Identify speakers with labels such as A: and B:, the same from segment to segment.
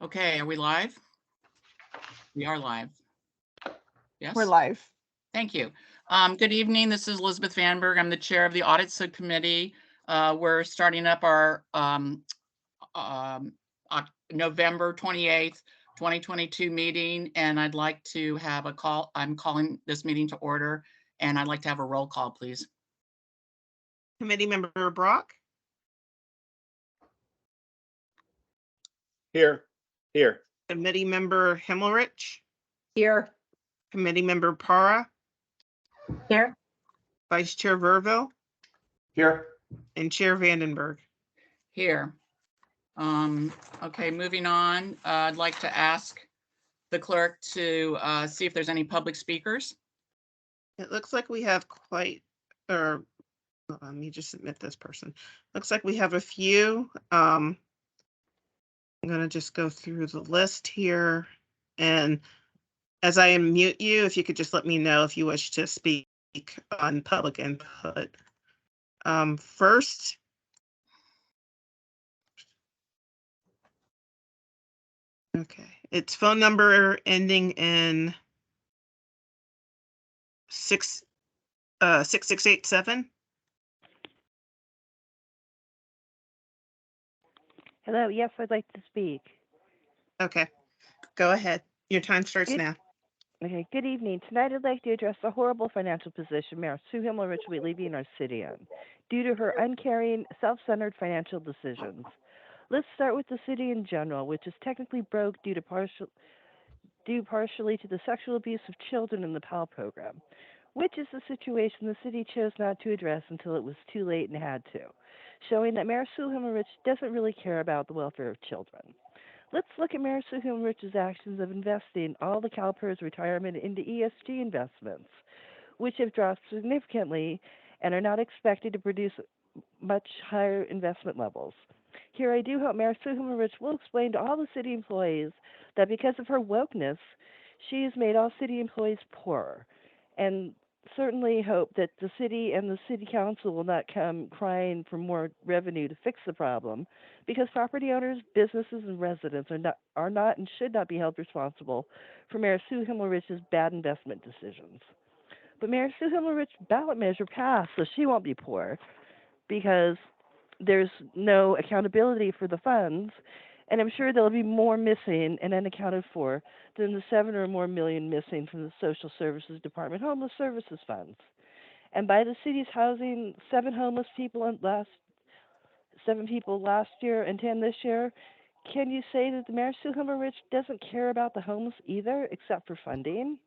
A: Okay, are we live? We are live. Yes?
B: We're live.
A: Thank you. Good evening. This is Elizabeth Vanberg. I'm the chair of the Audit Subcommittee. We're starting up our November 28th, 2022 meeting, and I'd like to have a call. I'm calling this meeting to order, and I'd like to have a roll call, please.
B: Committee member Brock,
C: Here.
B: committee member Himmelrich,
D: Here.
B: committee member Para,
D: Here.
B: vice chair Verville,
C: Here.
B: and chair Vandenberg.
A: Here. Okay, moving on. I'd like to ask the clerk to see if there's any public speakers.
B: It looks like we have let me just submit this person. Looks like we have a few. I'm gonna just go through the list here, and as I unmute you, if you could just let me know if you wish to speak on public input. First, okay, it's phone number ending in 6687.
E: Hello, yes, I'd like to speak.
B: Okay, go ahead. Your time starts now.
E: Okay, good evening. Tonight I'd like to address the horrible financial position Mayor Sue Himmelrich will be leaving our city in due to her uncaring, self-centered financial decisions. Let's start with the city in general, which is technically broke due partially to the sexual abuse of children in the PAL program, which is the situation the city chose not to address until it was too late and had to, showing that Mayor Sue Himmelrich doesn't really care about the welfare of children. Let's look at Mayor Sue Himmelrich's actions of investing all the CalPERS retirement into ESG investments, which have dropped significantly and are not expected to produce much higher investment levels. Here I do hope Mayor Sue Himmelrich will explain to all the city employees that because of her wokeness, she has made all city employees poorer, and certainly hope that the city and the city council will not come crying for more revenue to fix the problem, because property owners, businesses, and residents are not and should not be held responsible for Mayor Sue Himmelrich's bad investment decisions. But Mayor Sue Himmelrich's ballot measure passed, so she won't be poor, because there's no accountability for the funds, and I'm sure there'll be more missing and unaccounted for than the 7 or more million missing from the Social Services Department Homeless Services Funds. And by the city's housing 7 people last year and 10 this year, can you say that the Mayor Sue Himmelrich doesn't care about the homeless either, except for funding?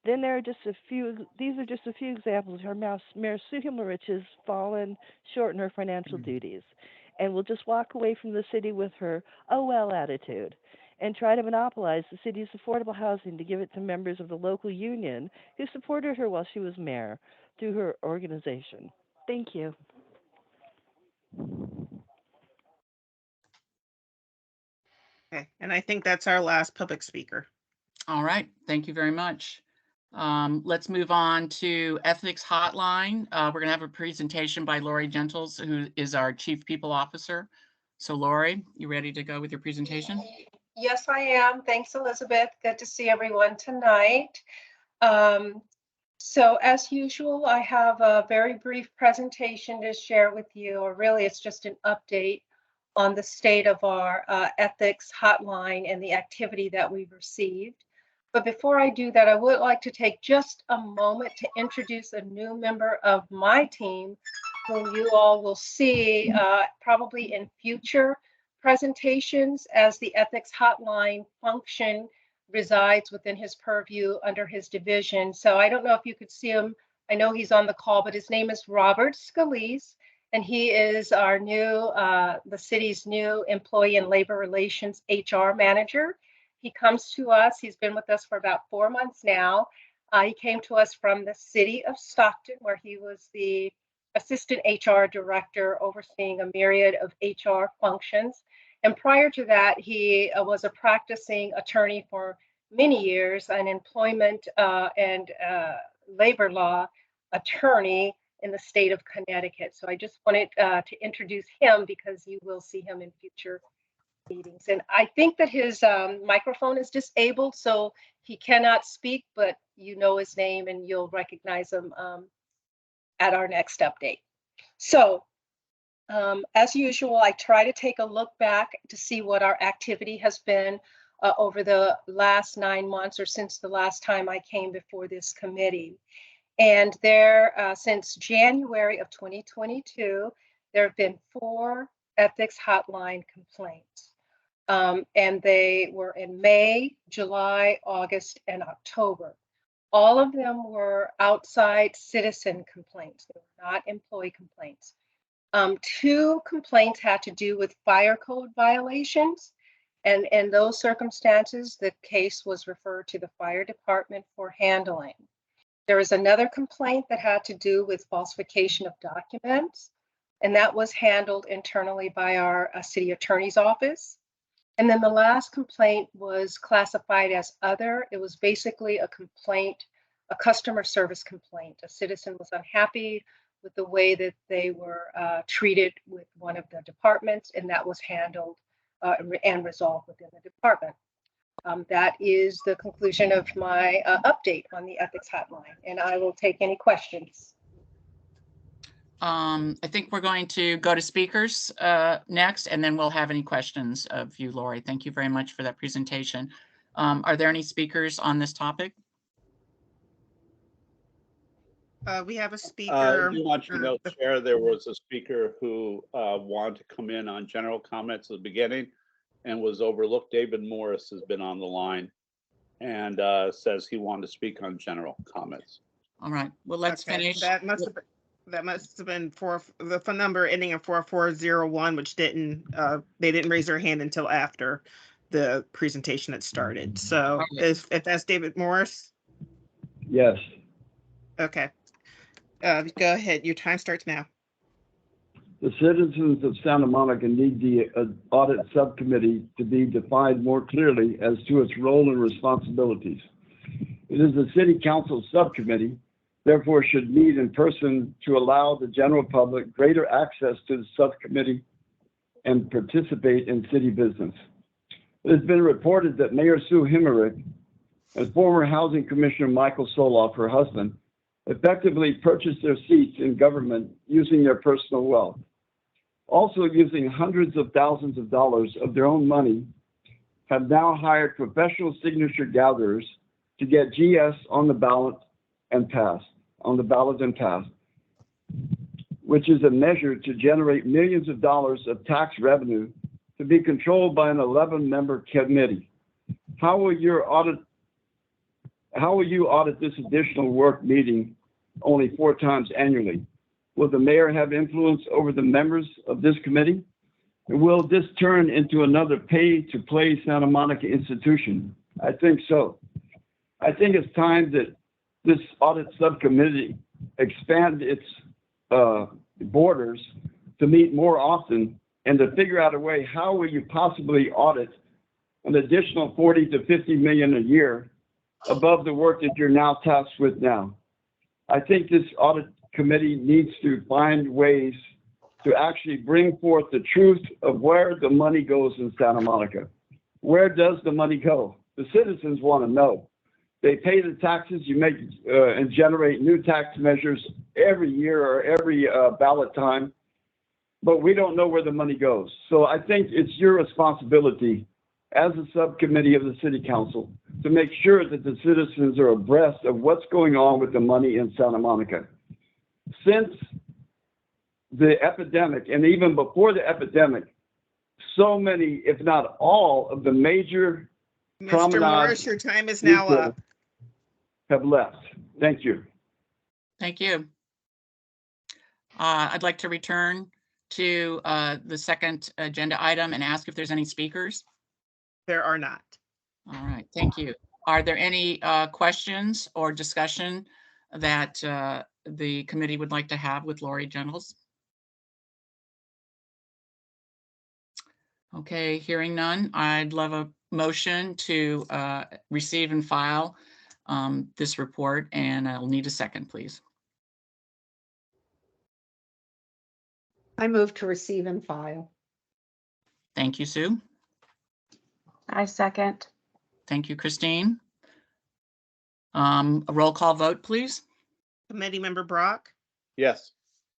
E: Then there are just a few. These are just a few examples of how Mayor Sue Himmelrich has fallen short in her financial duties, and will just walk away from the city with her "oh well" attitude, and try to monopolize the city's affordable housing to give it to members of the local union who supported her while she was mayor through her organization. Thank you.
B: Okay, and I think that's our last public speaker.
A: All right, thank you very much. Let's move on to Ethics Hotline. We're gonna have a presentation by Lori Gentles, who is our Chief People Officer. So Lori, you ready to go with your presentation?
D: Yes, I am. Thanks, Elizabeth. Good to see everyone tonight. So as usual, I have a very brief presentation to share with you, or really it's just an update on the state of our ethics hotline and the activity that we've received. But before I do that, I would like to take just a moment to introduce a new member of my team, whom you all will see probably in future presentations, as the ethics hotline function resides within his purview under his division. So I don't know if you could see him. I know he's on the call, but his name is Robert Scalise, and he is our new, the city's new Employee and Labor Relations HR manager. He comes to us, he's been with us for about 4 months now. He came to us from the city of Stockton, where he was the assistant HR director overseeing a myriad of HR functions. And prior to that, he was a practicing attorney for many years, an employment and labor law attorney in the state of Connecticut. So I just wanted to introduce him because you will see him in future meetings. And I think that his microphone is disabled, so he cannot speak, but you know his name and you'll recognize him at our next update. So as usual, I try to take a look back to see what our activity has been over the last 9 months or since the last time I came before this committee. And since January of 2022, there have been 4 ethics hotline complaints. And they were in May, July, August, and October. All of them were outside citizen complaints. They were not employee complaints. 2 complaints had to do with fire code violations. And in those circumstances, the case was referred to the fire department for handling. There was another complaint that had to do with falsification of documents, and that was handled internally by our city attorney's office. And then the last complaint was classified as other. It was basically a complaint, a customer service complaint. A citizen was unhappy with the way that they were treated with one of the departments, and that was handled and resolved within the department. That is the conclusion of my update on the ethics hotline, and I will take any questions.
A: I think we're going to go to speakers next, and then we'll have any questions of you, Lori. Thank you very much for that presentation. Are there any speakers on this topic?
B: We have a
C: I
B: speaker.
C: do want you to know, Chair, there was a speaker who wanted to come in on general comments at the beginning and was overlooked. David Morris has been on the line and says he wanted to speak on general comments.
A: All right, well, let's
B: Okay,
A: finish.
B: That must have been for the phone number ending in 4401, which didn't they didn't raise their hand until after the presentation had started. So
A: Okay.
B: if that's David Morris,
F: Yes,
B: okay. Go ahead. Your time starts now.
F: the citizens of Santa Monica need the audit subcommittee to be defined more clearly as to its role and responsibilities. It is the city council subcommittee, therefore should meet in person to allow the general public greater access to the subcommittee and participate in city business. It has been reported that Mayor Sue Hemmerich and former Housing Commissioner Michael Soloff, her husband, effectively purchased their seats in government using their personal wealth. Also using hundreds of thousands of dollars of their own money, have now hired professional signature gatherers to get GS on the ballot and passed, which is a measure to generate millions of dollars of tax revenue to be controlled by an 11-member committee. How will you audit this additional work meeting only 4 times annually? Will the mayor have influence over the members of this committee? And will this turn into another pay-to-play Santa Monica institution? I think so. I think it's time that this audit subcommittee expand its borders to meet more often and to figure out a way, how will you possibly audit an additional 40 to 50 million a year above the work that you're now tasked with now? I think this audit committee needs to find ways to actually bring forth the truth of where the money goes in Santa Monica. Where does the money go? The citizens want to know. They pay the taxes, you make and generate new tax measures every year or every ballot time, but we don't know where the money goes. So I think it's your responsibility as a subcommittee of the city council to make sure that the citizens are abreast of what's going on with the money in Santa Monica. Since the epidemic, and even before the epidemic, so many, if not all, of the major
B: Mr. Morris, your time is now up.
F: Have left. Thank you.
A: Thank you. I'd like to return to the second agenda item and ask if there's any speakers.
B: There are not.
A: All right, thank you. Are there any questions or discussion that the committee would like to have with Lori Gentles? Okay, hearing none, I'd love a motion to receive and file this report, and I'll need a second, please.
G: I move to receive and file.
A: Thank you, Sue.
G: I second.
A: Thank you, Christine. A roll call vote, please.
B: Committee Member Brock,
C: Yes.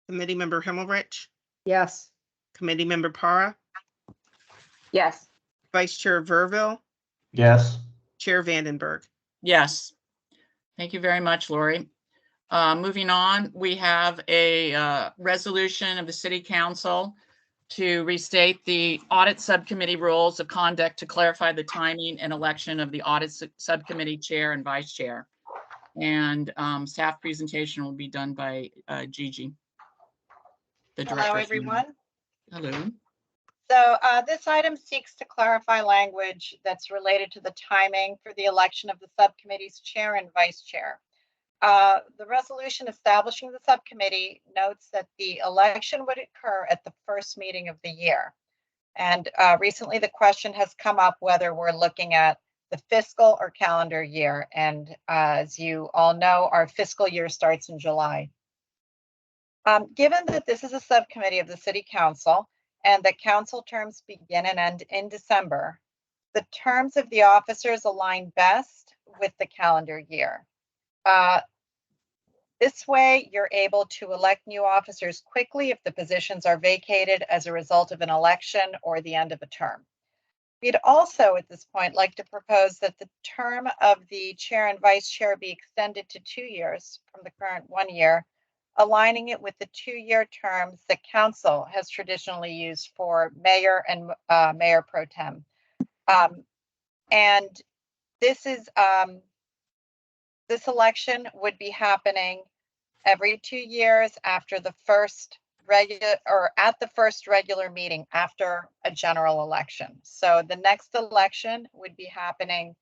B: Committee Member Himmelrich,
G: Yes.
B: Committee Member Para,
G: Yes.
B: Vice Chair Verville,
H: Yes.
B: Chair Vandenberg.
A: Yes. Thank you very much, Lori. Moving on, we have a resolution of the City Council to restate the Audit Subcommittee rules of conduct to clarify the timing and election of the Audit Subcommittee Chair and Vice Chair. And staff presentation will be done by Gigi, the Director.
I: Hello,
A: of
I: everyone.
A: Hello.
I: So this item seeks to clarify language that's related to the timing for the election of the subcommittee's chair and vice chair. The resolution establishing the subcommittee notes that the election would occur at the first meeting of the year. And recently the question has come up whether we're looking at the fiscal or calendar year. And as you all know, our fiscal year starts in July. Given that this is a subcommittee of the City Council and that council terms begin and end in December, the terms of the officers align best with the calendar year. This way, you're able to elect new officers quickly if the positions are vacated as a result of an election or the end of a term. We'd also, at this point, like to propose that the term of the chair and vice chair be extended to 2 years from the current 1 year, aligning it with the 2-year terms that council has traditionally used for mayor and mayor pro tem. And this is this election would be happening every 2 years after the first regular meeting after a general election. So the next election would be happening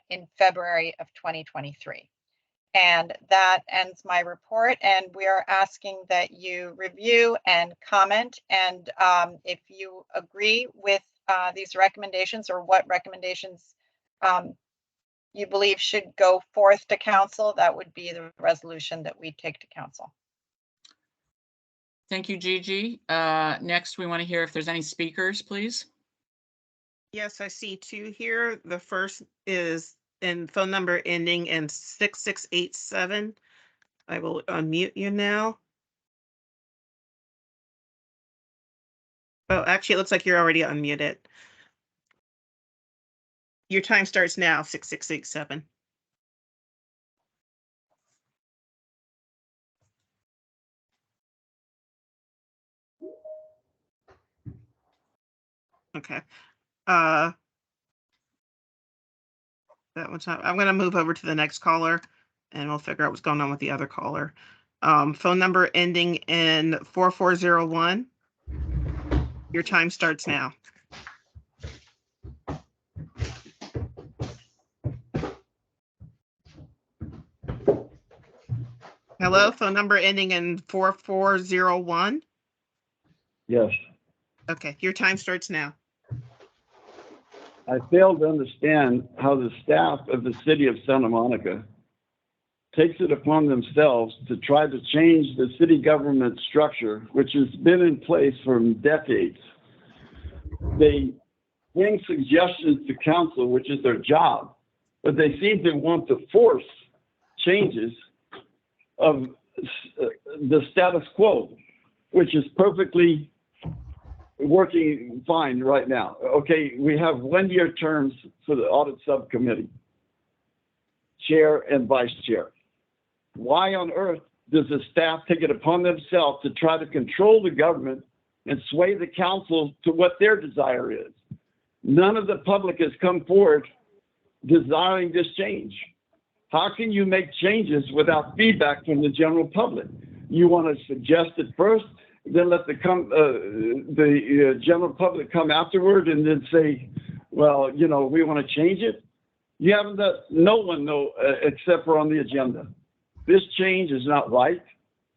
I: in February of 2023. And that ends my report, and we are asking that you review and comment. And if you agree with these recommendations or what recommendations you believe should go forth to council, that would be the resolution that we take to council.
A: Thank you, Gigi. Next, we want to hear if there's any speakers, please.
B: Yes, I see 2 here. The first is in phone number ending in 6687. I will unmute you now. Oh, actually, it looks like you're already unmuted. Your time starts now, 6687. Okay. That one's not, I'm going to move over to the next caller and we'll figure out what's going on with the other caller. Phone number ending in 4401. Your time starts now. Hello, phone number ending in 4401.
F: Yes.
B: Okay, your time starts now.
F: I fail to understand how the staff of the city of Santa Monica takes it upon themselves to try to change the city government structure, which has been in place for decades. They bring suggestions to council, which is their job, but they seem to want to force changes of the status quo, which is perfectly working fine right now. Okay, we have 1-year terms for the audit subcommittee, chair and vice chair. Why on earth does the staff take it upon themselves to try to control the government and sway the council to what their desire is? None of the public has come forward desiring this change. How can you make changes without feedback from the general public? You want to suggest it first, then let the general public come afterward and then say, well, you know, we want to change it. You haven't let no one know except for on the agenda. This change is not right.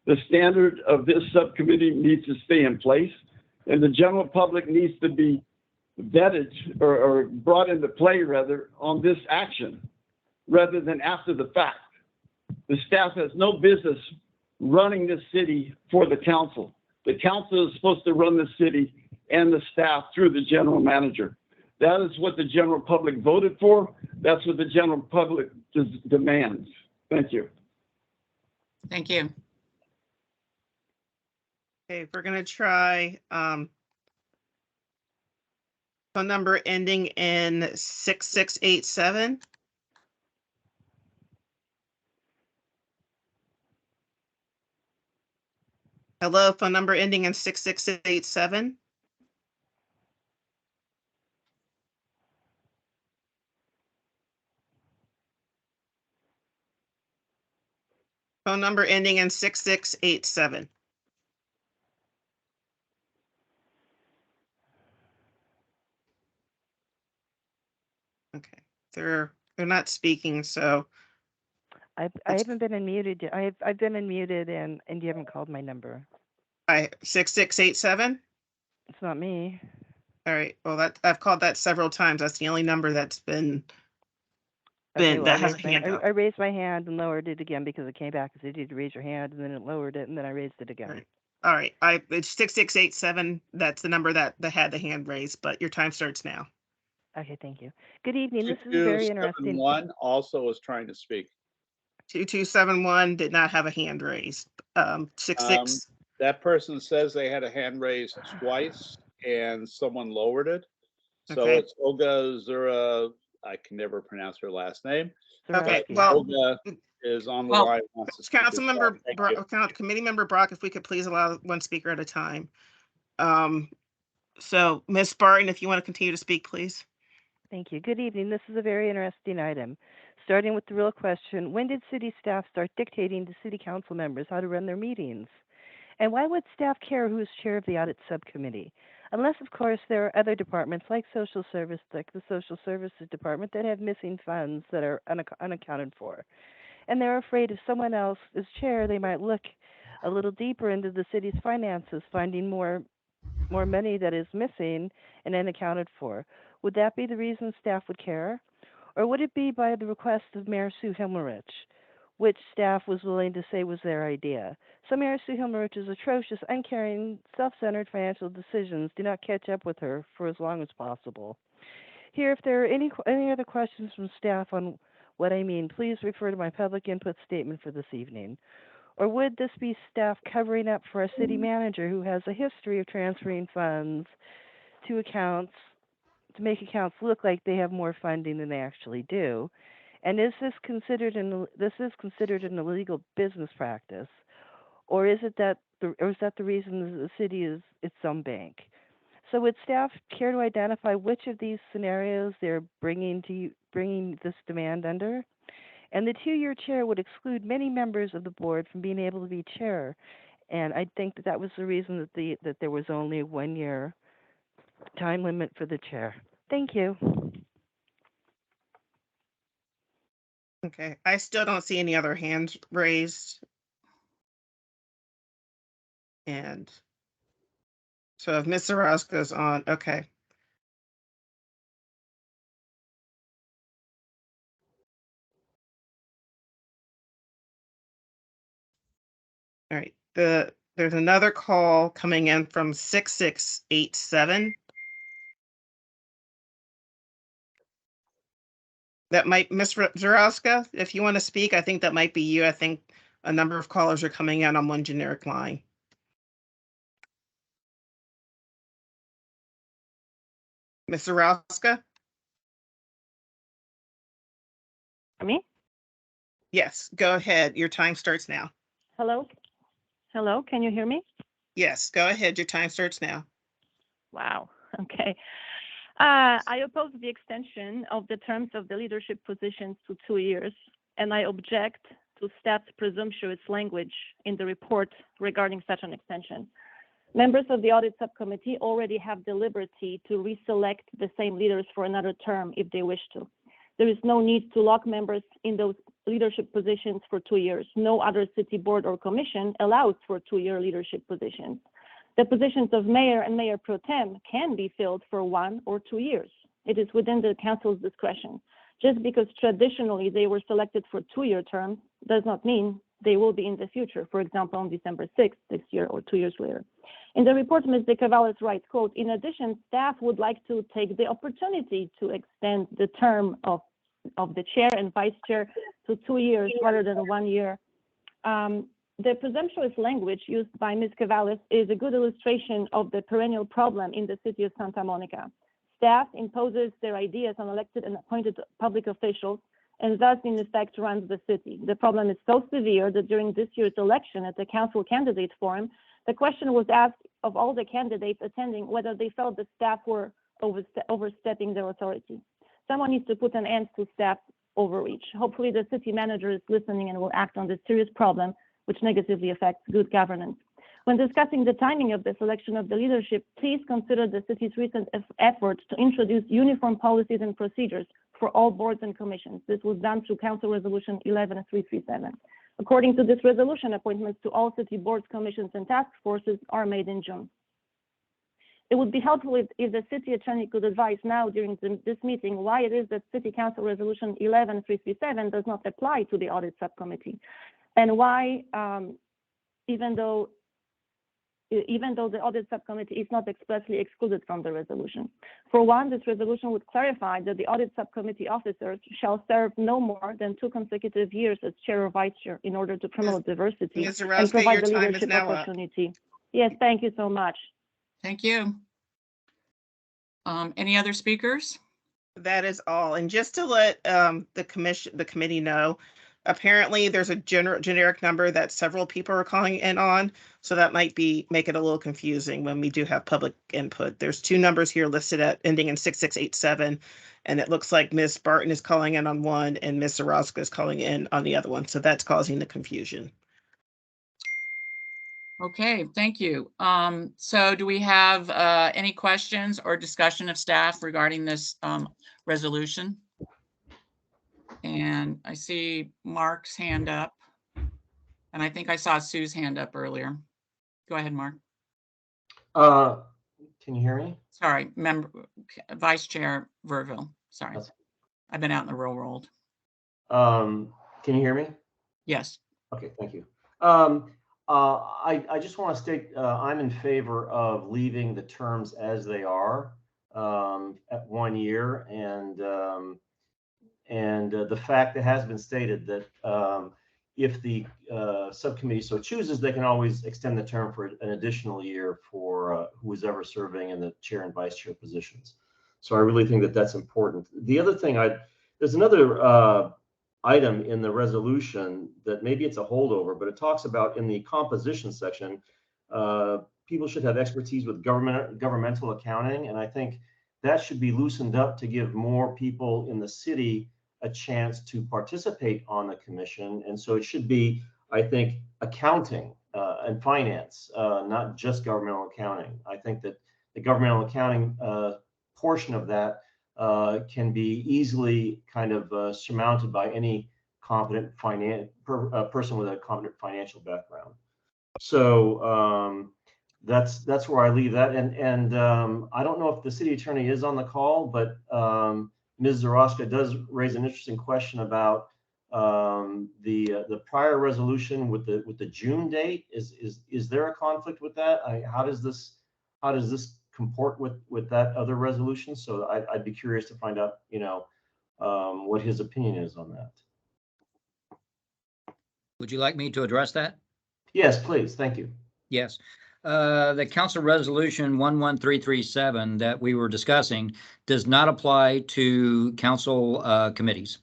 F: The standard of this subcommittee needs to stay in place, and the general public needs to be vetted or brought into play, rather, on this action, rather than after the fact. The staff has no business running this city for the council. The council is supposed to run the city and the staff through the general manager. That is what the general public voted for. That's what the general public demands. Thank you.
A: Thank you.
B: Okay, we're gonna try phone number ending in 6687. Hello, phone number ending in 6687. Phone number ending in 6687. Okay, they're not speaking, so
E: I haven't been unmuted. I've been unmuted and you haven't called my number.
B: 6687.
E: It's not me.
B: All right. Well, I've called that several times. That's the only number that's been
E: Okay, well,
B: that has a hand up.
E: I raised my hand and lowered it again because it came back and said you had to raise your hand, and then it lowered it, and then I raised it again.
B: All right. It's 6687. That's the number that had the hand raised, but your time starts now.
E: Okay, thank you. Good evening. This is very interesting.
C: 2271 also was trying to speak.
B: 2271 did not have a hand raised. 66.
C: That person says they had a hand raised twice and someone lowered it. So
B: Okay.
C: it's Olga Zura. I can never pronounce her last name.
B: Okay,
C: but
B: well,
C: Olga is on the
A: well,
C: line. Wants to speak as well. Thank you.
B: Committee Member Brock, if we could please allow one speaker at a time. So Ms. Barton, if you want to continue to speak, please.
E: Thank you. Good evening. This is a very interesting item. Starting with the real question, when did city staff start dictating to city council members how to run their meetings? And why would staff care who is chair of the audit subcommittee? Unless, of course, there are other departments like social service, like the social services department, that have missing funds that are unaccounted for. And they're afraid if someone else is chair, they might look a little deeper into the city's finances, finding more money that is missing and unaccounted for. Would that be the reason staff would care? Or would it be by the request of Mayor Sue Himmelrich, which staff was willing to say was their idea? So Mayor Sue Himmelrich's atrocious, uncaring, self-centered financial decisions do not catch up with her for as long as possible. Here, if there are any other questions from staff on what I mean, please refer to my public input statement for this evening. Or would this be staff covering up for a city manager who has a history of transferring funds to accounts to make accounts look like they have more funding than they actually do? And is this considered an illegal business practice, or is that the reason the city is its own bank? So would staff care to identify which of these scenarios they're bringing this demand under? And the 2-year chair would exclude many members of the board from being able to be chair. And I think that was the reason that there was only a 1-year time limit for the chair. Thank you.
B: Okay, I still don't see any other hands raised. And so if Ms. Zaraska's on, okay. All right, there's another call coming in from 6687. That might, Ms. Zaraska, if you want to speak, I think that might be you. I think a number of callers are coming in on one generic line. Ms. Zaraska?
H: Me?
B: Yes, go ahead. Your time starts now.
H: Hello? Hello, can you hear me?
B: Yes, go ahead. Your time starts now.
H: Wow, okay. I oppose the extension of the terms of the leadership positions to 2 years, and I object to staff's presumptuous language in the report regarding such an extension. Members of the audit subcommittee already have the liberty to reselect the same leaders for another term if they wish to. There is no need to lock members in those leadership positions for 2 years. No other city board or commission allows for 2-year leadership positions. The positions of mayor and mayor pro tem can be filled for 1 or 2 years. It is within the council's discretion. Just because traditionally they were selected for 2-year terms does not mean they will be in the future, for example, on December 6th this year or 2 years later. In the report, Ms. De Cavallis writes, quote, in addition, staff would like to take the opportunity to extend the term of the chair and vice chair to 2 years rather than 1 year. The presumptuous language used by Ms. Cavallis is a good illustration of the perennial problem in the city of Santa Monica. Staff imposes their ideas on elected and appointed public officials and thus in effect runs the city. The problem is so severe that during this year's election at the council candidate forum, the question was asked of all the candidates attending whether they felt the staff were overstepping their authority. Someone needs to put an end to staff overreach. Hopefully the city manager is listening and will act on this serious problem, which negatively affects good governance. When discussing the timing of the selection of the leadership, please consider the city's recent efforts to introduce uniform policies and procedures for all boards and commissions. This was done through Council Resolution 11337. According to this resolution, appointments to all city boards, commissions, and task forces are made in June. It would be helpful if the city attorney could advise now during this meeting why it is that City Council Resolution 11337 does not apply to the Audit Subcommittee, and why, even though the Audit Subcommittee is not expressly excluded from the resolution. For one, this resolution would clarify that the Audit Subcommittee officers shall serve no more than 2 consecutive years as chair or vice chair in order to promote diversity
B: Ms.
H: and
B: Zarowska,
H: provide
B: your
H: the
B: time is
H: leadership
B: now up.
H: opportunity. Yes, thank you so much.
A: Thank you. Any other speakers?
B: That is all. And just to let the committee know, apparently there's a generic number that several people are calling in on. So that might make it a little confusing when we do have public input. There's 2 numbers here listed at ending in 6687. And it looks like Ms. Barton is calling in on one and Ms. Zarowska is calling in on the other one. So that's causing the confusion.
A: Okay, thank you. So do we have any questions or discussion of staff regarding this resolution? And I see Mark's hand up. And I think I saw Sue's hand up earlier. Go ahead, Mark.
J: Can you hear me?
A: Sorry, Vice Chair Verville. Sorry.
J: That's-
A: I've been out in the real world.
J: Can you hear me?
A: Yes.
J: Okay, thank you. I just want to state I'm in favor of leaving the terms as they are at 1 year, and the fact that has been stated that if the subcommittee so chooses, they can always extend the term for an additional year for who is ever serving in the chair and vice chair positions. So I really think that that's important. The other thing, there's another item in the resolution that maybe it's a holdover, but it talks about in the composition section, people should have expertise with governmental accounting. And I think that should be loosened up to give more people in the city a chance to participate on the commission. And so it should be, I think, accounting and finance, not just governmental accounting. I think that the governmental accounting portion of that can be easily kind of surmounted by any competent person with a competent financial background. So that's where I leave that. And I don't know if the city attorney is on the call, but Ms. Zarowska does raise an interesting question about the prior resolution with the June date. Is there a conflict with that? How does this comport with that other resolution? So I'd be curious to find out, what his opinion is on that.
K: Would you like me to address that?
J: Yes, please. Thank you.
K: Yes. The Council Resolution 11337 that we were discussing does not apply to council committees.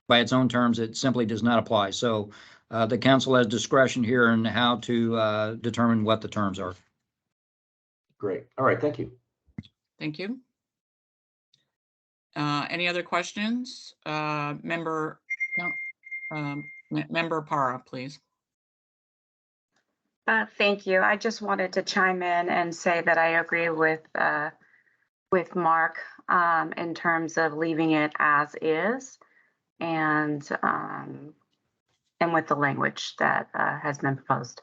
K: By its own terms, it simply does not apply. So the council has discretion here in how to determine what the terms are.
J: Great. All right. Thank you.
A: Thank you. Any other questions? Member Para, please.
G: Thank you. I just wanted to chime in and say that I agree with Mark in terms of leaving it as is, and with the language that has been proposed.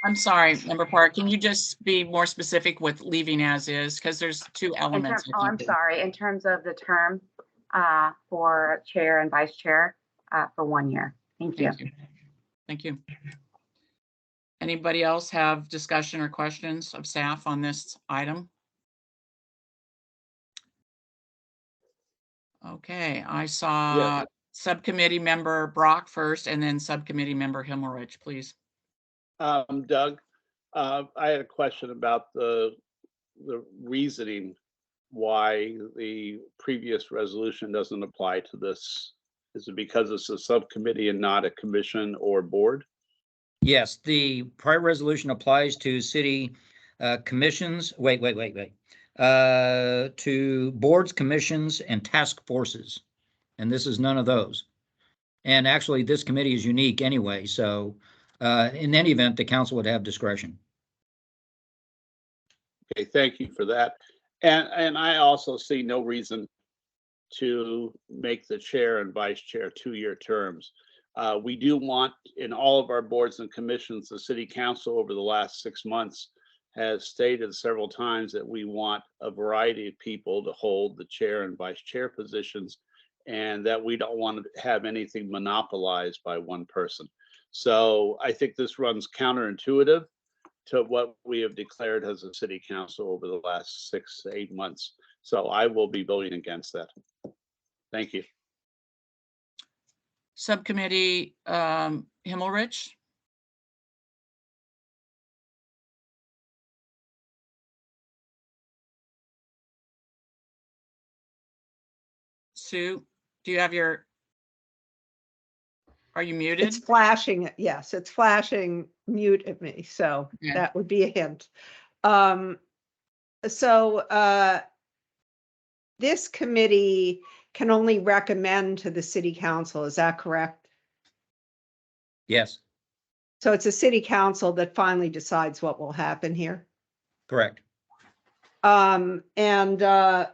A: I'm sorry, Member Park, can you just be more specific with leaving as is? Because there's 2 elements.
G: I'm sorry. In terms of the term for chair and vice chair for 1 year. Thank you.
A: Thank you. Anybody else have discussion or questions of staff on this item? Okay, I saw Subcommittee Member Brock first and then Subcommittee Member Himmelrich, please.
C: Doug, I had a question about the reasoning why the previous resolution doesn't apply to this. Is it because it's a subcommittee and not a commission or board?
K: Yes, the prior resolution applies to city commissions. Wait. To boards, commissions, and task forces. And this is none of those. And actually, this committee is unique anyway. So in any event, the council would have discretion.
C: Okay, thank you for that. And I also see no reason to make the chair and vice chair 2-year terms. We do want in all of our boards and commissions, the city council over the last 6 months has stated several times that we want a variety of people to hold the chair and vice chair positions, and that we don't want to have anything monopolized by one person. So I think this runs counterintuitive to what we have declared as a city council over the last 6 to 8 months. So I will be voting against that. Thank you.
A: Subcommittee Himmelrich. Sue, do you have your, are you muted?
B: It's flashing. Yes, it's flashing mute at me. So
A: Yeah.
B: that would be a hint. This committee can only recommend to the city council. Is that correct?
K: Yes,
B: So it's a city council that finally decides what will happen here.
K: correct.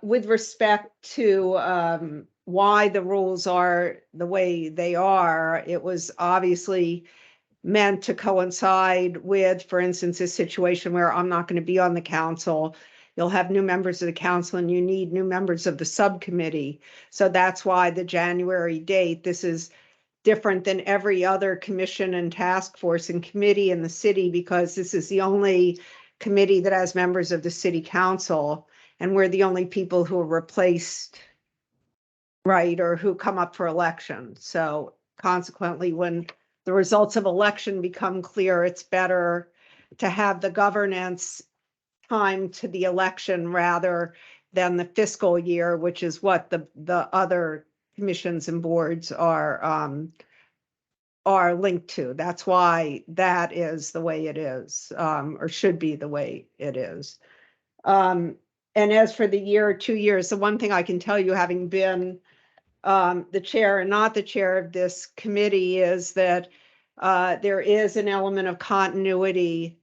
B: With respect to why the rules are the way they are, it was obviously meant to coincide with, for instance, a situation where I'm not going to be on the council. You'll have new members of the council and you need new members of the subcommittee. So that's why the January date. This is different than every other commission and task force and committee in the city, because this is the only committee that has members of the city council, and we're the only people who are replaced, right, or who come up for election. So consequently, when the results of election become clear, it's better to have the governance time to the election rather than the fiscal year, which is what the other commissions and boards are linked to. That's why that is the way it is, or should be the way it is. And as for the year or 2 years, the one thing I can tell you, having been the chair and not the chair of this committee, is that there is an element of continuity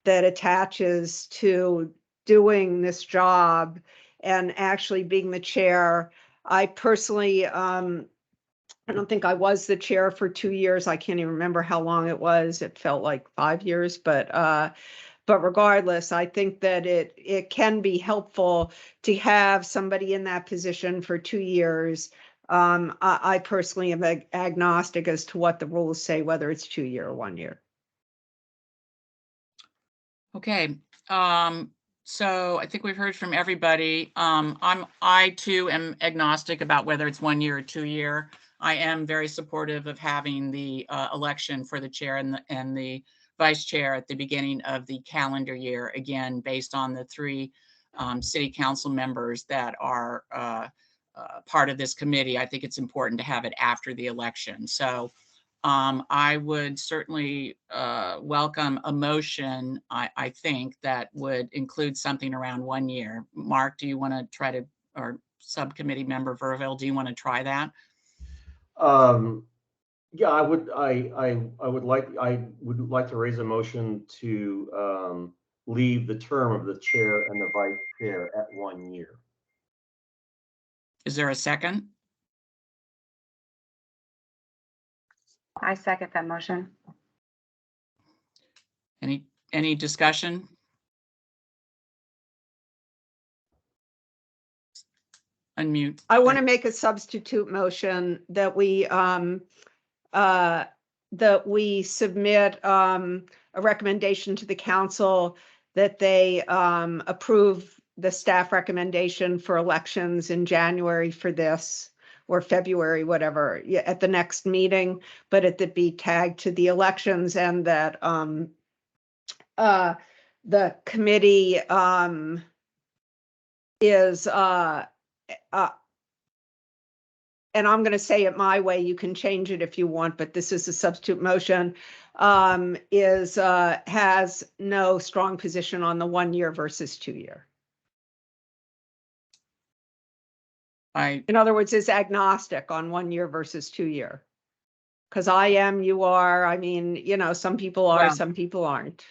B: that attaches to doing this job and actually being the chair. I personally, I don't think I was the chair for 2 years. I can't even remember how long it was. It felt like 5 years, but regardless, I think that it can be helpful to have somebody in that position for 2 years. I personally am agnostic as to what the rules say, whether it's 2 year or 1 year.
A: Okay, so I think we've heard from everybody. I too am agnostic about whether it's 1 year or 2 year. I am very supportive of having the election for the chair and the vice chair at the beginning of the calendar year, again, based on the 3 city council members that are part of this committee. I think it's important to have it after the election. So I would certainly welcome a motion, I think, that would include something around 1 year. Mark, do you want to try to, or Subcommittee Member Verville, do you want to try that?
J: Yeah, I would like to raise a motion to leave the term of the chair and the vice chair at 1 year.
A: Is there a second?
G: I second that motion.
A: Any discussion? Unmute.
B: I want to make a substitute motion that we that we submit a recommendation to the council that they approve the staff recommendation for elections in January for this, or February, whatever, at the next meeting, but it be tagged to the elections, and that the committee is and I'm going to say it my way, you can change it if you want, but this is a substitute motion, has no strong position on the 1 year versus 2 year. In other words, is agnostic on 1 year versus 2 year. Because I am, you are, I mean, you know, some people are, some people aren't.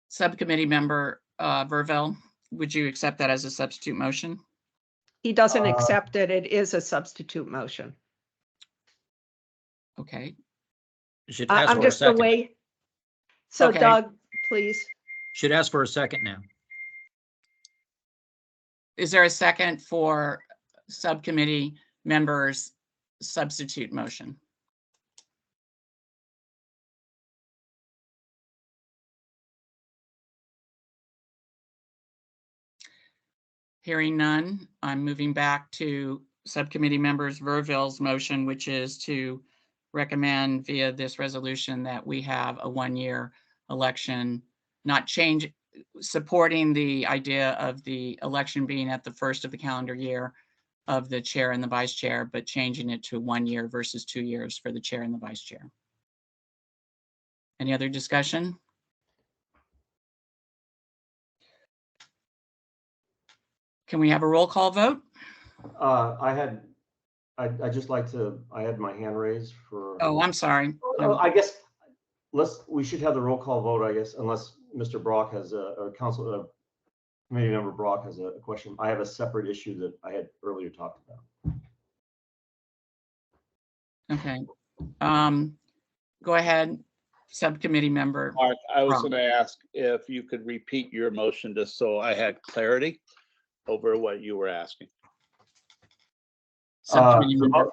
A: Subcommittee member Verville, would you accept that as a substitute motion?
B: He doesn't accept it. It is a substitute motion.
K: Okay. Should ask
B: I'm
K: for a
B: just the
K: second.
B: way. So
A: Okay.
B: Doug, please.
K: Should ask for a second now.
A: Is there a second for subcommittee members' substitute motion? Hearing none, I'm moving back to subcommittee members Verville's motion, which is to recommend via this resolution that we have a 1 year election, not change, supporting the idea of the election being at the first of the calendar year of the chair and the vice chair, but changing it to 1 year versus 2 years for the chair and the vice chair. Any other discussion? Can we have a roll call vote?
J: I just like to, I had my hand raised for.
A: Oh, I'm sorry.
J: I guess we should have the roll call vote, I guess, unless Mr. Brock has committee member Brock has a question. I have a separate issue that I had earlier talked about.
A: Okay. Go ahead, subcommittee member.
C: Mark, I was
A: Brock.
C: going to ask if you could repeat your motion just so I had clarity over what you were asking.
A: Subcommittee member.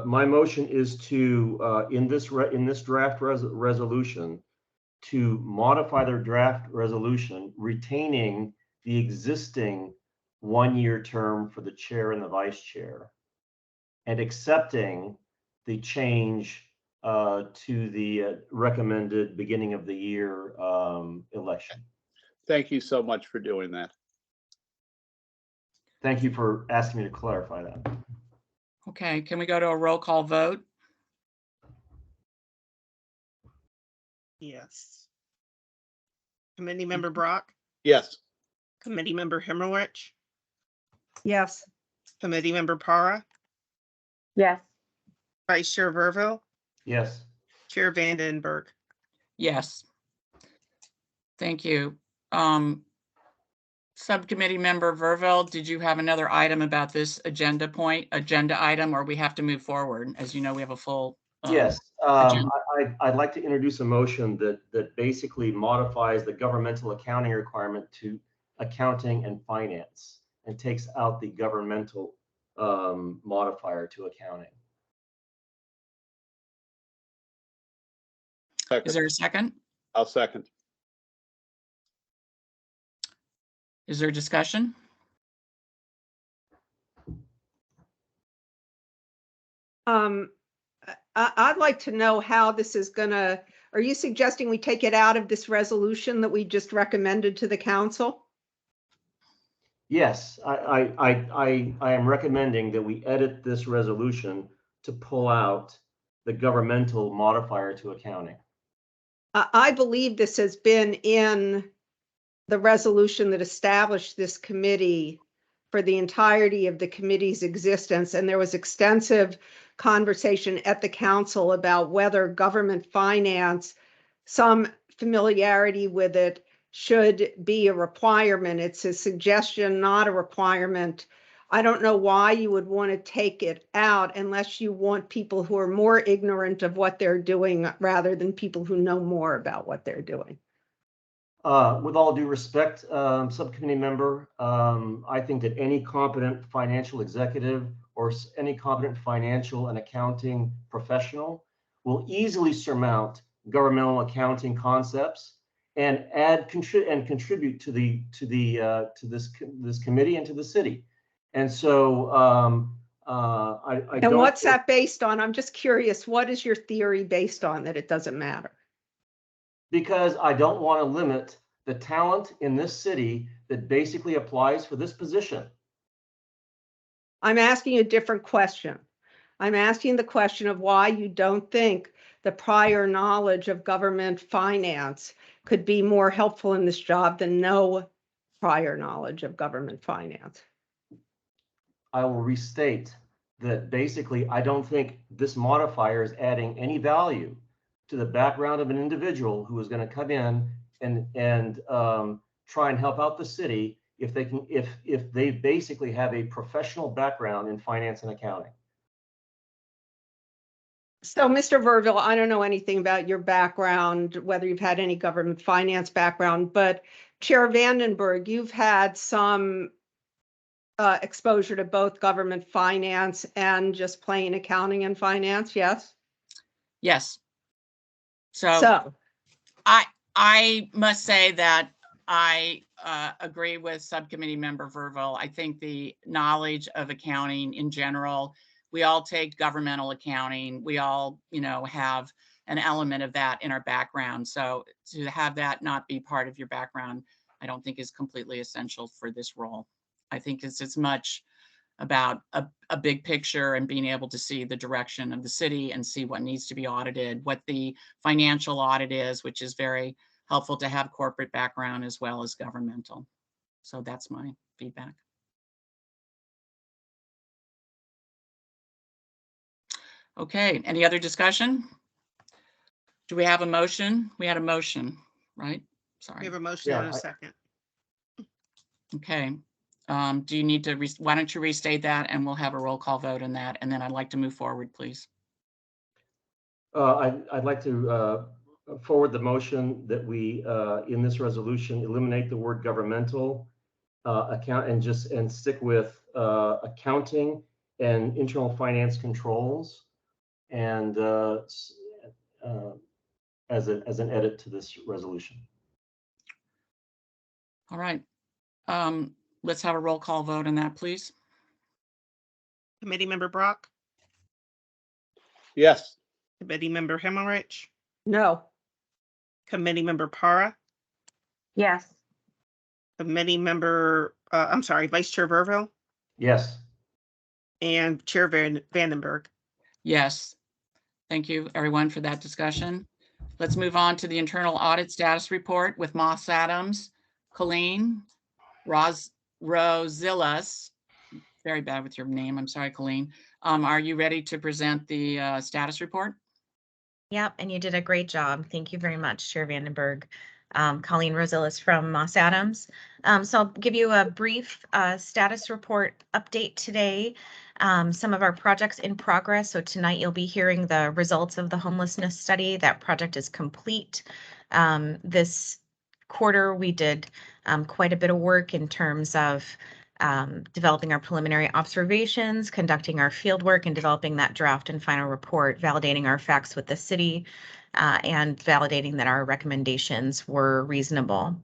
J: My motion is to, in this draft resolution, to modify their draft resolution, retaining the existing 1 year term for the chair and the vice chair, and accepting the change to the recommended beginning of the year election.
C: Thank you so much for doing that.
J: Thank you for asking me to clarify that.
A: Okay, can we go to a roll call vote?
B: Yes. Committee member Brock,
C: Yes.
B: committee member Himmerwich,
E: Yes.
B: committee member Para,
G: Yes.
B: vice chair Verville,
J: Yes.
B: chair Vandenberg.
A: Yes. Thank you. Subcommittee member Verville, did you have another item about this agenda item, or we have to move forward? As you know, we have a full.
J: Yes, I'd like to introduce a motion that basically modifies the governmental accounting requirement to accounting and finance and takes out the governmental modifier to accounting.
C: Second.
A: Is there a second?
C: I'll second.
A: Is there discussion?
B: I'd like to know how this is gonna, are you suggesting we take it out of this resolution that we just recommended to the council?
J: Yes, I am recommending that we edit this resolution to pull out the governmental modifier to accounting.
B: I believe this has been in the resolution that established this committee for the entirety of the committee's existence, and there was extensive conversation at the council about whether government finance, some familiarity with it, should be a requirement. It's a suggestion, not a requirement. I don't know why you would want to take it out unless you want people who are more ignorant of what they're doing rather than people who know more about what they're doing.
J: With all due respect, subcommittee member, I think that any competent financial executive or any competent financial and accounting professional will easily surmount governmental accounting concepts and contribute to this committee and to the city. And so I
L: And
J: don't.
L: what's that based on? I'm just curious. What is your theory based on that it doesn't matter?
J: Because I don't want to limit the talent in this city that basically applies for this position.
L: I'm asking a different question. I'm asking the question of why you don't think the prior knowledge of government finance could be more helpful in this job than no prior knowledge of government finance.
J: I will restate that basically I don't think this modifier is adding any value to the background of an individual who is going to come in and try and help out the city if they basically have a professional background in finance and accounting.
L: So, Mr. Verville, I don't know anything about your background, whether you've had any government finance background, but Chair Vandenberg, you've had some exposure to both government finance and just plain accounting and finance, yes?
A: Yes. So I must say that I agree with Subcommittee Member Verville. I think the knowledge of accounting in general, we all take governmental accounting. We all, have an element of that in our background. So to have that not be part of your background, I don't think is completely essential for this role. I think it's as much about a big picture and being able to see the direction of the city and see what needs to be audited, what the financial audit is, which is very helpful to have corporate background as well as governmental. So that's my feedback. Okay, any other discussion? Do we have a motion? We had a motion, right? Sorry.
B: We have a motion and a second.
A: Okay. Do you need to, why don't you restate that and we'll have a roll call vote on that. And then I'd like to move forward, please.
J: I'd like to forward the motion that we, in this resolution, eliminate the word governmental account and stick with accounting and internal finance controls and as an edit to this resolution.
A: All right. Let's have a roll call vote on that, please.
B: Committee Member Brock,
C: Yes.
B: Committee Member Hemmerich,
L: No.
B: Committee Member Para,
G: Yes.
B: Committee Member, Vice Chair Verville,
J: Yes.
B: and Chair Vandenberg.
A: Yes. Thank you, everyone, for that discussion. Let's move on to the internal audit status report with Moss Adams, Colleen, Rosillas. Very bad with your name. I'm sorry, Colleen. Are you ready to present the status report?
M: Yep, and you did a great job. Thank you very much, Chair Vandenberg. Colleen Rosillas from Moss Adams. So I'll give you a brief status report update today. Some of our projects in progress. So tonight you'll be hearing the results of the homelessness study. That project is complete. This quarter we did quite a bit of work in terms of developing our preliminary observations, conducting our field work, and developing that draft and final report, validating our facts with the city, and validating that our recommendations were reasonable.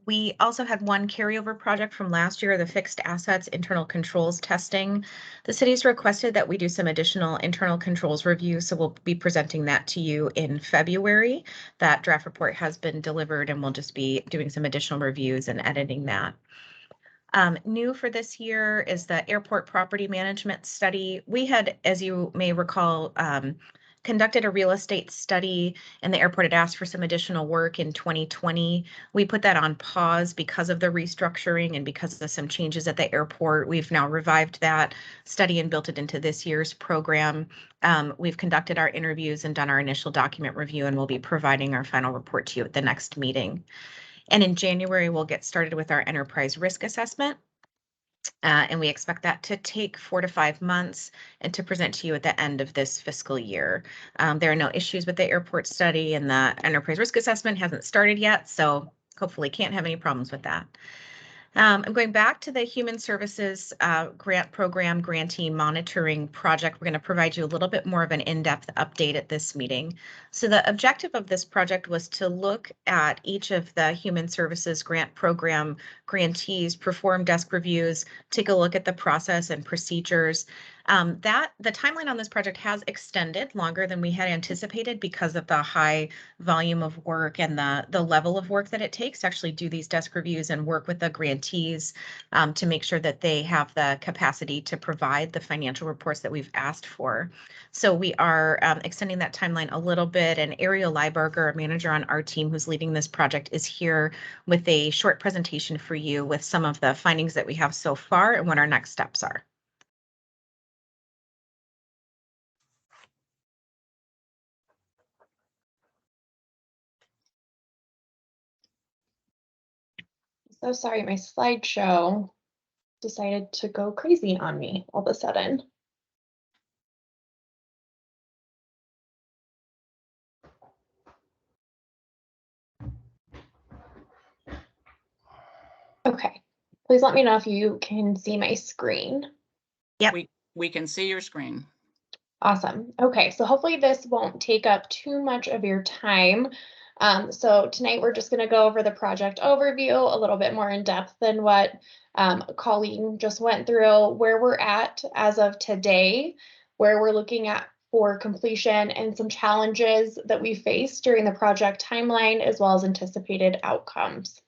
M: We also had one carryover project from last year, the fixed assets internal controls testing. The city's requested that we do some additional internal controls review, so we'll be presenting that to you in February. That draft report has been delivered and we'll just be doing some additional reviews and editing that. New for this year is the airport property management study. We had, as you may recall, conducted a real estate study and the airport had asked for some additional work in 2020. We put that on pause because of the restructuring and because of some changes at the airport. We've now revived that study and built it into this year's program. We've conducted our interviews and done our initial document review, and we'll be providing our final report to you at the next meeting. And in January, we'll get started with our enterprise risk assessment. And we expect that to take 4 to 5 months and to present to you at the end of this fiscal year. There are no issues with the airport study, and the enterprise risk assessment hasn't started yet, so hopefully can't have any problems with that. I'm going back to the Human Services Grant Program Grantee Monitoring Project. We're going to provide you a little bit more of an in-depth update at this meeting. So the objective of this project was to look at each of the Human Services Grant Program grantees, perform desk reviews, take a look at the process and procedures. The timeline on this project has extended longer than we had anticipated because of the high volume of work and the level of work that it takes to actually do these desk reviews and work with the grantees to make sure that they have the capacity to provide the financial reports that we've asked for. So we are extending that timeline a little bit, and Ariel Leiberger, a manager on our team who's leading this project, is here with a short presentation for you with some of the findings that we have so far and what our next steps are.
N: So sorry, my slideshow decided to go crazy on me all of a sudden. Okay, please let me know if you can see my screen.
M: Yep.
A: We can see your screen.
N: Awesome. Okay, so hopefully this won't take up too much of your time. So tonight we're just going to go over the project overview a little bit more in depth than what Colleen just went through, where we're at as of today, where we're looking at for completion, and some challenges that we faced during the project timeline, as well as anticipated outcomes.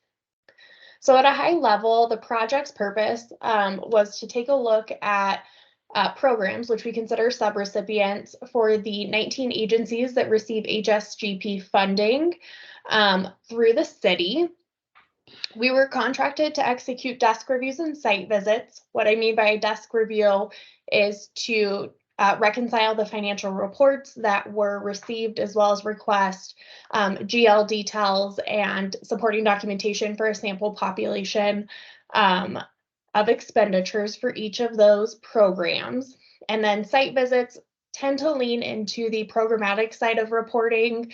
N: So at a high level, the project's purpose was to take a look at programs, which we consider subrecipients, for the 19 agencies that receive HSGP funding through the city. We were contracted to execute desk reviews and site visits. What I mean by a desk review is to reconcile the financial reports that were received, as well as request GL details and supporting documentation for a sample population of expenditures for each of those programs. And then site visits tend to lean into the programmatic side of reporting,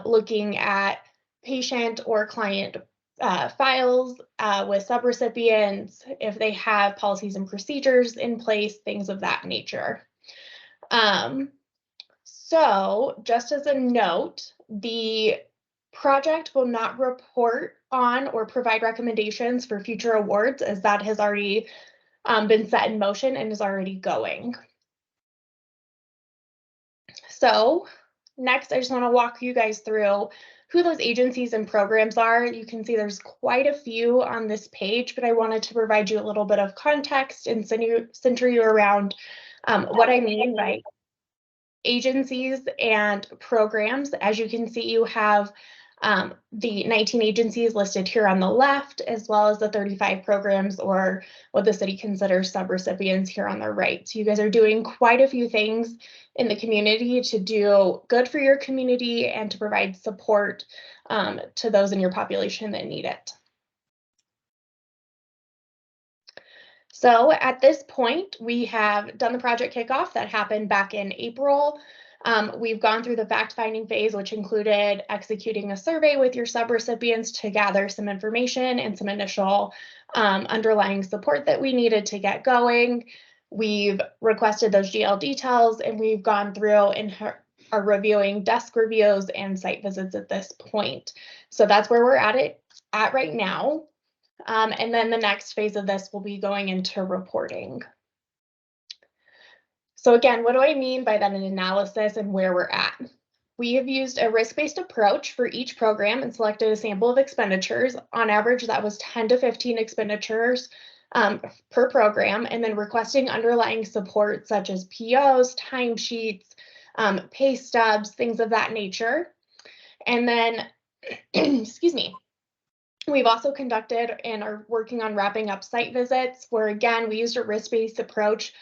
N: looking at patient or client files with subrecipients, if they have policies and procedures in place, things of that nature. So just as a note, the project will not report on or provide recommendations for future awards, as that has already been set in motion and is already going. So next, I just want to walk you guys through who those agencies and programs are. You can see there's quite a few on this page, but I wanted to provide you a little bit of context and center you around what I mean by agencies and programs. As you can see, you have the 19 agencies listed here on the left, as well as the 35 programs, or what the city considers subrecipients, here on the right. So you guys are doing quite a few things in the community to do good for your community and to provide support to those in your population that need it. So at this point, we have done the project kickoff that happened back in April. We've gone through the fact-finding phase, which included executing a survey with your subrecipients to gather some information and some initial underlying support that we needed to get going. We've requested those GL details, and we've gone through and are reviewing desk reviews and site visits at this point. So that's where we're at right now. And then the next phase of this will be going into reporting. So again, what do I mean by that, an analysis and where we're at? We have used a risk-based approach for each program and selected a sample of expenditures. On average, that was 10 to 15 expenditures per program, and then requesting underlying support such as POs, timesheets, pay stubs, things of that nature. And then, excuse me, we've also conducted and are working on wrapping up site visits, where again, we used a risk-based approach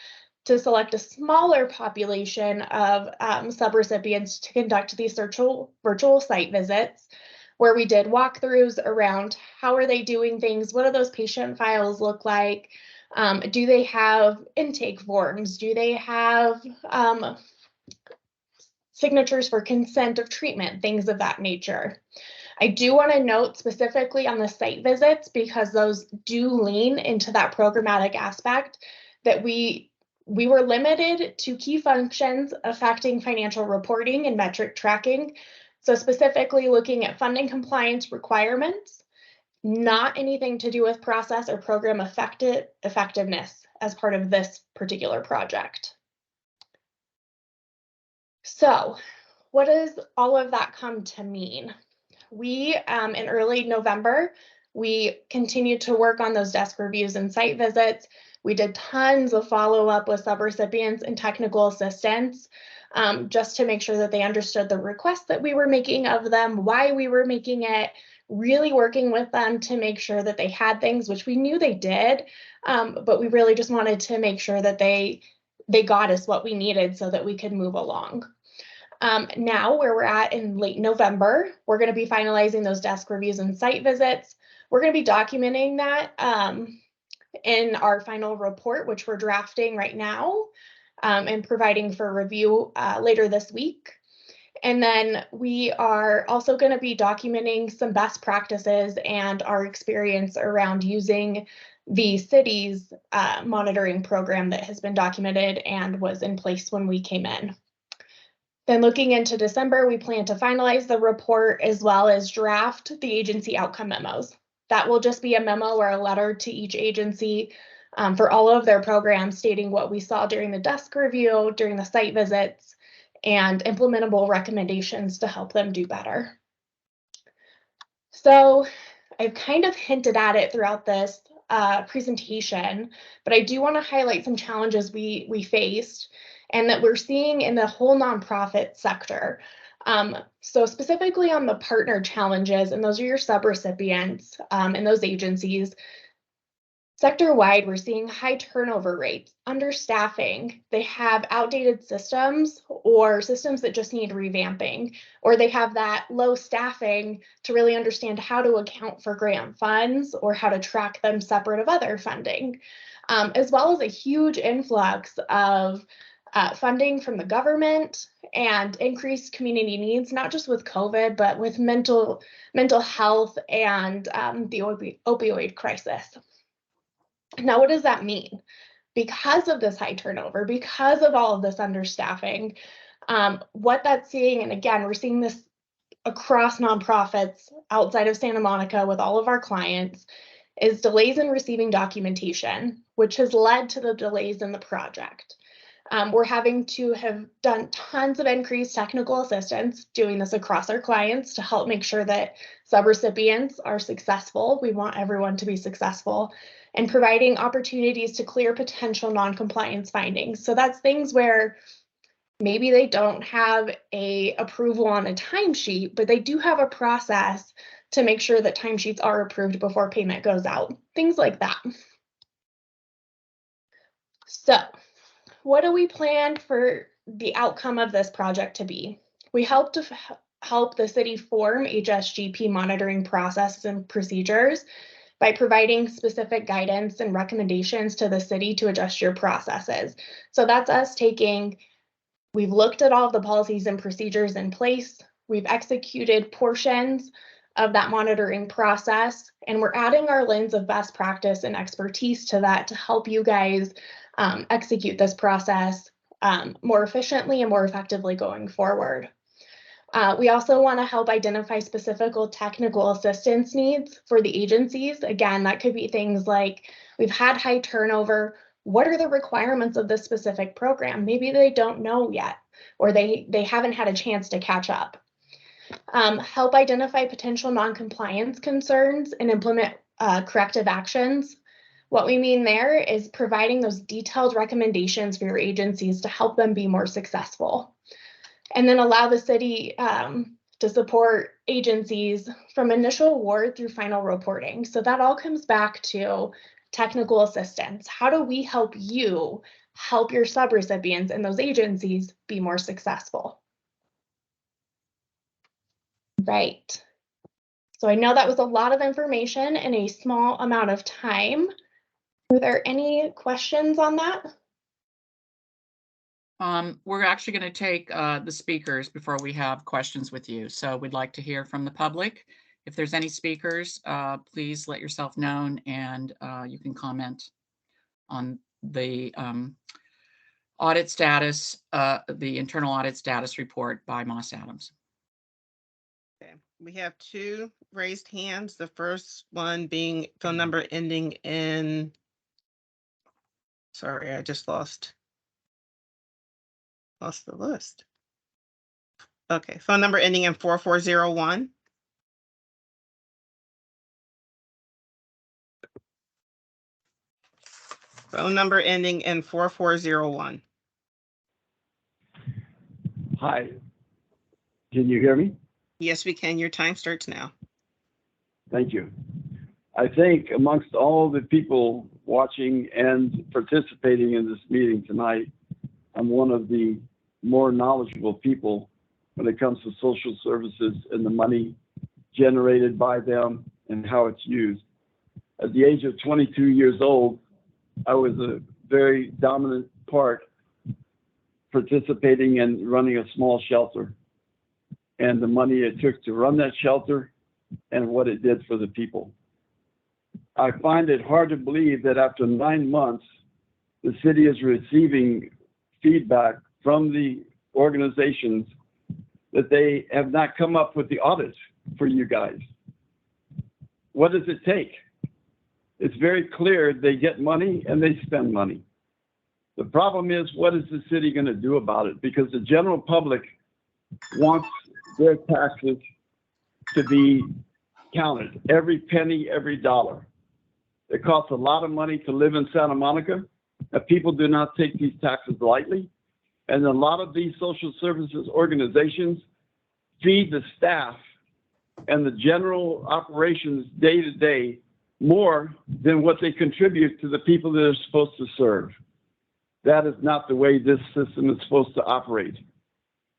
N: to select a smaller population of subrecipients to conduct these virtual site visits, where we did walkthroughs around how are they doing things, what do those patient files look like, do they have intake forms, do they have signatures for consent of treatment, things of that nature. I do want to note specifically on the site visits, because those do lean into that programmatic aspect, that we were limited to key functions affecting financial reporting and metric tracking. So specifically looking at funding compliance requirements, not anything to do with process or program effectiveness as part of this particular project. So what does all of that come to mean? We, in early November, we continued to work on those desk reviews and site visits. We did tons of follow-up with subrecipients and technical assistants, just to make sure that they understood the requests that we were making of them, why we were making it, really working with them to make sure that they had things, which we knew they did, but we really just wanted to make sure that they got us what we needed so that we could move along. Now, where we're at in late November, we're going to be finalizing those desk reviews and site visits. We're going to be documenting that in our final report, which we're drafting right now, and providing for review later this week. And then we are also going to be documenting some best practices and our experience around using the city's monitoring program that has been documented and was in place when we came in. Then looking into December, we plan to finalize the report as well as draft the agency outcome memos. That will just be a memo or a letter to each agency for all of their programs, stating what we saw during the desk review, during the site visits, and implementable recommendations to help them do better. So I've kind of hinted at it throughout this presentation, but I do want to highlight some challenges we faced and that we're seeing in the whole nonprofit sector. So specifically on the partner challenges, and those are your subrecipients in those agencies. Sector-wide, we're seeing high turnover rates, understaffing. They have outdated systems or systems that just need revamping, or they have that low staffing to really understand how to account for grant funds or how to track them separate of other funding, as well as a huge influx of funding from the government and increased community needs, not just with COVID, but with mental health and the opioid crisis. Now, what does that mean? Because of this high turnover, because of all of this understaffing, what that's seeing, and again, we're seeing this across nonprofits outside of Santa Monica with all of our clients, is delays in receiving documentation, which has led to the delays in the project. We're having to have done tons of increased technical assistance doing this across our clients to help make sure that subrecipients are successful. We want everyone to be successful, and providing opportunities to clear potential non-compliance findings. So that's things where maybe they don't have a approval on a timesheet, but they do have a process to make sure that timesheets are approved before payment goes out, things like that. So what do we plan for the outcome of this project to be? We hope to help the city form HSGP monitoring processes and procedures by providing specific guidance and recommendations to the city to adjust your processes. So that's us we've looked at all of the policies and procedures in place, we've executed portions of that monitoring process, and we're adding our lens of best practice and expertise to that to help you guys execute this process more efficiently and more effectively going forward. We also want to help identify specific technical assistance needs for the agencies. Again, that could be things like we've had high turnover. What are the requirements of this specific program? Maybe they don't know yet, or they haven't had a chance to catch up. Help identify potential non-compliance concerns and implement corrective actions. What we mean there is providing those detailed recommendations for your agencies to help them be more successful. And then allow the city to support agencies from initial award through final reporting. So that all comes back to technical assistance. How do we help you help your subrecipients and those agencies be more successful? Right. So I know that was a lot of information in a small amount of time. Were there any questions on that?
A: We're actually going to take the speakers before we have questions with you. So we'd like to hear from the public. If there's any speakers, please let yourself known, and you can comment on the audit status, the internal audit status report by Moss Adams.
B: Okay, we have 2 raised hands. The first one being phone number ending in, sorry, I just lost the list. Okay, phone number ending in 4401. Phone number ending in 4401.
F: Hi. Can you hear me?
B: Yes, we can. Your time starts now.
F: Thank you. I think amongst all the people watching and participating in this meeting tonight, I'm one of the more knowledgeable people when it comes to social services and the money generated by them and how it's used. At the age of 22 years old, I was a very dominant part participating in running a small shelter and the money it took to run that shelter and what it did for the people. I find it hard to believe that after 9 months, the city is receiving feedback from the organizations that they have not come up with the audit for you guys. What does it take? It's very clear they get money and they spend money. The problem is, what is the city going to do about it? Because the general public wants their taxes to be counted, every penny, every dollar. It costs a lot of money to live in Santa Monica, and people do not take these taxes lightly. And a lot of these social services organizations feed the staff and the general operations day to day more than what they contribute to the people that they're supposed to serve. That is not the way this system is supposed to operate.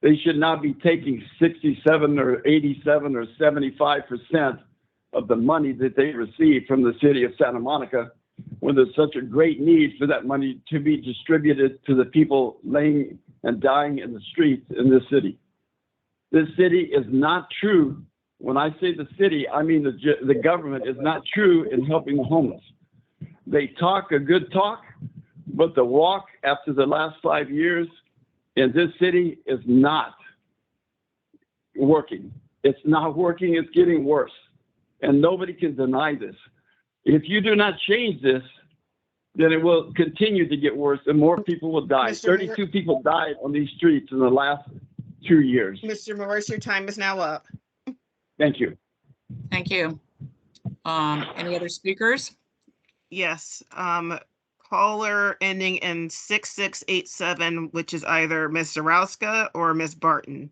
F: They should not be taking 67 or 87 or 75% of the money that they receive from the city of Santa Monica when there's such a great need for that money to be distributed to the people laying and dying in the streets in this city. This city is not true. When I say the city, I mean the government is not true in helping the homeless. They talk a good talk, but the walk after the last 5 years in this city is not working. It's not working, it's getting worse. And nobody can deny this. If you do not change this, then it will continue to get worse and more people will die.
B: Mr.
F: 32 people died on these streets in the last 2 years.
B: Mr. Morris, your time is now up.
F: Thank you.
A: Thank you. Any other speakers?
B: Yes, caller ending in 6687, which is either Ms. Zarowska or Ms. Barton.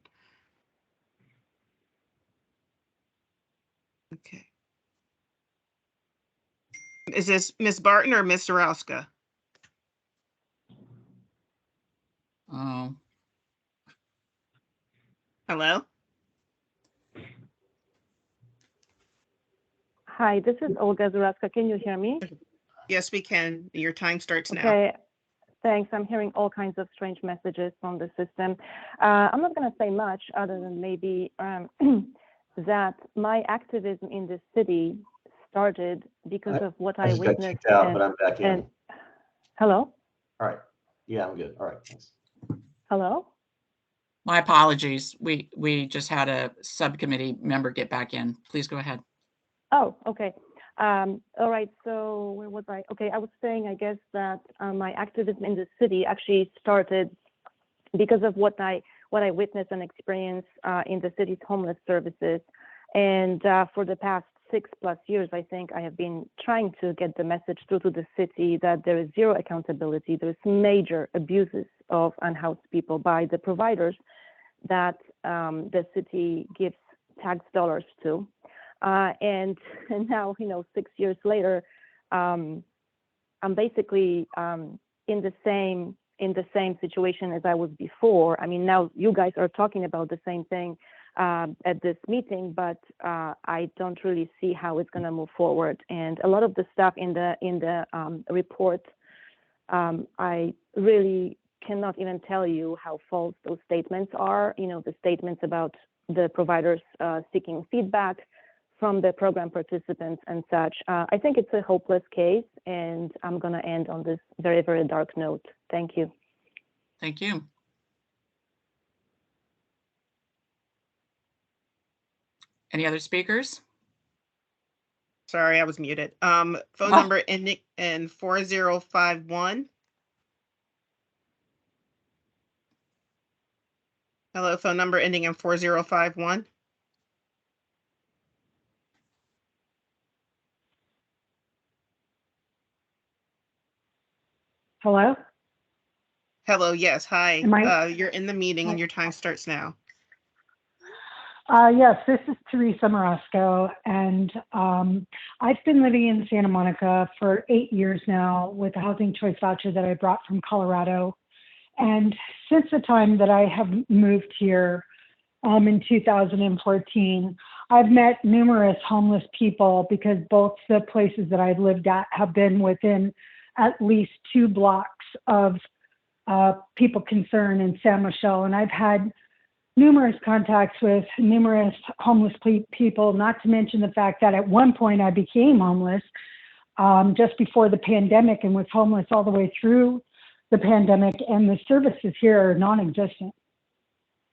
B: Okay. Is this Ms. Barton or Ms. Zarowska?
A: Oh,
B: Hello?
H: Hi, this is Olga Zuraska. Can you hear me?
B: Yes, we can. Your time starts now.
H: Okay, thanks. I'm hearing all kinds of strange messages from the system. I'm not going to say much other than maybe that my activism in this city started because of what I
J: just got
H: witnessed.
J: kicked out, but I'm back in.
H: And hello?
J: All right. Yeah, I'm good. All right. Thanks.
H: Hello?
A: my apologies. We just had a subcommittee member get back in. Please go ahead.
H: Oh, okay. All right. So where was I? Okay, I was saying, I guess that my activism in the city actually started because of what I witnessed and experienced in the city's homeless services. And for the past 6+ years, I think I have been trying to get the message through to the city that there is zero accountability. There's major abuses of unhoused people by the providers that the city gives tax dollars to. And now, 6 years later, I'm basically in the same situation as I was before. I mean, now you guys are talking about the same thing at this meeting, but I don't really see how it's going to move forward. And a lot of the stuff in the report, I really cannot even tell you how false those statements are. The statements about the providers seeking feedback
O: from the program participants and such. I think it's a hopeless case, and I'm going to end on this very, very dark note. Thank you.
A: Thank you. Any other speakers?
B: Sorry, I was muted. Phone number ending in 4051. Hello, phone number ending in 4051.
P: Hello?
B: Hello, yes, hi.
P: Am I-
B: You're in the meeting and your time starts now.
P: Yes, this is Teresa Marasco, and I've been living in Santa Monica for 8 years now with a housing choice voucher that I brought from Colorado. And since the time that I have moved here in 2014, I've met numerous homeless people because both the places that I've lived at have been within at least 2 blocks of people concerned in San Michelle. And I've had numerous contacts with numerous homeless people, not to mention the fact that at one point I became homeless just before the pandemic and was homeless all the way through the pandemic, and the services here are non-existent.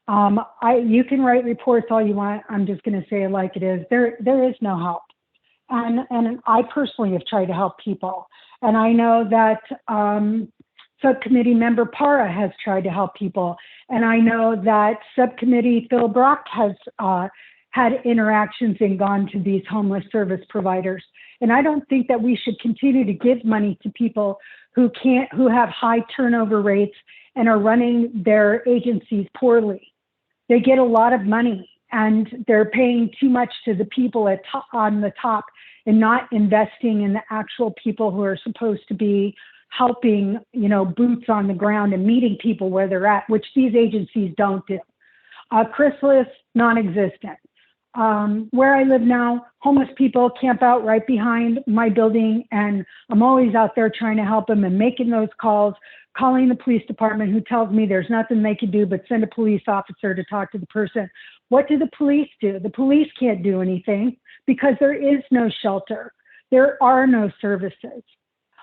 P: You can write reports all you want. I'm just going to say it like it is. There is no help. And I personally have tried to help people. And I know that Subcommittee member Para has tried to help people. And I know that Subcommittee Phil Brock has had interactions and gone to these homeless service providers. And I don't think that we should continue to give money to people who have high turnover rates and are running their agencies poorly. They get a lot of money and they're paying too much to the people on the top and not investing in the actual people who are supposed to be helping, boots on the ground and meeting people where they're at, which these agencies don't do. Chrysalis, non-existent. Where I live now, homeless people camp out right behind my building, and I'm always out there trying to help them and making those calls, calling the police department, who tells me there's nothing they can do but send a police officer to talk to the person. What do the police do? The police can't do anything because there is no shelter. There are no services.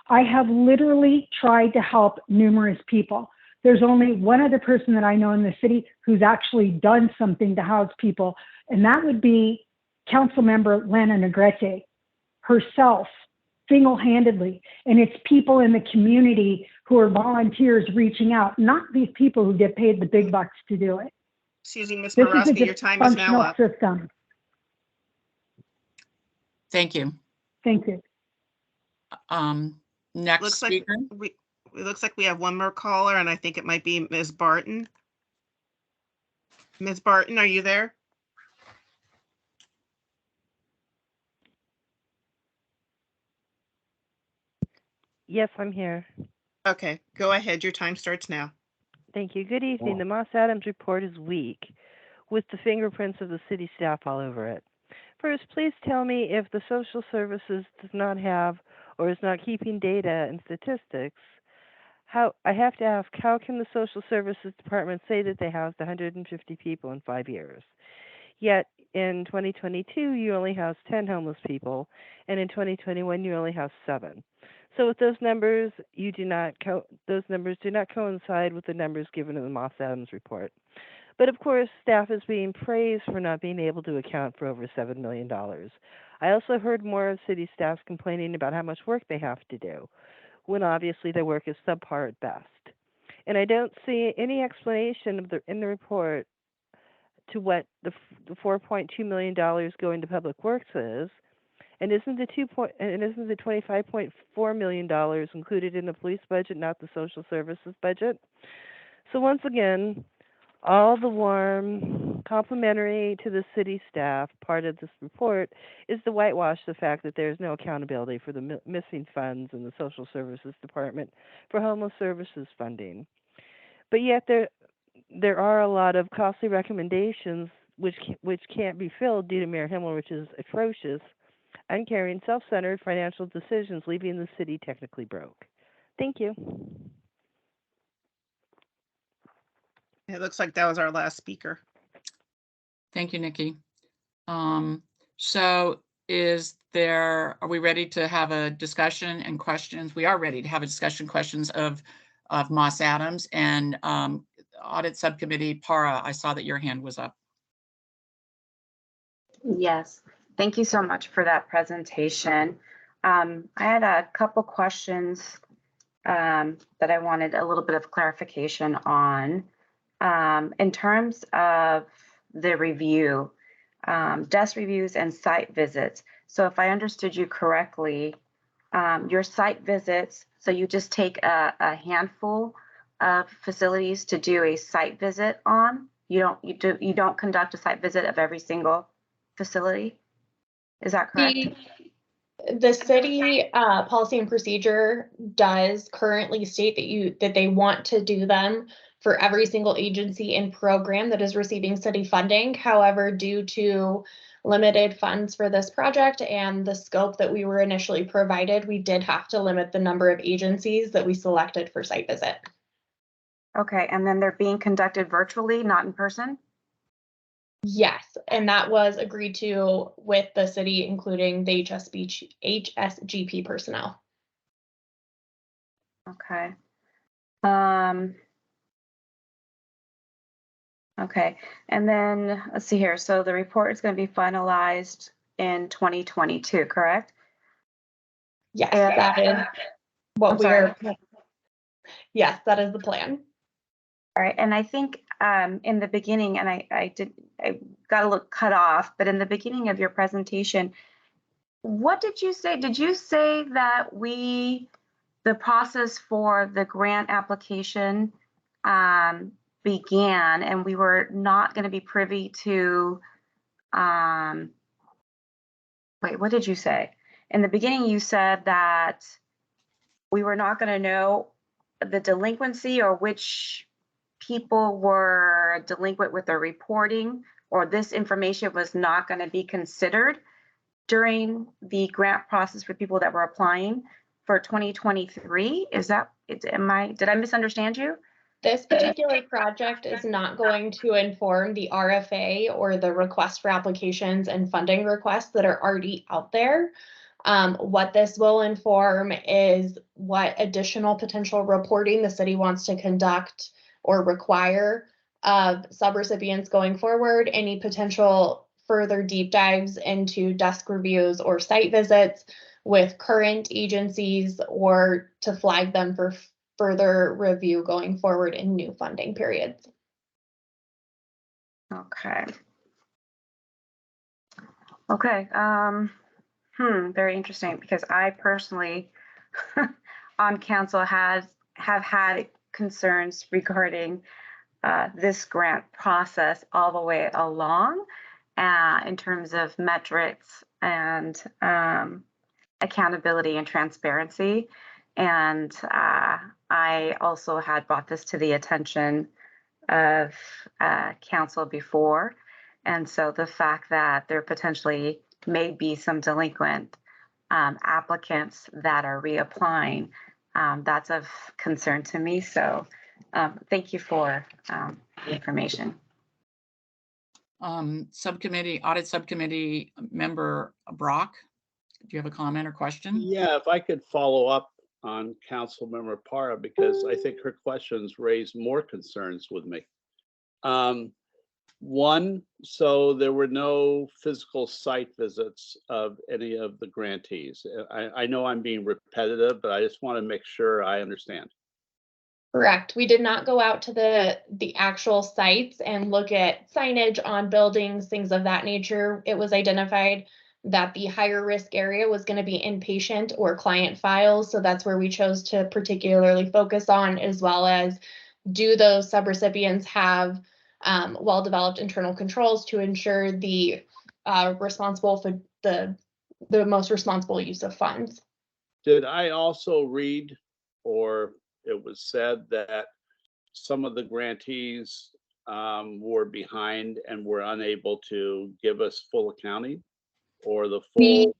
P: I have literally tried to help numerous people. There's only one other person that I know in the city who's actually done something to house people, and that would be Councilmember Lana Negrete herself, single-handedly. And it's people in the community who are volunteers reaching out, not these people who get paid the big bucks to do it.
B: Excuse me, Ms.
P: This is a
B: Marasco, your time is now
P: dysfunctional
B: up.
P: system.
A: Thank you.
P: Thank you.
A: Next
B: Looks like
A: speaker.
B: it looks like we have one more caller, and I think it might be Ms. Barton. Ms. Barton, are you there?
E: Yes, I'm here.
B: Okay, go ahead. Your time starts now.
E: Thank you. Good evening. The Moss Adams report is weak, with the fingerprints of the city staff all over it. First, please tell me if the social services does not have or is not keeping data and statistics. I have to ask, how can the social services department say that they housed 150 people in 5 years? Yet in 2022, you only housed 10 homeless people, and in 2021, you only housed 7. So with those numbers, those numbers do not coincide with the numbers given in the Moss Adams report. But of course, staff is being praised for not being able to account for over $7 million. I also heard more of city staff complaining about how much work they have to do, when obviously their work is subpar at best. And I don't see any explanation in the report to what the $4.2 million going to public works is, and isn't the $25.4 million included in the police budget, not the social services budget? So once again, all the warm, complimentary to the city staff part of this report is to whitewash the fact that there's no accountability for the missing funds in the social services department for homeless services funding. But yet there are a lot of costly recommendations which can't be filled due to Mayor Himmelrich's atrocious, uncaring, self-centered financial decisions, leaving the city technically broke. Thank you.
B: It looks like that was our last speaker.
A: Thank you, Nikki. So are we ready to have a discussion and questions? We are ready to have a discussion, questions of Moss Adams and Audit Subcommittee. Para, I saw that your hand was up.
G: Yes, thank you so much for that presentation. I had a couple questions that I wanted a little bit of clarification on. In terms of the review, desk reviews and site visits. So if I understood you correctly, your site visits, so you just take a handful of facilities to do a site visit on? You don't conduct a site visit of every single facility? Is that correct?
N: The city policy and procedure does currently state that they want to do them for every single agency and program that is receiving city funding. However, due to limited funds for this project and the scope that we were initially provided, we did have to limit the number of agencies that we selected for site visit.
G: Okay, and then they're being conducted virtually, not in person?
N: Yes, and that was agreed to with the city, including the HSGP personnel.
G: Okay. Okay, and then let's see here. So the report is going to be finalized in 2022, correct?
N: Yes, that is what yes, that is the plan.
G: All right, and I think in the beginning, and I got a little cut off, but in the beginning of your presentation, what did you say? Did you say that the process for the grant application began and we were not going to be privy to, wait, what did you say? In the beginning, you said that we were not going to know the delinquency or which people were delinquent with their reporting, or this information was not going to be considered during the grant process for people that were applying for 2023. Is that, did I misunderstand you?
N: This particular project is not going to inform the RFA or the request for applications and funding requests that are already out there. What this will inform is what additional potential reporting the city wants to conduct or require of subrecipients going forward, any potential further deep dives into desk reviews or site visits with current agencies, or to flag them for further review going forward in new funding periods.
G: Okay. Okay. Very interesting, because I personally on council have had concerns regarding this grant process all the way along in terms of metrics and accountability and transparency. And I also had brought this to the attention of council before. And so the fact that there potentially may be some delinquent applicants that are reapplying, that's of concern to me. So thank you for the information.
A: Subcommittee, Audit Subcommittee Member Brock, do you have a comment or question?
C: Yeah, if I could follow up on Councilmember Para, because I think her questions raise more concerns with me. One, so there were no physical site visits of any of the grantees. I know I'm being repetitive, but I just want to make sure I understand.
N: Correct. We did not go out to the actual sites and look at signage on buildings, things of that nature. It was identified that the higher risk area was going to be inpatient or client files. So that's where we chose to particularly focus on, as well as do those subrecipients have well-developed internal controls to ensure the responsible for the most responsible use of funds.
C: Did I also read, or it was said that some of the grantees were behind and were unable to give us full accounting, or the full?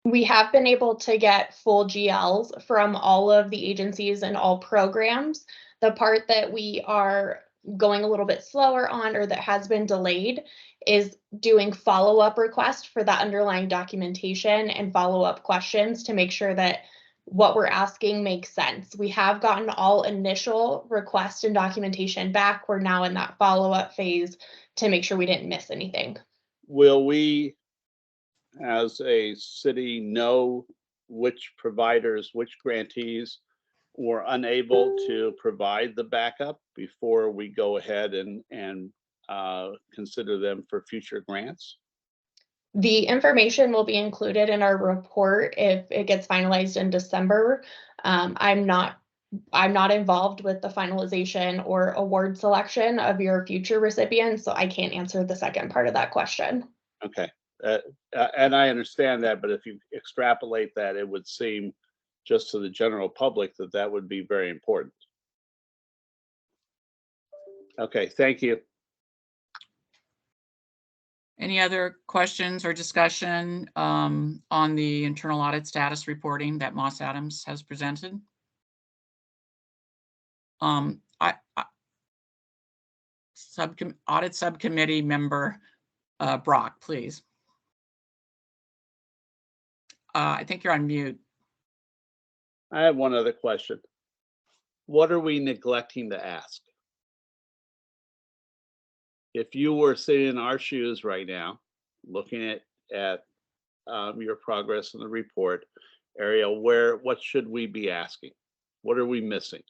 N: We have been able to get full GLs from all of the agencies and all programs. The part that we are going a little bit slower on or that has been delayed is doing follow-up requests for that underlying documentation and follow-up questions to make sure that what we're asking makes sense. We have gotten all initial requests and documentation back. We're now in that follow-up phase to make sure we didn't miss anything.
C: Will we, as a city, know which providers, which grantees were unable to provide the backup before we go ahead and consider them for future grants?
N: The information will be included in our report if it gets finalized in December. I'm not involved with the finalization or award selection of your future recipients, so I can't answer the second part of that question.
C: Okay, and I understand that, but if you extrapolate that, it would seem just to the general public that that would be very important. Okay, thank you.
A: Any other questions or discussion on the internal audit status reporting that Moss Adams has presented? Audit Subcommittee member Brock, please. I think you're on mute.
C: I have one other question. What are we neglecting to ask? If you were sitting in our shoes right now, looking at your progress in the report area, what should we be asking? What are we missing?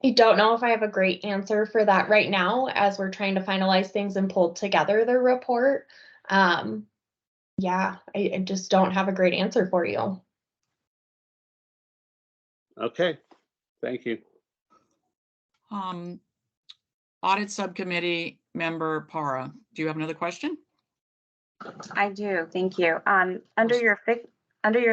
N: I don't know if I have a great answer for that right now as we're trying to finalize things and pull together the report. Yeah, I just don't have a great answer for you.
C: Okay, thank you.
A: Audit Subcommittee member Para, do you have another question?
G: I do, thank you. Under your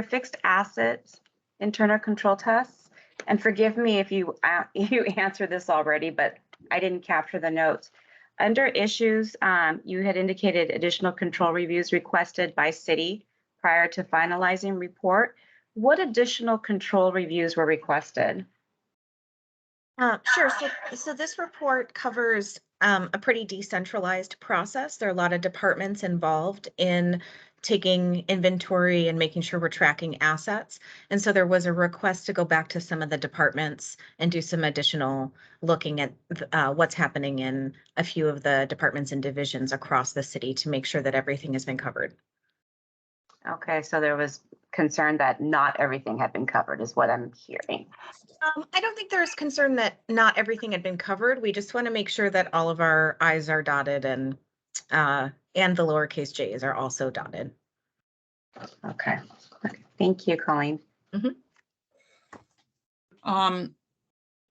G: fixed assets internal control tests, and forgive me if you answered this already, but I didn't capture the notes. Under issues, you had indicated additional control reviews requested by city prior to finalizing report. What additional control reviews were requested?
M: Sure. So this report covers a pretty decentralized process. There are a lot of departments involved in taking inventory and making sure we're tracking assets. And so there was a request to go back to some of the departments and do some additional looking at what's happening in a few of the departments and divisions across the city to make sure that everything has been covered.
G: Okay, so there was concern that not everything had been covered is what I'm hearing.
M: I don't think there's concern that not everything had been covered. We just want to make sure that all of our I's are dotted and the lowercase j's are also dotted.
G: Okay, thank you, Colleen.
M: Mm-hmm.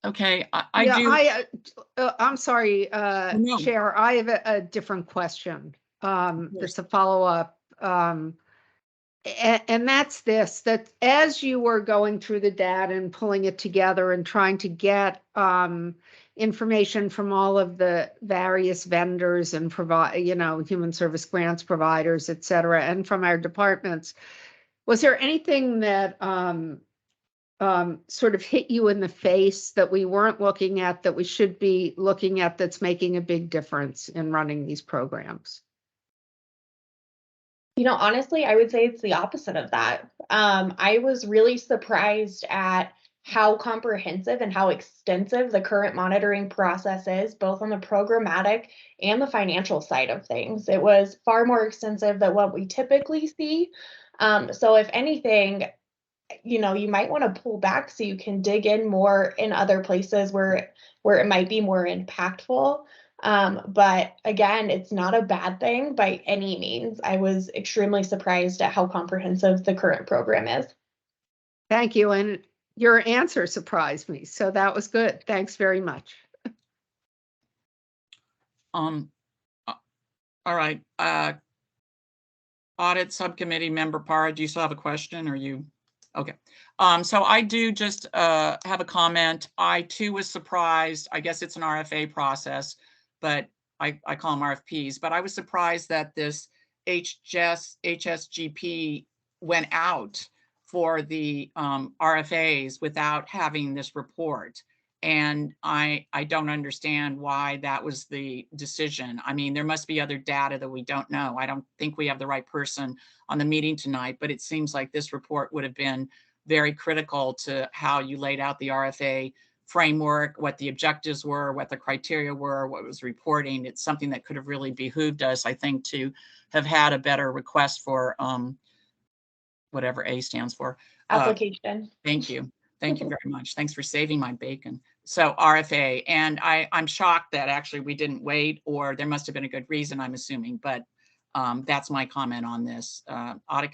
A: Okay,
L: I'm sorry,
A: No.
L: Chair, I have a different question. That's a follow-up. And that's this, that as you were going through the data and pulling it together and trying to get information from all of the various vendors and human service grants providers, et cetera, and from our departments, was there anything that sort of hit you in the face that we weren't looking at that we should be looking at that's making a big difference in running these programs?
N: You know, honestly, I would say it's the opposite of that. I was really surprised at how comprehensive and how extensive the current monitoring process is, both on the programmatic and the financial side of things. It was far more extensive than what we typically see. So if anything, you might want to pull back so you can dig in more in other places where it might be more impactful. But again, it's not a bad thing by any means. I was extremely surprised at how comprehensive the current program is.
L: Thank you. And your answer surprised me. So that was good. Thanks very much.
A: All right. Audit Subcommittee member Para, do you still have a question or you? Okay. So I do just have a comment. I too was surprised. I guess it's an RFA process, but I call them RFPs, but I was surprised that this HSGP went out for the RFAs without having this report. And I don't understand why that was the decision. I mean, there must be other data that we don't know. I don't think we have the right person on the meeting tonight, but it seems like this report would have been very critical to how you laid out the RFA framework, what the objectives were, what the criteria were, what was reporting. It's something that could have really behooved us, I think, to have had a better request for whatever A stands for.
N: Application.
A: Thank you. Thank you very much. Thanks for saving my bacon. So RFA, and I'm shocked that actually we didn't wait, or there must have been a good reason, I'm assuming, but that's my comment on this. Audit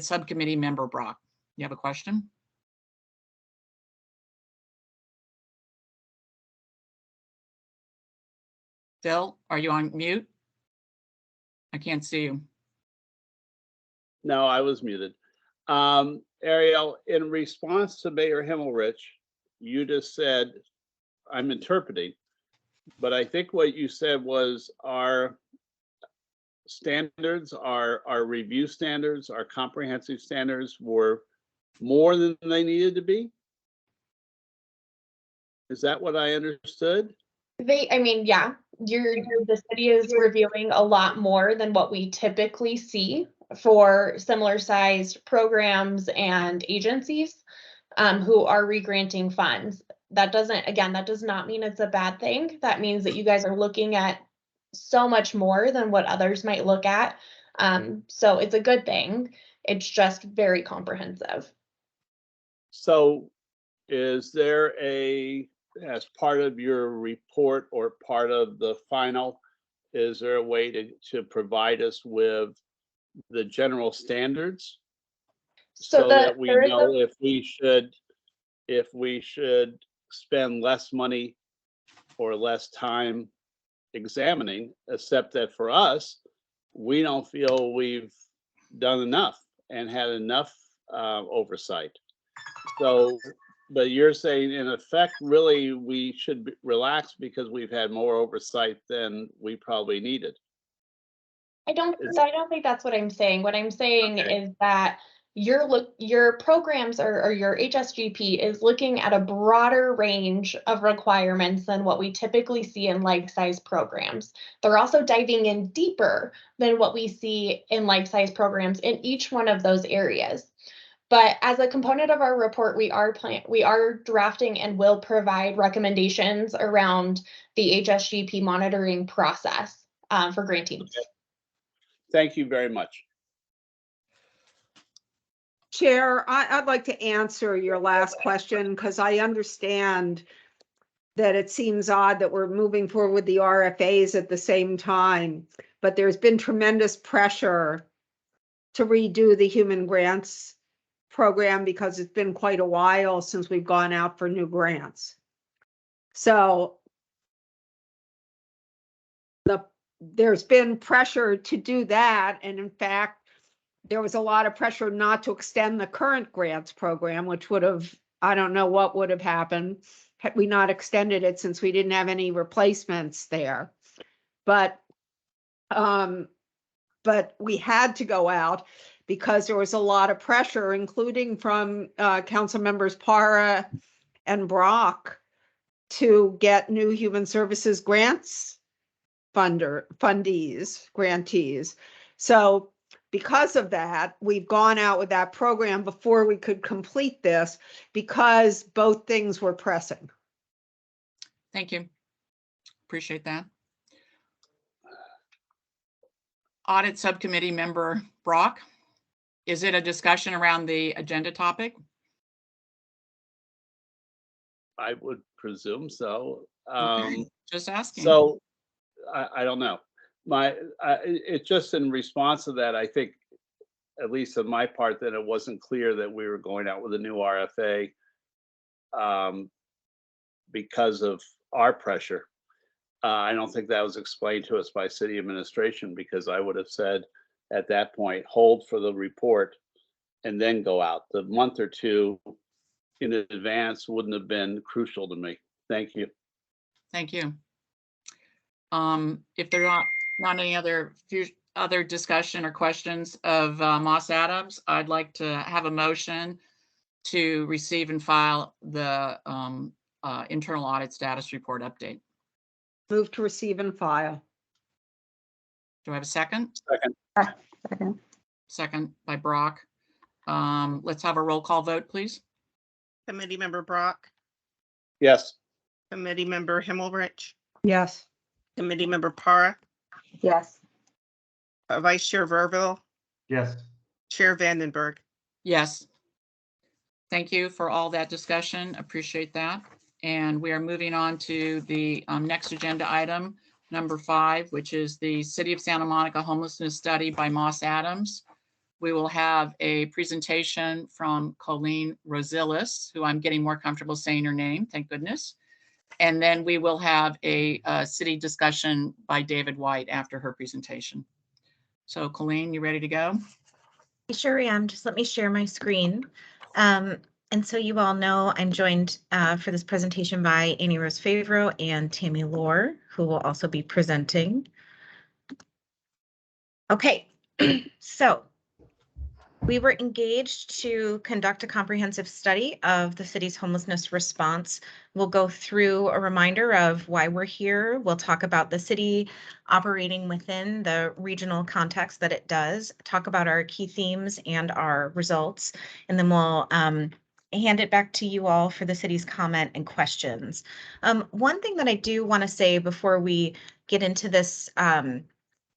A: Subcommittee member Brock, you have a question? Phil, are you on mute? I can't see you.
C: No, I was muted. Ariel, in response to Mayor Himmelrich, you just said, I'm interpreting, but I think what you said was our standards, our review standards, our comprehensive standards were more than they needed to be. Is that what I understood?
N: I mean, yeah, the city is reviewing a lot more than what we typically see for similar sized programs and agencies who are regranting funds. That does not mean it's a bad thing. That means that you guys are looking at so much more than what others might look at. So it's a good thing. It's just very comprehensive.
C: So is there as part of your report or part of the final, is there a way to provide us with the general standards so that we know if we should spend less money or less time examining, except that for us, we don't feel we've done enough and had enough oversight. So, but you're saying in effect, really, we should relax because we've had more oversight than we probably needed.
N: I don't think that's what I'm saying. What I'm saying is that your programs or your HSGP is looking at a broader range of requirements than what we typically see in like-size programs. They're also diving in deeper than what we see in like-size programs in each one of those areas. But as a component of our report, we are drafting and will provide recommendations around the HSGP monitoring process for grantees.
C: Okay. Thank you very much.
L: Chair, I'd like to answer your last question because I understand that it seems odd that we're moving forward with the RFAs at the same time, but there's been tremendous pressure to redo the human grants program because it's been quite a while since we've gone out for new grants. So there's been pressure to do that. And in fact, there was a lot of pressure not to extend the current grants program, which would have, I don't know what would have happened had we not extended it since we didn't have any replacements there. But we had to go out because there was a lot of pressure, including from council members Para and Brock, to get new human services grants grantees. So because of that, we've gone out with that program before we could complete this because both things were pressing.
A: Thank you. Appreciate that. Audit Subcommittee member Brock, is it a discussion around the agenda topic?
C: I would presume so.
A: Just asking.
C: So I don't know. It's just in response to that, I think, at least on my part, that it wasn't clear that we were going out with a new RFA because of our pressure. I don't think that was explained to us by city administration, because I would have said at that point, hold for the report and then go out. The month or two in advance wouldn't have been crucial to me. Thank you.
A: Thank you. If there are not any other discussion or questions of Moss Adams, I'd like to have a motion to receive and file the internal audit status report update.
L: Move to receive and file.
A: Do I have a second?
C: Second.
G: Second.
A: Second by Brock. Let's have a roll call vote, please.
B: Committee Member Brock,
C: Yes.
B: Committee Member Himmelrich,
L: Yes.
B: Committee Member Para,
G: Yes.
B: Vice Chair Verville,
J: Yes.
B: Chair Vandenberg.
A: Yes. Thank you for all that discussion. Appreciate that. And we are moving on to the next agenda item, number 5, which is the City of Santa Monica Homelessness Study by Moss Adams. We will have a presentation from Colleen Rosillas, who I'm getting more comfortable saying her name, thank goodness. And then we will have a city discussion by David White after her presentation. So Colleen, you ready to go?
M: Sure am. Just let me share my screen. And so you all know I'm joined for this presentation by Amy Rose Favreau and Tammy Lohr, who will also be presenting. Okay, so we were engaged to conduct a comprehensive study of the city's homelessness response. We'll go through a reminder of why we're here. We'll talk about the city operating within the regional context that it does, talk about our key themes and our results, and then we'll hand it back to you all for the city's comment and questions. One thing that I do want to say before we get into this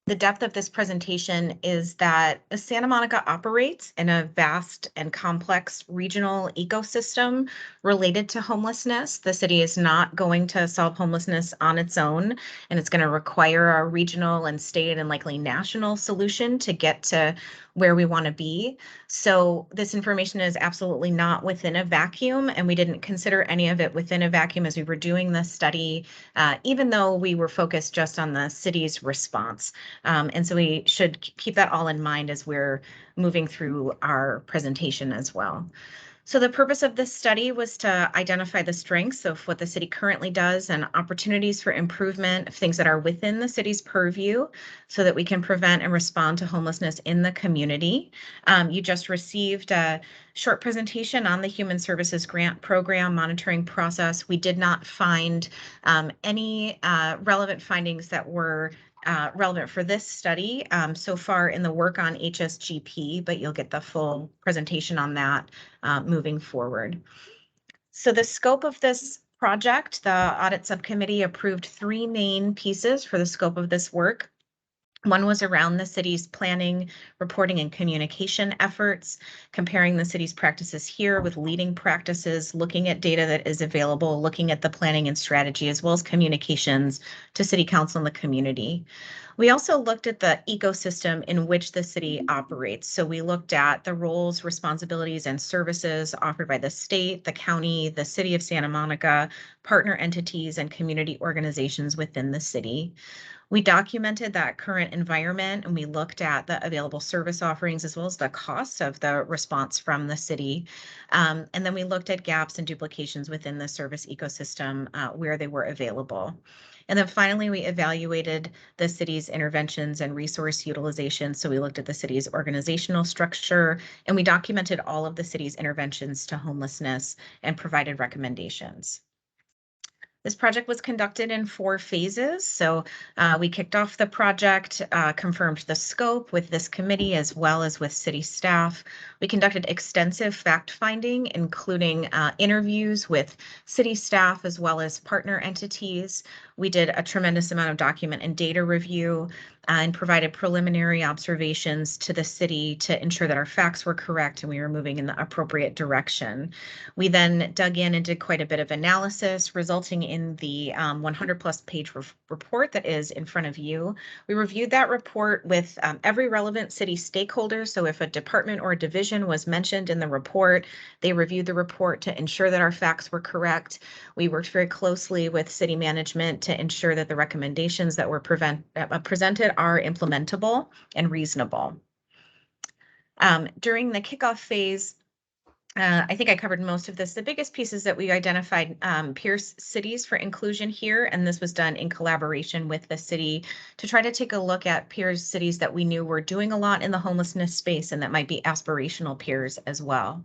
M: the depth of this presentation is that Santa Monica operates in a vast and complex regional ecosystem related to homelessness. The city is not going to solve homelessness on its own, and it's going to require a regional and state and likely national solution to get to where we want to be. So this information is absolutely not within a vacuum, and we didn't consider any of it within a vacuum as we were doing this study, even though we were focused just on the city's response. And so we should keep that all in mind as we're moving through our presentation as well. So the purpose of this study was to identify the strengths of what the city currently does and opportunities for improvement of things that are within the city's purview so that we can prevent and respond to homelessness in the community. You just received a short presentation on the Human Services Grant Program monitoring process. We did not find any relevant findings that were relevant for this study so far in the work on HSGP, but you'll get the full presentation on that moving forward. So the scope of this project, the audit subcommittee approved 3 main pieces for the scope of this work. One was around the city's planning, reporting, and communication efforts, comparing the city's practices here with leading practices, looking at data that is available, looking at the planning and strategy, as well as communications to city council and the community. We also looked at the ecosystem in which the city operates. So we looked at the roles, responsibilities, and services offered by the state, the county, the city of Santa Monica, partner entities, and community organizations within the city. We documented that current environment and we looked at the available service offerings as well as the costs of the response from the city. And then we looked at gaps and duplications within the service ecosystem where they were available. And then finally, we evaluated the city's interventions and resource utilization. So we looked at the city's organizational structure and we documented all of the city's interventions to homelessness and provided recommendations. This project was conducted in 4 phases. So we kicked off the project, confirmed the scope with this committee as well as with city staff. We conducted extensive fact-finding, including interviews with city staff as well as partner entities. We did a tremendous amount of document and data review and provided preliminary observations to the city to ensure that our facts were correct and we were moving in the appropriate direction. We then dug in and did quite a bit of analysis, resulting in the 100+ page report that is in front of you. We reviewed that report with every relevant city stakeholder. So if a department or a division was mentioned in the report, they reviewed the report to ensure that our facts were correct. We worked very closely with city management to ensure that the recommendations that were presented are implementable and reasonable. During the kickoff phase, I think I covered most of this. The biggest piece is that we identified peer cities for inclusion here, and this was done in collaboration with the city to try to take a look at peer cities that we knew were doing a lot in the homelessness space and that might be aspirational peers as well.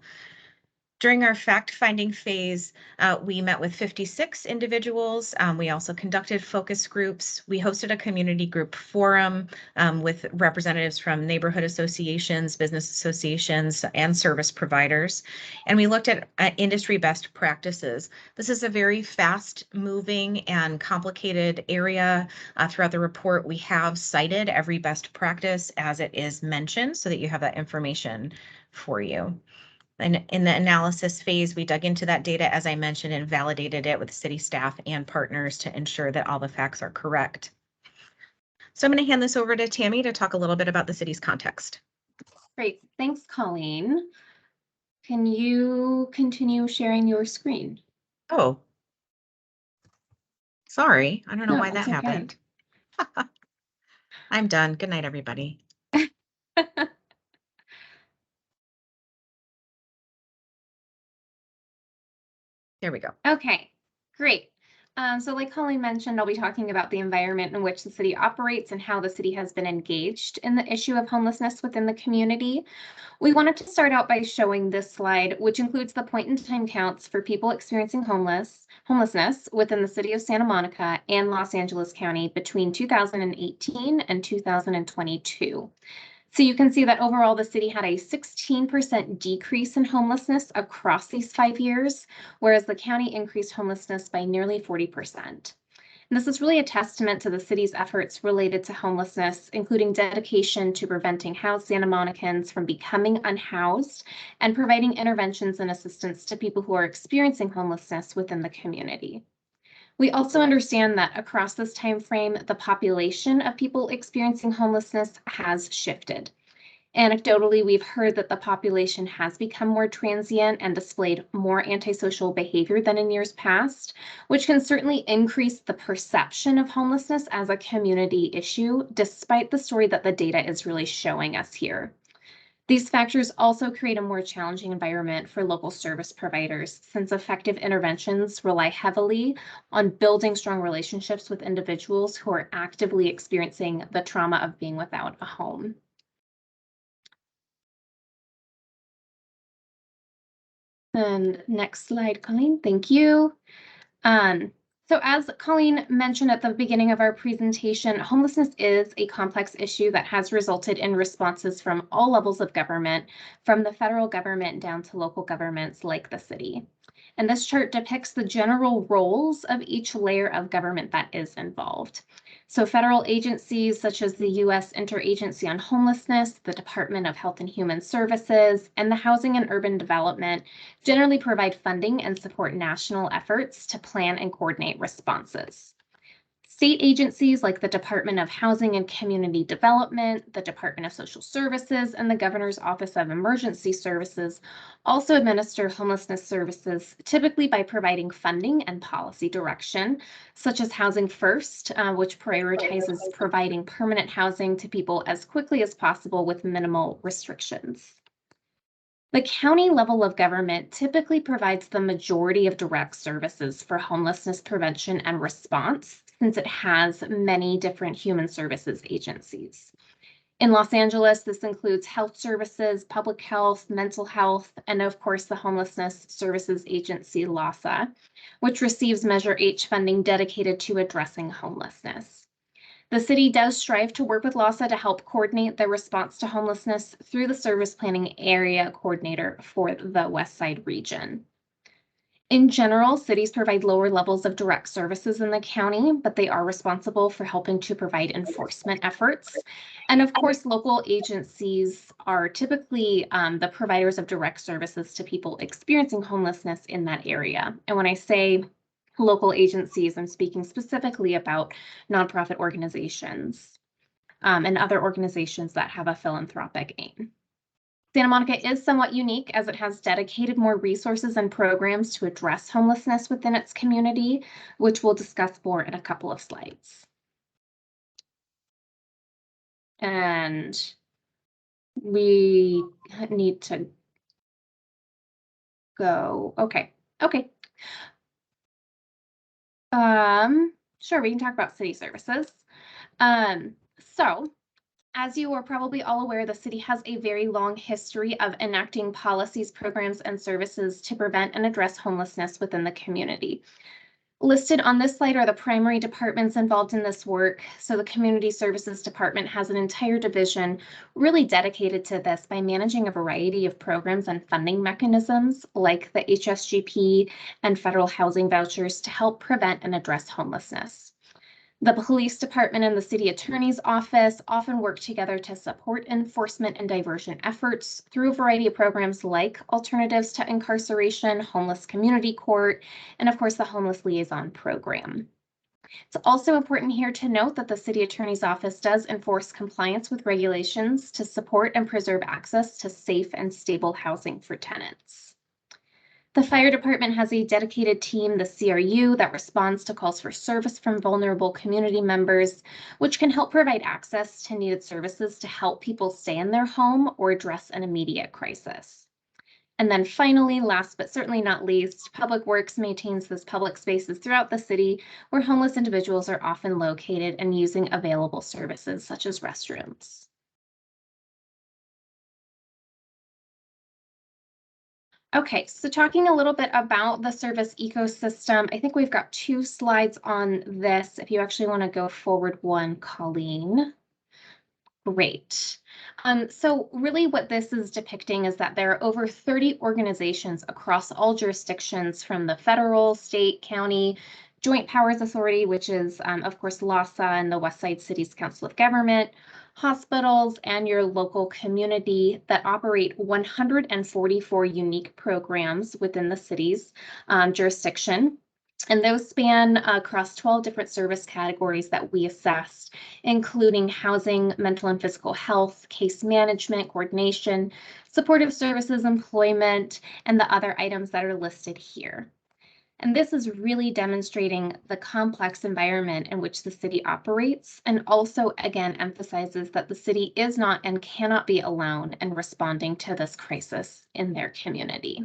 M: During our fact-finding phase, we met with 56 individuals. We also conducted focus groups. We hosted a community group forum with representatives from neighborhood associations, business associations, and service providers. And we looked at industry best practices. This is a very fast-moving and complicated area. Throughout the report, we have cited every best practice as it is mentioned so that you have that information for you. And in the analysis phase, we dug into that data, as I mentioned, and validated it with city staff and partners to ensure that all the facts are correct. So I'm going to hand this over to Tammy to talk a little bit about the city's context.
Q: Great. Thanks, Colleen. Can you continue sharing your screen?
M: Oh, sorry. I don't know
Q: No,
M: why that
Q: it's okay.
M: happened. I'm done. Good night, everybody. There we go.
Q: Okay, great. So like Colleen mentioned, I'll be talking about the environment in which the city operates and how the city has been engaged in the issue of homelessness within the community. We wanted to start out by showing this slide, which includes the point in time counts for people experiencing homelessness within the city of Santa Monica and Los Angeles County between 2018 and 2022. So you can see that overall the city had a 16% decrease in homelessness across these 5 years, whereas the county increased homelessness by nearly 40%. And this is really a testament to the city's efforts related to homelessness, including dedication to preventing housed Santa Monicans from becoming unhoused and providing interventions and assistance to people who are experiencing homelessness within the community. We also understand that across this time frame, the population of people experiencing homelessness has shifted. Anecdotally, we've heard that the population has become more transient and displayed more antisocial behavior than in years past, which can certainly increase the perception of homelessness as a community issue, despite the story that the data is really showing us here. These factors also create a more challenging environment for local service providers, since effective interventions rely heavily on building strong relationships with individuals who are actively experiencing the trauma of being without a home. And next slide, Colleen, thank you. So as Colleen mentioned at the beginning of our presentation, homelessness is a complex issue that has resulted in responses from all levels of government, from the federal government down to local governments like the city. And this chart depicts the general roles of each layer of government that is involved. So federal agencies such as the U.S. Interagency on Homelessness, the Department of Health and Human Services, and the Housing and Urban Development generally provide funding and support national efforts to plan and coordinate responses. State agencies like the Department of Housing and Community Development, the Department of Social Services, and the Governor's Office of Emergency Services also administer homelessness services, typically by providing funding and policy direction, such as Housing First, which prioritizes providing permanent housing to people as quickly as possible with minimal restrictions. The county level of government typically provides the majority of direct services for homelessness prevention and response, since it has many different human services agencies. In Los Angeles, this includes health services, public health, mental health, and of course the Homelessness Services Agency, LAHSA, which receives Measure H funding dedicated to addressing homelessness. The city does strive to work with LAHSA to help coordinate the response to homelessness through the Service Planning Area Coordinator for the West Side region. In general, cities provide lower levels of direct services in the county, but they are responsible for helping to provide enforcement efforts. And of course, local agencies are typically the providers of direct services to people experiencing homelessness in that area. And when I say local agencies, I'm speaking specifically about nonprofit organizations and other organizations that have a philanthropic aim. Santa Monica is somewhat unique as it has dedicated more resources and programs to address homelessness within its community, which we'll discuss more in a couple of slides. And we need to go, okay. Sure, we can talk about city services. So as you are probably all aware, the city has a very long history of enacting policies, programs, and services to prevent and address homelessness within the community. Listed on this slide are the primary departments involved in this work. So the Community Services Department has an entire division really dedicated to this by managing a variety of programs and funding mechanisms like the HSGP and federal housing vouchers to help prevent and address homelessness. The police department and the city attorney's office often work together to support enforcement and diversion efforts through a variety of programs like Alternatives to Incarceration, Homeless Community Court, and of course the Homeless Liaison Program. It's also important here to note that the city attorney's office does enforce compliance with regulations to support and preserve access to safe and stable housing for tenants. The fire department has a dedicated team, the CRU, that responds to calls for service from vulnerable community members, which can help provide access to needed services to help people stay in their home or address an immediate crisis. And then finally, last but certainly not least, Public Works maintains those public spaces throughout the city where homeless individuals are often located and using available services such as restrooms. Okay, so talking a little bit about the service ecosystem, I think we've got 2 slides on this. If you actually want to go forward one, Colleen. Great. So really what this is depicting is that there are over 30 organizations across all jurisdictions from the federal, state, county, Joint Powers Authority, which is of course LAHSA and the West Side Cities Council of Government, hospitals, and your local community that operate 144 unique programs within the city's jurisdiction. And those span across 12 different service categories that we assessed, including housing, mental and physical health, case management, coordination, supportive services, employment, and the other items that are listed here. And this is really demonstrating the complex environment in which the city operates, and also again emphasizes that the city is not and cannot be alone in responding to this crisis in their community.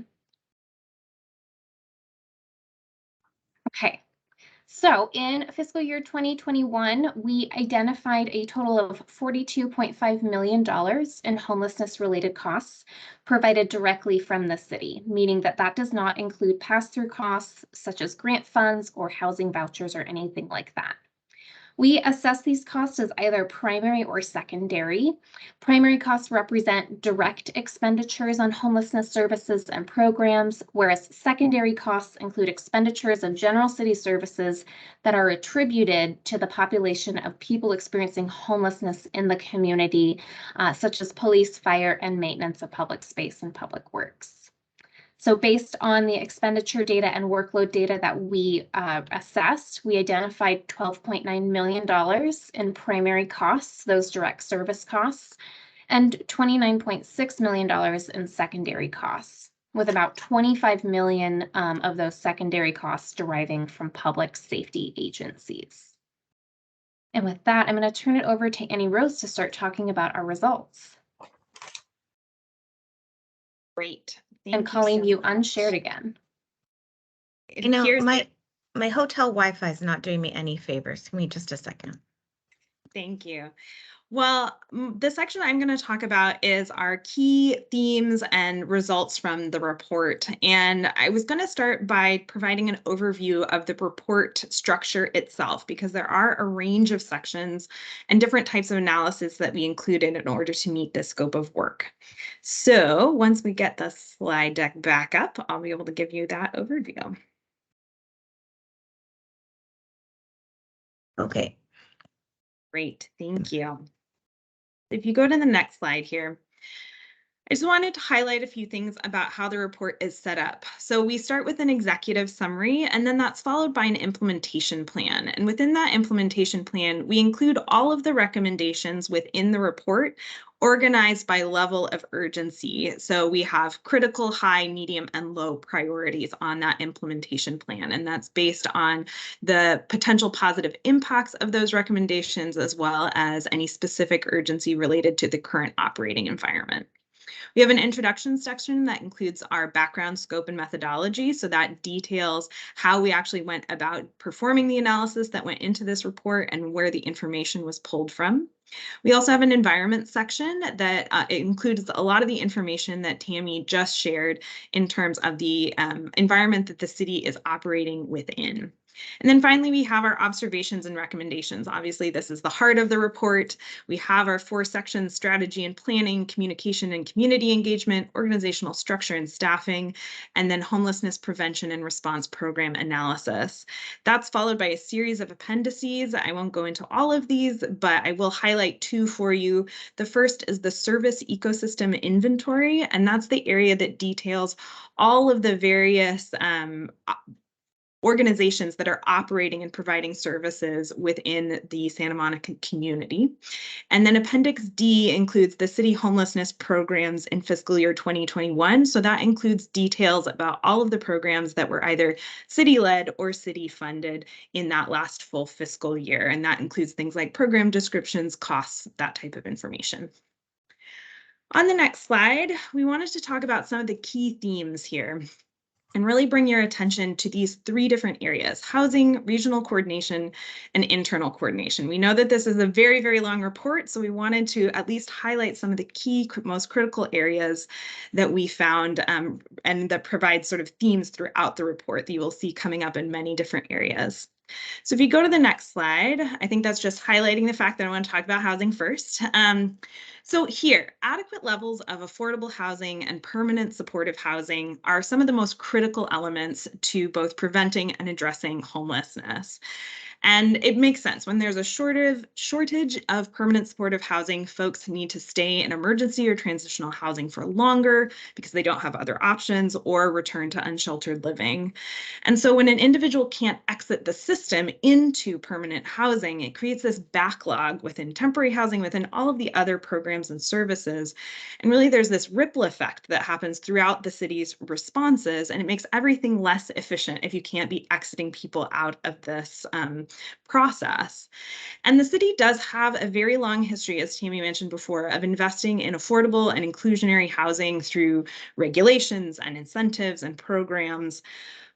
Q: Okay, so in fiscal year 2021, we identified a total of $42.5 million in homelessness-related costs provided directly from the city, meaning that that does not include pass-through costs such as grant funds or housing vouchers or anything like that. We assess these costs as either primary or secondary. Primary costs represent direct expenditures on homelessness services and programs, whereas secondary costs include expenditures of general city services that are attributed to the population of people experiencing homelessness in the community, such as police, fire, and maintenance of public space and public works. So based on the expenditure data and workload data that we assessed, we identified $12.9 million in primary costs, those direct service costs, and $29.6 million in secondary costs, with about $25 million of those secondary costs deriving from public safety agencies. And with that, I'm going to turn it over to Annie Rose to start talking about our results.
R: Great.
M: And Colleen, you unshared again.
R: You know,
M: my hotel Wi-Fi is not doing me any favors. Give me just a second.
R: Thank you. Well, the section I'm going to talk about is our key themes and results from the report. And I was going to start by providing an overview of the report structure itself, because there are a range of sections and different types of analysis that we included in order to meet this scope of work. So once we get the slide deck back up, I'll be able to give you that overview.
M: Okay.
R: Great, thank you. If you go to the next slide here, I just wanted to highlight a few things about how the report is set up. So we start with an executive summary, and then that's followed by an implementation plan. And within that implementation plan, we include all of the recommendations within the report organized by level of urgency. So we have critical, high, medium, and low priorities on that implementation plan. And that's based on the potential positive impacts of those recommendations, as well as any specific urgency related to the current operating environment. We have an introduction section that includes our background, scope, and methodology. So that details how we actually went about performing the analysis that went into this report and where the information was pulled from. We also have an environment section that includes a lot of the information that Tammy just shared in terms of the environment that the city is operating within. And then finally, we have our observations and recommendations. Obviously, this is the heart of the report. We have our 4 sections: strategy and planning, communication and community engagement, organizational structure and staffing, and then homelessness prevention and response program analysis. That's followed by a series of appendices. I won't go into all of these, but I will highlight 2 for you. The first is the service ecosystem inventory, and that's the area that details all of the various organizations that are operating and providing services within the Santa Monica community. And then Appendix D includes the city homelessness programs in fiscal year 2021. So that includes details about all of the programs that were either city-led or city-funded in that last full fiscal year. And that includes things like program descriptions, costs, that type of information. On the next slide, we wanted to talk about some of the key themes here and really bring your attention to these 3 different areas: housing, regional coordination, and internal coordination. We know that this is a very, very long report, so we wanted to at least highlight some of the key, most critical areas that we found and that provide sort of themes throughout the report that you will see coming up in many different areas. So if you go to the next slide, I think that's just highlighting the fact that I want to talk about housing first. So here, adequate levels of affordable housing and permanent supportive housing are some of the most critical elements to both preventing and addressing homelessness. And it makes sense. When there's a shortage of permanent supportive housing, folks need to stay in emergency or transitional housing for longer because they don't have other options or return to unsheltered living. And so when an individual can't exit the system into permanent housing, it creates this backlog within temporary housing, within all of the other programs and services. And really there's this ripple effect that happens throughout the city's responses, and it makes everything less efficient if you can't be exiting people out of this process. And the city does have a very long history, as Tammy mentioned before, of investing in affordable and inclusionary housing through regulations and incentives and programs.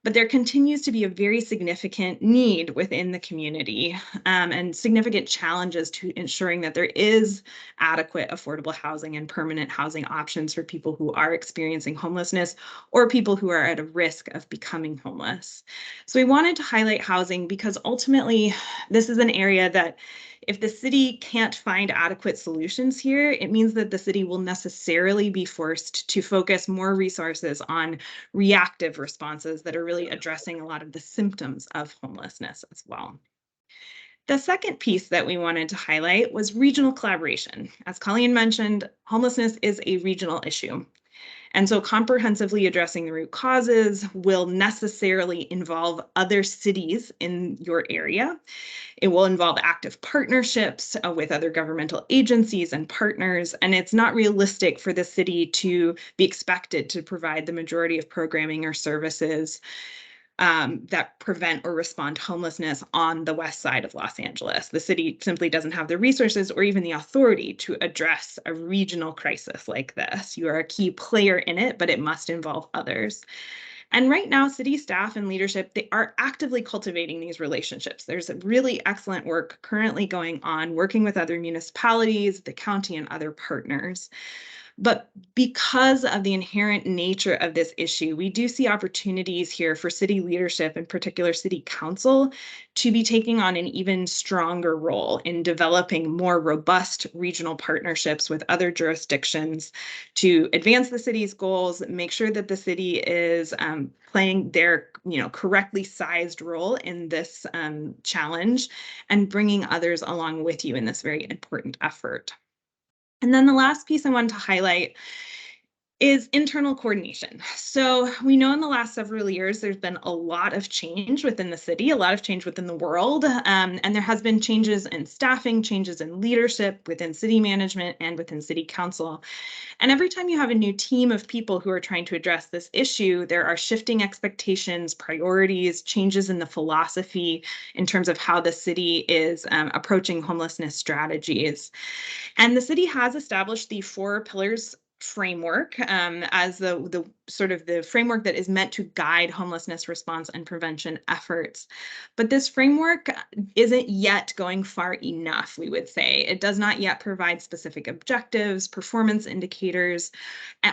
R: But there continues to be a very significant need within the community and significant challenges to ensuring that there is adequate affordable housing and permanent housing options for people who are experiencing homelessness or people who are at a risk of becoming homeless. So we wanted to highlight housing because ultimately this is an area that if the city can't find adequate solutions here, it means that the city will necessarily be forced to focus more resources on reactive responses that are really addressing a lot of the symptoms of homelessness as well. The second piece that we wanted to highlight was regional collaboration. As Colleen mentioned, homelessness is a regional issue. And so comprehensively addressing the root causes will necessarily involve other cities in your area. It will involve active partnerships with other governmental agencies and partners, and it's not realistic for the city to be expected to provide the majority of programming or services that prevent or respond to homelessness on the west side of Los Angeles. The city simply doesn't have the resources or even the authority to address a regional crisis like this. You are a key player in it, but it must involve others. And right now, city staff and leadership, they are actively cultivating these relationships. There's a really excellent work currently going on, working with other municipalities, the county, and other partners. But because of the inherent nature of this issue, we do see opportunities here for city leadership, in particular city council, to be taking on an even stronger role in developing more robust regional partnerships with other jurisdictions to advance the city's goals, make sure that the city is playing their correctly sized role in this challenge, and bringing others along with you in this very important effort. And then the last piece I wanted to highlight is internal coordination. So we know in the last several years, there's been a lot of change within the city, a lot of change within the world, and there has been changes in staffing, changes in leadership within city management and within city council. And every time you have a new team of people who are trying to address this issue, there are shifting expectations, priorities, changes in the philosophy in terms of how the city is approaching homelessness strategies. And the city has established the 4 pillars framework as the sort of the framework that is meant to guide homelessness response and prevention efforts. But this framework isn't yet going far enough, we would say. It does not yet provide specific objectives, performance indicators,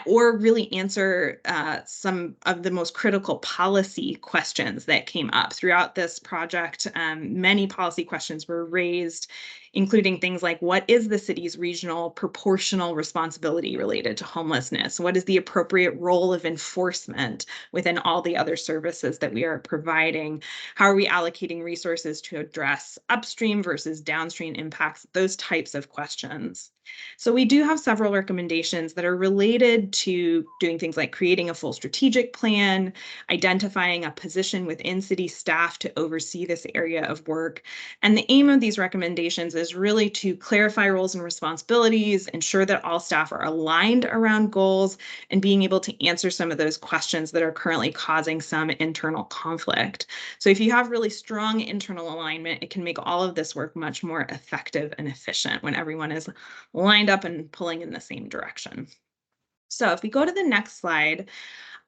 R: or really answer some of the most critical policy questions that came up throughout this project. Many policy questions were raised, including things like, what is the city's regional proportional responsibility related to homelessness? What is the appropriate role of enforcement within all the other services that we are providing? How are we allocating resources to address upstream versus downstream impacts? Those types of questions. So we do have several recommendations that are related to doing things like creating a full strategic plan, identifying a position within city staff to oversee this area of work. And the aim of these recommendations is really to clarify roles and responsibilities, ensure that all staff are aligned around goals, and being able to answer some of those questions that are currently causing some internal conflict. So if you have really strong internal alignment, it can make all of this work much more effective and efficient when everyone is lined up and pulling in the same direction. So if we go to the next slide,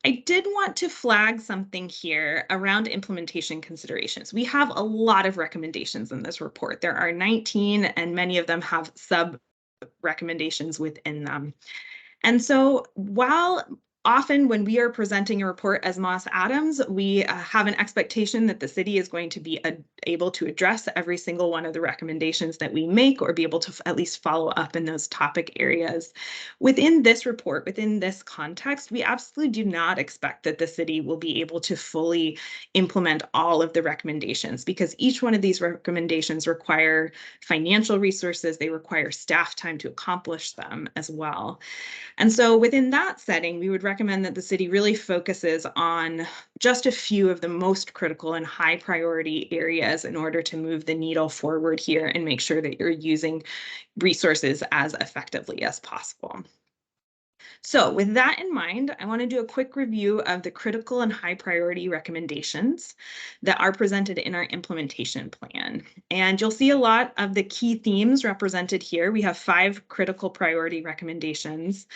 R: I did want to flag something here around implementation considerations. We have a lot of recommendations in this report. There are 19, and many of them have sub recommendations within them. And so while often when we are presenting a report as Moss Adams, we have an expectation that the city is going to be able to address every single one of the recommendations that we make, or be able to at least follow up in those topic areas. Within this report, within this context, we absolutely do not expect that the city will be able to fully implement all of the recommendations, because each one of these recommendations require financial resources, they require staff time to accomplish them as well. And so within that setting, we would recommend that the city really focuses on just a few of the most critical and high priority areas in order to move the needle forward here and make sure that you're using resources as effectively as possible. So with that in mind, I want to do a quick review of the critical and high priority recommendations that are presented in our implementation plan. And you'll see a lot of the key themes represented here. We have 5 critical priority recommendations.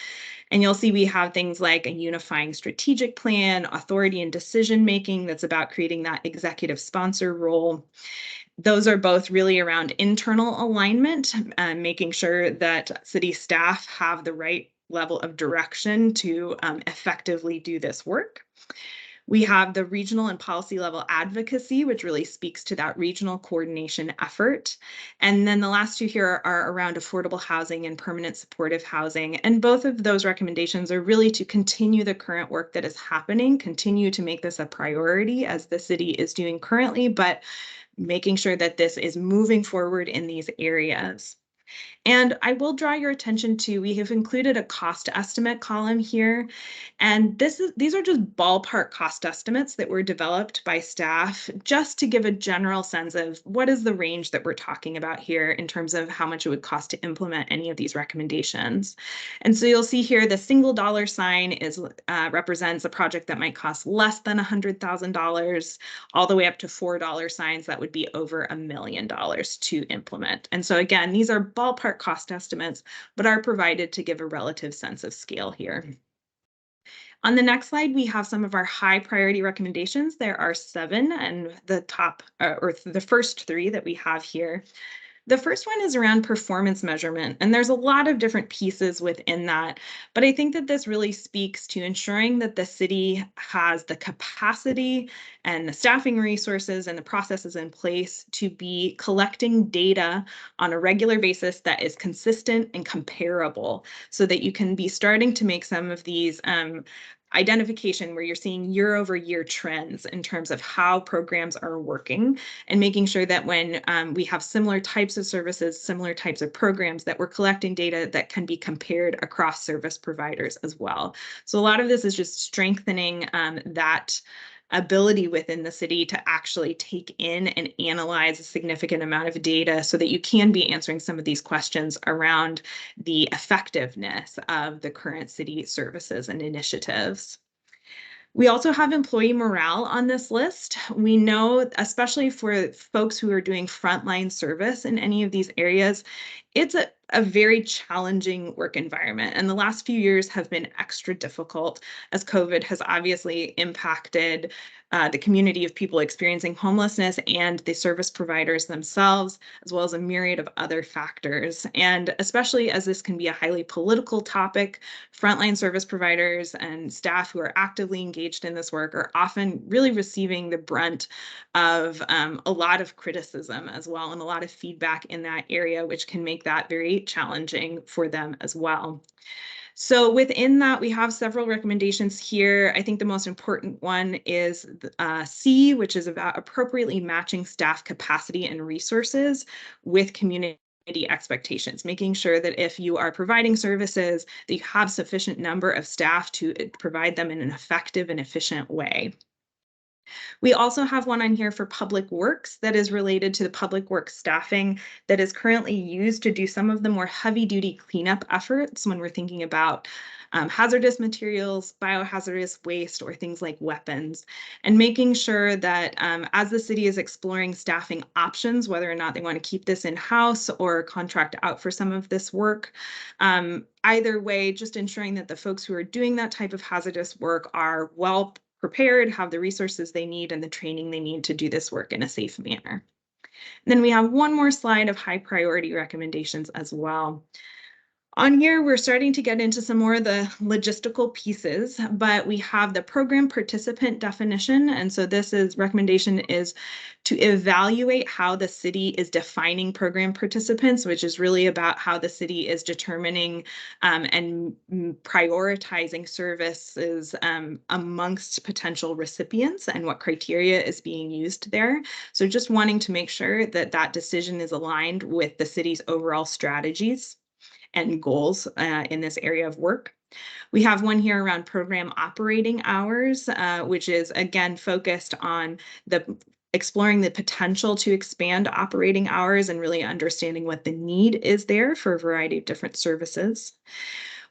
R: And you'll see we have things like a unifying strategic plan, authority and decision making that's about creating that executive sponsor role. Those are both really around internal alignment, making sure that city staff have the right level of direction to effectively do this work. We have the regional and policy level advocacy, which really speaks to that regional coordination effort. And then the last 2 here are around affordable housing and permanent supportive housing. And both of those recommendations are really to continue the current work that is happening, continue to make this a priority as the city is doing currently, but making sure that this is moving forward in these areas. And I will draw your attention to, we have included a cost estimate column here. And these are just ballpark cost estimates that were developed by staff just to give a general sense of what is the range that we're talking about here in terms of how much it would cost to implement any of these recommendations. And so you'll see here the single dollar sign is represents a project that might cost less than $100,000, all the way up to $4 signs that would be over $1 million to implement. And so again, these are ballpark cost estimates, but are provided to give a relative sense of scale here. On the next slide, we have some of our high priority recommendations. There are 7, and the top or the first 3 that we have here. The first one is around performance measurement, and there's a lot of different pieces within that, but I think that this really speaks to ensuring that the city has the capacity and the staffing resources and the processes in place to be collecting data on a regular basis that is consistent and comparable, so that you can be starting to make some of these identification where you're seeing year over year trends in terms of how programs are working, and making sure that when we have similar types of services, similar types of programs, that we're collecting data that can be compared across service providers as well. So a lot of this is just strengthening that ability within the city to actually take in and analyze a significant amount of data so that you can be answering some of these questions around the effectiveness of the current city services and initiatives. We also have employee morale on this list. We know, especially for folks who are doing frontline service in any of these areas, it's a very challenging work environment. And the last few years have been extra difficult as COVID has obviously impacted the community of people experiencing homelessness and the service providers themselves, as well as a myriad of other factors. And especially as this can be a highly political topic, frontline service providers and staff who are actively engaged in this work are often really receiving the brunt of a lot of criticism as well, and a lot of feedback in that area, which can make that very challenging for them as well. So within that, we have several recommendations here. I think the most important one is C, which is about appropriately matching staff capacity and resources with community expectations, making sure that if you are providing services, that you have sufficient number of staff to provide them in an effective and efficient way. We also have one on here for public works that is related to the public works staffing that is currently used to do some of the more heavy duty cleanup efforts when we're thinking about hazardous materials, biohazardous waste, or things like weapons, and making sure that as the city is exploring staffing options, whether or not they want to keep this in-house or contract out for some of this work, either way, just ensuring that the folks who are doing that type of hazardous work are well prepared, have the resources they need and the training they need to do this work in a safe manner. And then we have one more slide of high priority recommendations as well. On here, we're starting to get into some more of the logistical pieces, but we have the program participant definition. And so this recommendation is to evaluate how the city is defining program participants, which is really about how the city is determining and prioritizing services amongst potential recipients and what criteria is being used there. So just wanting to make sure that that decision is aligned with the city's overall strategies and goals in this area of work. We have one here around program operating hours, which is again focused on exploring the potential to expand operating hours and really understanding what the need is there for a variety of different services.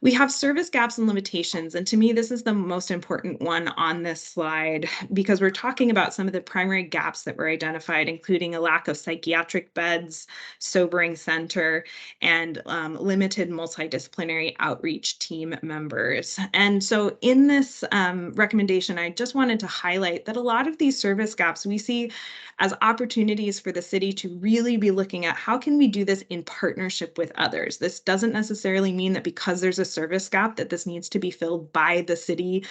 R: We have service gaps and limitations, and to me, this is the most important one on this slide because we're talking about some of the primary gaps that were identified, including a lack of psychiatric beds, sobering center, and limited multidisciplinary outreach team members. And so in this recommendation, I just wanted to highlight that a lot of these service gaps we see as opportunities for the city to really be looking at how can we do this in partnership with others. This doesn't necessarily mean that because there's a service gap that this needs to be filled by the city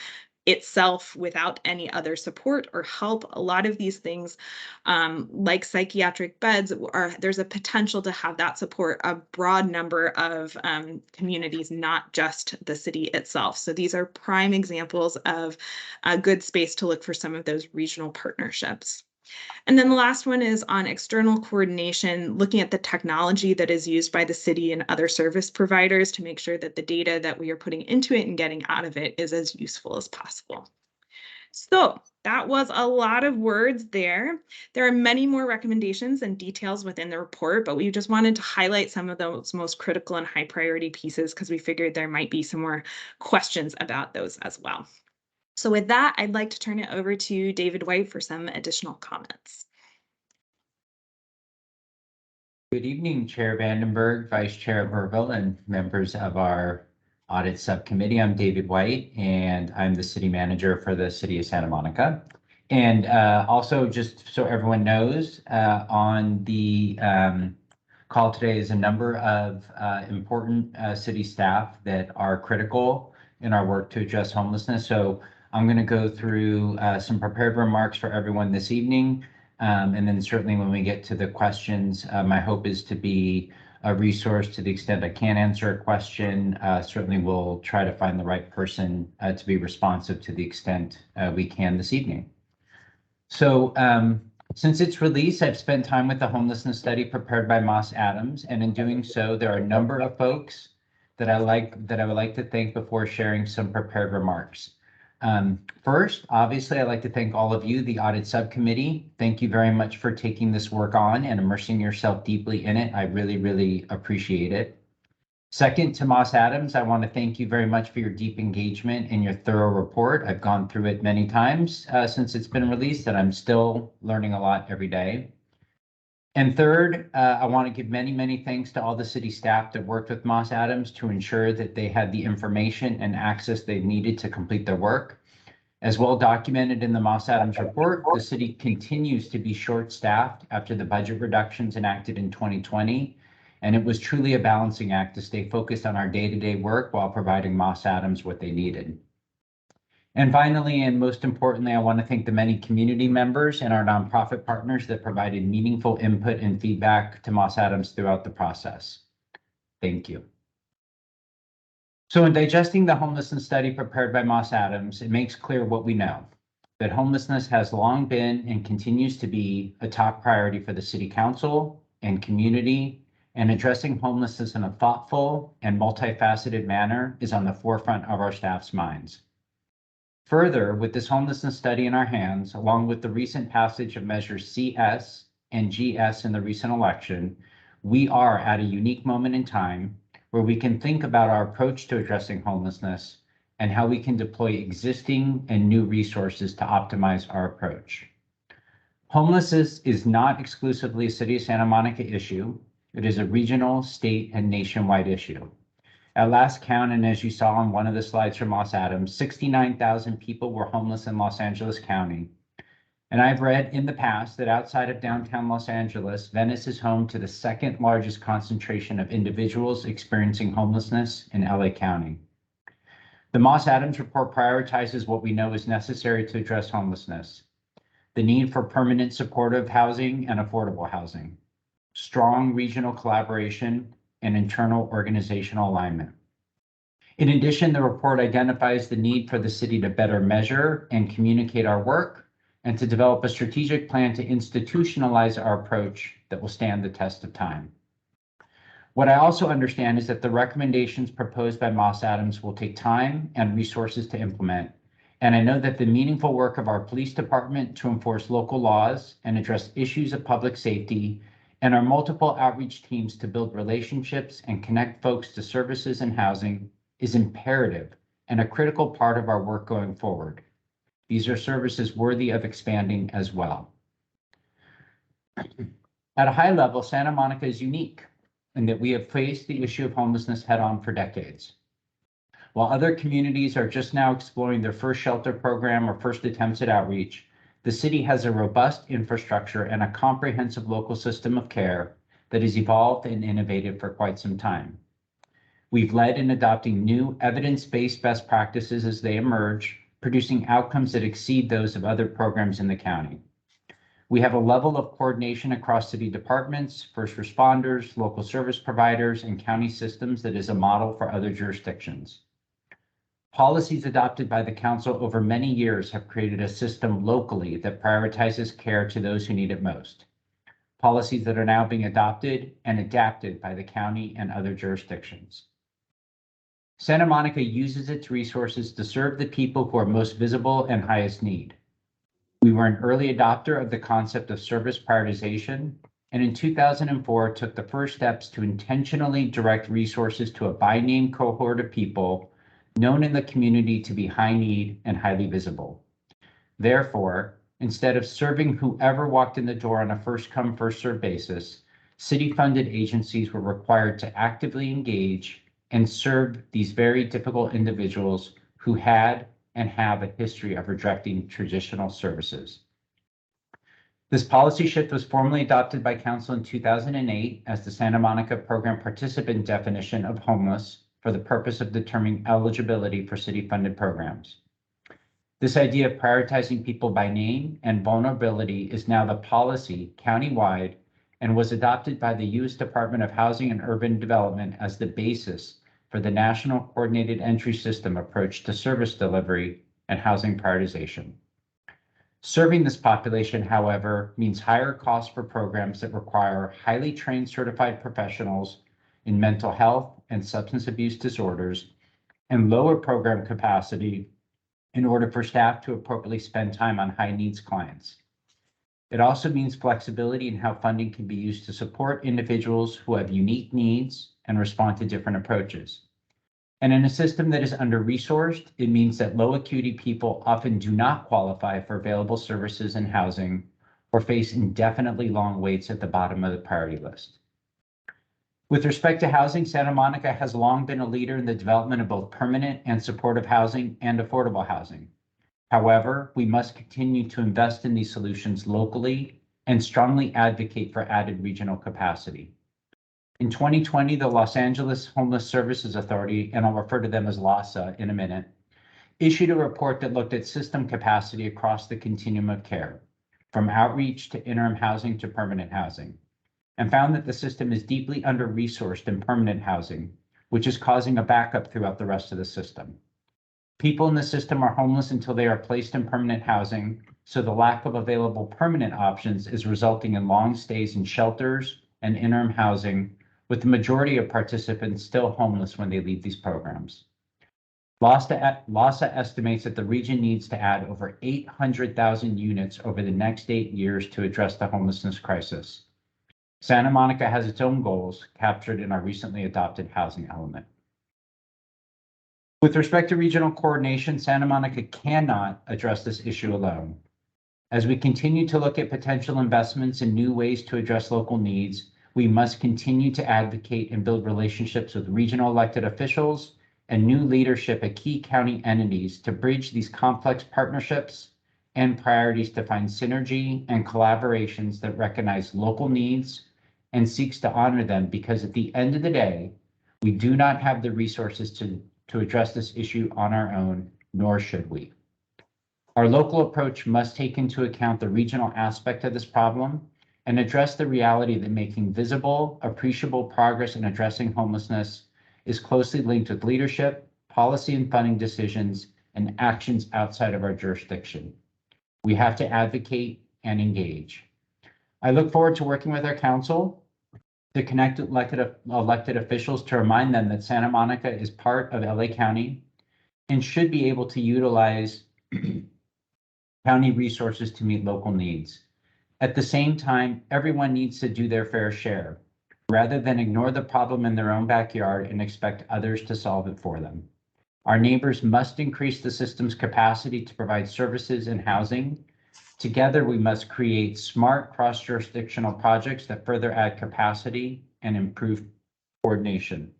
R: itself without any other support or help. A lot of these things like psychiatric beds, there's a potential to have that support a broad number of communities, not just the city itself. So these are prime examples of a good space to look for some of those regional partnerships. And then the last one is on external coordination, looking at the technology that is used by the city and other service providers to make sure that the data that we are putting into it and getting out of it is as useful as possible. So that was a lot of words there. There are many more recommendations and details within the report, but we just wanted to highlight some of those most critical and high priority pieces because we figured there might be some more questions about those as well. So with that, I'd like to turn it over to David White for some additional comments.
S: Good evening, Chair Vandenberg, Vice Chair Verville, and members of our Audit Subcommittee. I'm David White, and I'm the City Manager for the City of Santa Monica. And also, just so everyone knows, on the call today is a number of important city staff that are critical in our work to address homelessness. So I'm going to go through some prepared remarks for everyone this evening. And then certainly when we get to the questions, my hope is to be a resource to the extent I can answer a question. Certainly we'll try to find the right person to be responsive to the extent we can this evening. So since its release, I've spent time with the homelessness study prepared by Moss Adams. And in doing so, there are a number of folks that I would like to thank before sharing some prepared remarks. First, obviously, I'd like to thank all of you, the Audit Subcommittee. Thank you very much for taking this work on and immersing yourself deeply in it. I really, really appreciate it. Second, to Moss Adams, I want to thank you very much for your deep engagement and your thorough report. I've gone through it many times since it's been released, and I'm still learning a lot every day. And third, I want to give many, many thanks to all the city staff that worked with Moss Adams to ensure that they had the information and access they needed to complete their work. As well documented in the Moss Adams report, the city continues to be short-staffed after the budget reductions enacted in 2020, and it was truly a balancing act to stay focused on our day-to-day work while providing Moss Adams what they needed. And finally, and most importantly, I want to thank the many community members and our nonprofit partners that provided meaningful input and feedback to Moss Adams throughout the process. Thank you. So in digesting the homelessness study prepared by Moss Adams, it makes clear what we know, that homelessness has long been and continues to be a top priority for the City Council and community, and addressing homelessness in a thoughtful and multifaceted manner is on the forefront of our staff's minds. Further, with this homelessness study in our hands, along with the recent passage of measures CS and GS in the recent election, we are at a unique moment in time where we can think about our approach to addressing homelessness and how we can deploy existing and new resources to optimize our approach. Homelessness is not exclusively a City of Santa Monica issue. It is a regional, state, and nationwide issue. At last count, and as you saw on one of the slides from Moss Adams, 69,000 people were homeless in Los Angeles County. And I've read in the past that outside of downtown Los Angeles, Venice is home to the second largest concentration of individuals experiencing homelessness in LA County. The Moss Adams report prioritizes what we know is necessary to address homelessness: the need for permanent supportive housing and affordable housing, strong regional collaboration, and internal organizational alignment. In addition, the report identifies the need for the city to better measure and communicate our work, and to develop a strategic plan to institutionalize our approach that will stand the test of time. What I also understand is that the recommendations proposed by Moss Adams will take time and resources to implement, and I know that the meaningful work of our police department to enforce local laws and address issues of public safety, and our multiple outreach teams to build relationships and connect folks to services and housing is imperative and a critical part of our work going forward. These are services worthy of expanding as well. At a high level, Santa Monica is unique in that we have faced the issue of homelessness head-on for decades. While other communities are just now exploring their first shelter program or first attempts at outreach, the city has a robust infrastructure and a comprehensive local system of care that has evolved and innovated for quite some time. We've led in adopting new evidence-based best practices as they emerge, producing outcomes that exceed those of other programs in the county. We have a level of coordination across city departments, first responders, local service providers, and county systems that is a model for other jurisdictions. Policies adopted by the council over many years have created a system locally that prioritizes care to those who need it most. Policies that are now being adopted and adapted by the county and other jurisdictions. Santa Monica uses its resources to serve the people who are most visible and highest need. We were an early adopter of the concept of service prioritization, and in 2004 took the first steps to intentionally direct resources to a by-name cohort of people known in the community to be high need and highly visible. Therefore, instead of serving whoever walked in the door on a first-come, first-served basis, city-funded agencies were required to actively engage and serve these very difficult individuals who had and have a history of rejecting traditional services. This policy shift was formally adopted by Council in 2008 as the Santa Monica Program Participant definition of homeless for the purpose of determining eligibility for city-funded programs. This idea of prioritizing people by name and vulnerability is now the policy countywide and was adopted by the U.S. Department of Housing and Urban Development as the basis for the National Coordinated Entry System approach to service delivery and housing prioritization. Serving this population, however, means higher costs for programs that require highly trained certified professionals in mental health and substance abuse disorders, and lower program capacity in order for staff to appropriately spend time on high needs clients. It also means flexibility in how funding can be used to support individuals who have unique needs and respond to different approaches. And in a system that is under-resourced, it means that low acuity people often do not qualify for available services and housing, or face indefinitely long waits at the bottom of the priority list. With respect to housing, Santa Monica has long been a leader in the development of both permanent and supportive housing and affordable housing. However, we must continue to invest in these solutions locally and strongly advocate for added regional capacity. In 2020, the Los Angeles Homeless Services Authority, and I'll refer to them as LAHSA in a minute, issued a report that looked at system capacity across the continuum of care, from outreach to interim housing to permanent housing, and found that the system is deeply under-resourced in permanent housing, which is causing a backup throughout the rest of the system. People in the system are homeless until they are placed in permanent housing, so the lack of available permanent options is resulting in long stays in shelters and interim housing, with the majority of participants still homeless when they leave these programs. LAHSA estimates that the region needs to add over 800,000 units over the next 8 years to address the homelessness crisis. Santa Monica has its own goals captured in our recently adopted housing element. With respect to regional coordination, Santa Monica cannot address this issue alone. As we continue to look at potential investments and new ways to address local needs, we must continue to advocate and build relationships with regional elected officials and new leadership at key county entities to bridge these complex partnerships and priorities to find synergy and collaborations that recognize local needs and seeks to honor them, because at the end of the day, we do not have the resources to address this issue on our own, nor should we. Our local approach must take into account the regional aspect of this problem and address the reality that making visible, appreciable progress in addressing homelessness is closely linked with leadership, policy and funding decisions, and actions outside of our jurisdiction. We have to advocate and engage. I look forward to working with our council to connect elected officials to remind them that Santa Monica is part of LA County and should be able to utilize county resources to meet local needs. At the same time, everyone needs to do their fair share, rather than ignore the problem in their own backyard and expect others to solve it for them. Our neighbors must increase the system's capacity to provide services and housing. Together, we must create smart cross-jurisdictional projects that further add capacity and improve coordination.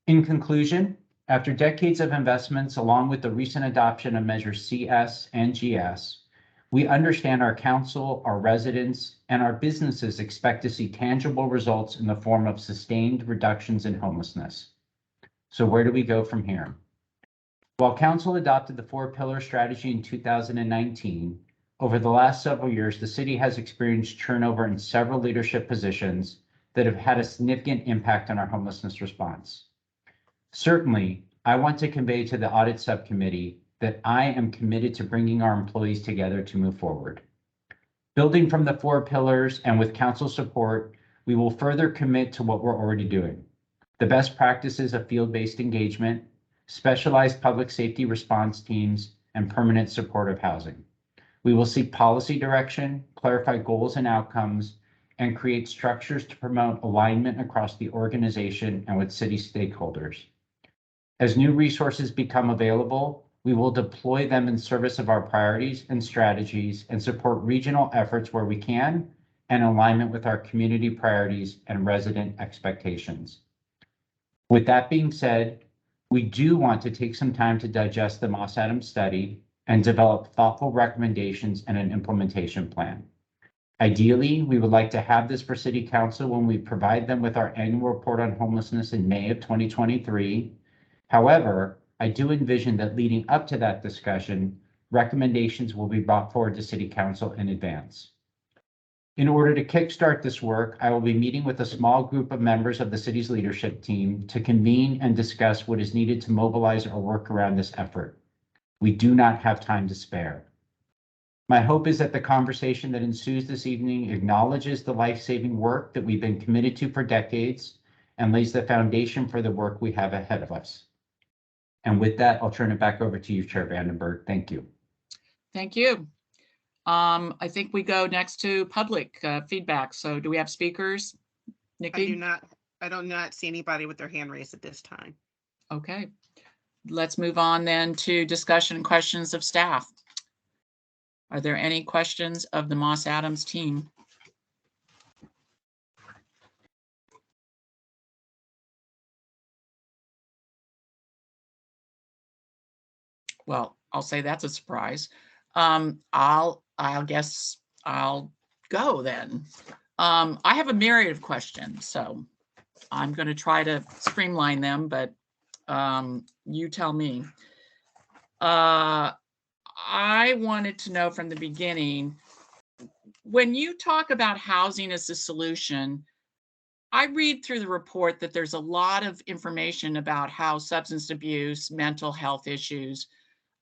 S: In conclusion, after decades of investments, along with the recent adoption of measures CS and GS, we understand our council, our residents, and our businesses expect to see tangible results in the form of sustained reductions in homelessness. So where do we go from here? While council adopted the 4-pillar strategy in 2019, over the last several years, the city has experienced turnover in several leadership positions that have had a significant impact on our homelessness response. Certainly, I want to convey to the Audit Subcommittee that I am committed to bringing our employees together to move forward. Building from the 4 pillars and with council support, we will further commit to what we're already doing. The best practices of field-based engagement, specialized public safety response teams, and permanent supportive housing. We will seek policy direction, clarify goals and outcomes, and create structures to promote alignment across the organization and with city stakeholders. As new resources become available, we will deploy them in service of our priorities and strategies and support regional efforts where we can, and alignment with our community priorities and resident expectations. With that being said, we do want to take some time to digest the Moss Adams study and develop thoughtful recommendations and an implementation plan. Ideally, we would like to have this for City Council when we provide them with our annual report on homelessness in May of 2023. However, I do envision that leading up to that discussion, recommendations will be brought forward to City Council in advance. In order to kickstart this work, I will be meeting with a small group of members of the city's leadership team to convene and discuss what is needed to mobilize our work around this effort. We do not have time to spare. My hope is that the conversation that ensues this evening acknowledges the life-saving work that we've been committed to for decades and lays the foundation for the work we have ahead of us. And with that, I'll turn it back over to you, Chair Vandenberg. Thank you.
A: Thank you. I think we go next to public feedback. So do we have speakers? Nikki?
B: I do not see anybody with their hand raised at this time.
A: Okay. Let's move on then to discussion and questions of staff. Are there any questions of the Moss Adams team? Well, I'll say that's a surprise. I guess I'll go then. I have a myriad of questions, so I'm going to try to streamline them, but you tell me. I wanted to know from the beginning, when you talk about housing as a solution, I read through the report that there's a lot of information about how substance abuse, mental health issues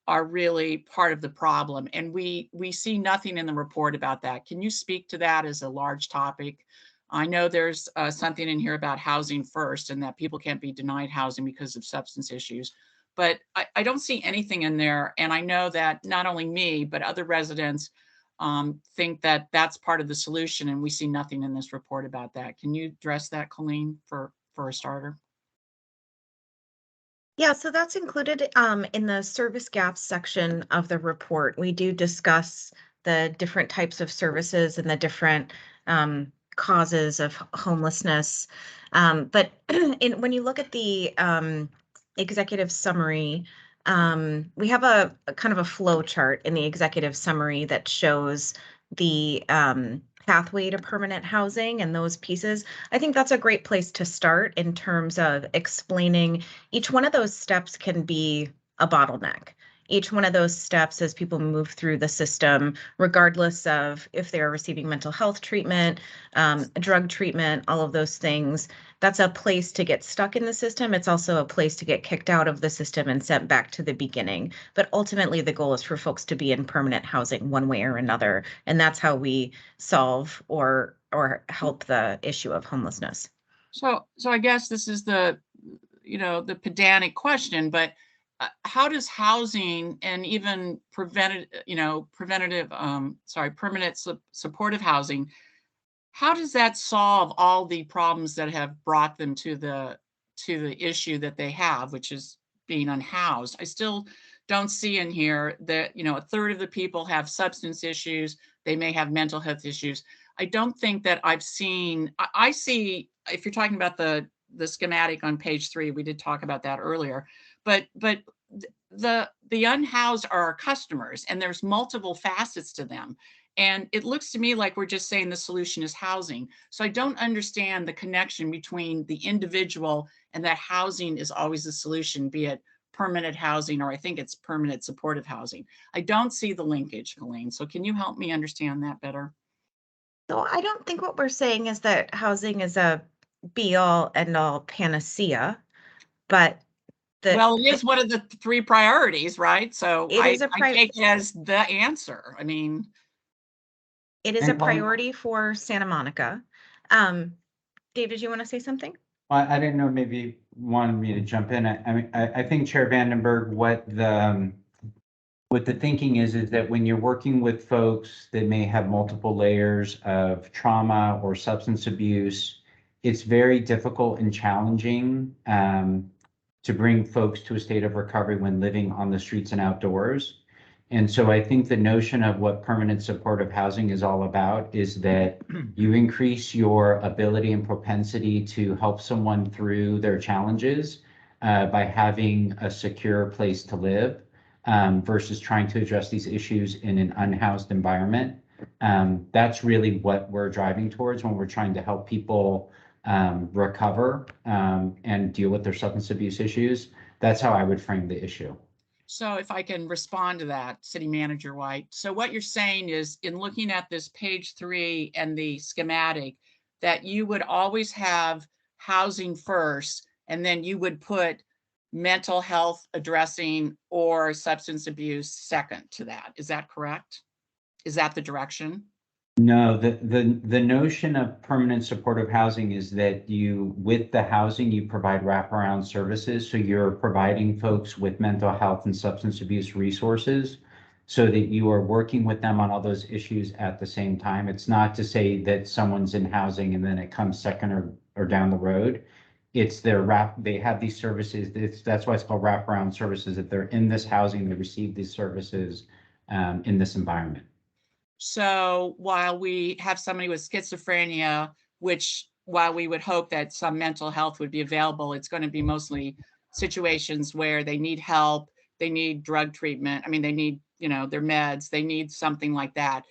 A: are really part of the problem. And we see nothing in the report about that. Can you speak to that as a large topic? I know there's something in here about housing first and that people can't be denied housing because of substance issues, but I don't see anything in there. And I know that not only me, but other residents think that that's part of the solution, and we see nothing in this report about that. Can you address that, Colleen, for a starter?
M: Yeah, so that's included in the service gaps section of the report. We do discuss the different types of services and the different causes of homelessness. But when you look at the executive summary, we have a kind of a flow chart in the executive summary that shows the pathway to permanent housing and those pieces. I think that's a great place to start in terms of explaining each one of those steps can be a bottleneck. Each one of those steps as people move through the system, regardless of if they're receiving mental health treatment, drug treatment, all of those things, that's a place to get stuck in the system. It's also a place to get kicked out of the system and sent back to the beginning. But ultimately, the goal is for folks to be in permanent housing one way or another. And that's how we solve or help the issue of homelessness.
A: So I guess this is the pedantic question, but how does housing and even permanent supportive housing, how does that solve all the problems that have brought them to the issue that they have, which is being unhoused? I still don't see in here that, a third of the people have substance issues. They may have mental health issues. I don't think that I've seen, I see, if you're talking about the schematic on page 3, we did talk about that earlier, but the unhoused are our customers, and there's multiple facets to them. And it looks to me like we're just saying the solution is housing. So I don't understand the connection between the individual and that housing is always the solution, be it permanent housing, or I think it's permanent supportive housing. I don't see the linkage, Colleen. So can you help me understand that better?
M: So I don't think what we're saying is that housing is a be-all, end-all panacea, but
A: well, it is one of the 3 priorities, right? So I take it as the answer. I mean,
M: it is a priority for Santa Monica. David, you want to say something?
S: Well, I didn't know, maybe wanted me to jump in. I think Chair Vandenberg, what the thinking is that when you're working with folks that may have multiple layers of trauma or substance abuse, it's very difficult and challenging to bring folks to a state of recovery when living on the streets and outdoors. And so I think the notion of what permanent supportive housing is all about is that you increase your ability and propensity to help someone through their challenges by having a secure place to live versus trying to address these issues in an unhoused environment. That's really what we're driving towards when we're trying to help people recover and deal with their substance abuse issues. That's how I would frame the issue.
A: So if I can respond to that, City Manager White. So what you're saying is, in looking at this page 3 and the schematic, that you would always have housing first, and then you would put mental health addressing or substance abuse second to that. Is that correct? Is that the direction?
S: No, the notion of permanent supportive housing is that you, with the housing, you provide wraparound services. So you're providing folks with mental health and substance abuse resources so that you are working with them on all those issues at the same time. It's not to say that someone's in housing and then it comes second or down the road. It's they have these services. That's why it's called wraparound services, that they're in this housing, they receive these services in this environment.
A: So while we have somebody with schizophrenia, which while we would hope that some mental health would be available, it's going to be mostly situations where they need help, they need drug treatment. I mean, they need, their meds, they need something like that.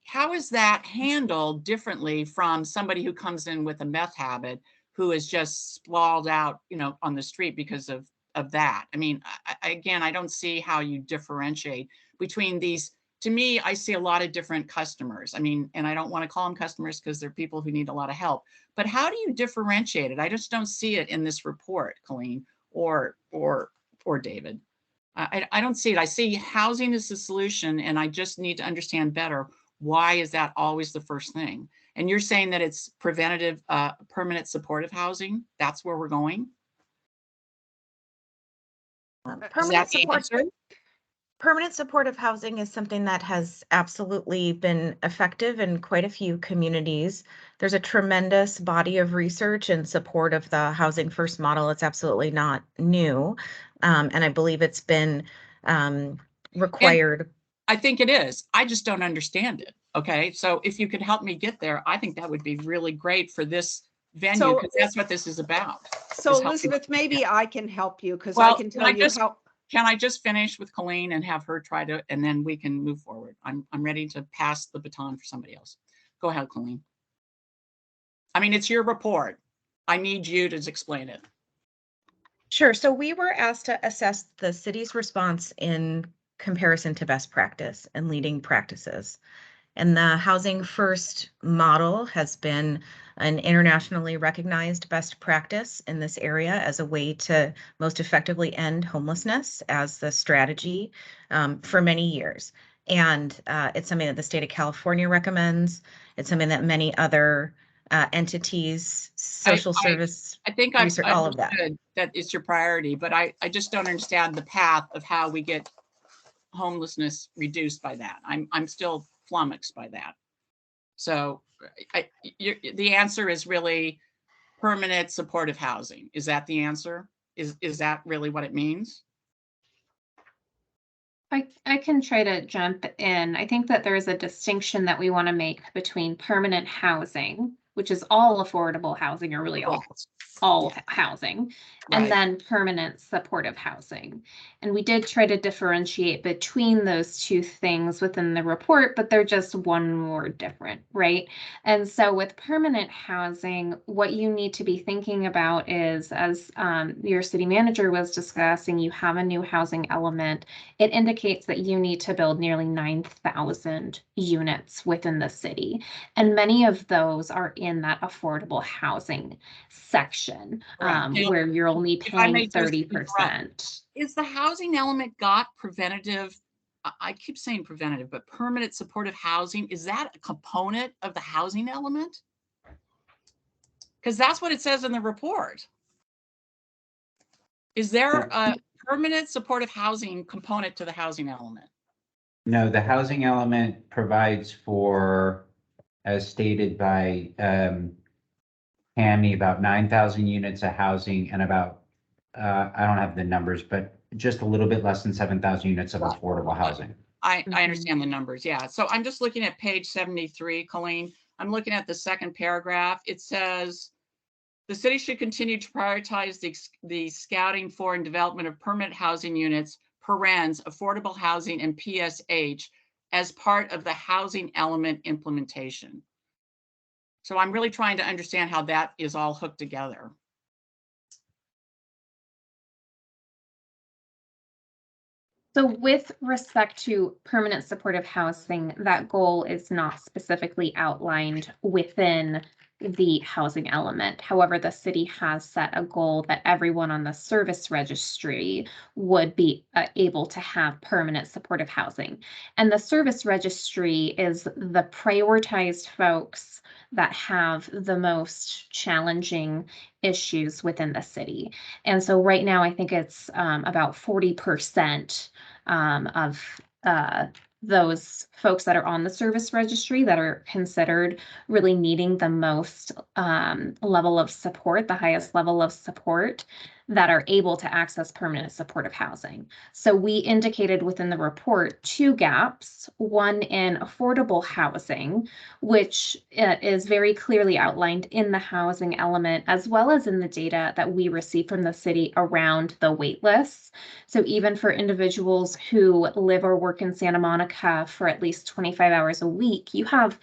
A: How is that handled differently from somebody who comes in with a meth habit who is just sprawled out, on the street because of that? I mean, again, I don't see how you differentiate between these. To me, I see a lot of different customers. I mean, and I don't want to call them customers because they're people who need a lot of help. But how do you differentiate it? I just don't see it in this report, Colleen or David. I don't see it. I see housing is the solution, and I just need to understand better why is that always the first thing. And you're saying that it's preventative, permanent supportive housing. That's where we're going.
M: Permanent supportive housing is something that has absolutely been effective in quite a few communities. There's a tremendous body of research in support of the housing first model. It's absolutely not new. And I believe it's been required.
A: And I think it is. I just don't understand it. Okay. So if you could help me get there, I think that would be really great for this venue, because that's what this is about.
L: So Elizabeth, maybe I can help you, because
A: Well,
L: I can tell you how.
A: Can I just finish with Colleen and have her try to, and then we can move forward. I'm ready to pass the baton for somebody else. Go ahead, Colleen. I mean, it's your report. I need you to explain it.
M: Sure. So we were asked to assess the city's response in comparison to best practice and leading practices. And the Housing First model has been an internationally recognized best practice in this area as a way to most effectively end homelessness as the strategy for many years. And it's something that the state of California recommends. It's something that many other entities, social service,
A: I think
M: research, all of that.
A: That it's your priority, but I just don't understand the path of how we get homelessness reduced by that. I'm still flummoxed by that. So the answer is really permanent supportive housing. Is that the answer? Is that really what it means?
Q: I can try to jump in. I think that there is a distinction that we want to make between permanent housing, which is all affordable housing, or really all housing, and then permanent supportive housing. And we did try to differentiate between those two things within the report, but they're just one word different, right? And so with permanent housing, what you need to be thinking about is, as your city manager was discussing, you have a new housing element. It indicates that you need to build nearly 9,000 units within the city. And many of those are in that affordable housing section, where you're only paying 30%.
A: Is the housing element got preventative? I keep saying preventative, but permanent supportive housing, is that a component of the housing element? Because that's what it says in the report. Is there a permanent supportive housing component to the housing element?
S: No, the housing element provides for, as stated by Tammy, about 9,000 units of housing and about, I don't have the numbers, but just a little bit less than 7,000 units of affordable housing.
A: I understand the numbers. Yeah. So I'm just looking at page 73, Colleen. I'm looking at the second paragraph. It says, the city should continue to prioritize the scouting for and development of permanent housing units, parens, affordable housing, and PSH as part of the housing element implementation. So I'm really trying to understand how that is all hooked together.
Q: So with respect to permanent supportive housing, that goal is not specifically outlined within the housing element. However, the city has set a goal that everyone on the service registry would be able to have permanent supportive housing. And the service registry is the prioritized folks that have the most challenging issues within the city. And so right now, I think it's about 40% of those folks that are on the service registry that are considered really needing the most level of support, the highest level of support. that are able to access permanent supportive housing. So we indicated within the report 2 gaps, one in affordable housing, which is very clearly outlined in the housing element, as well as in the data that we receive from the city around the wait lists. So even for individuals who live or work in Santa Monica for at least 25 hours a week, you have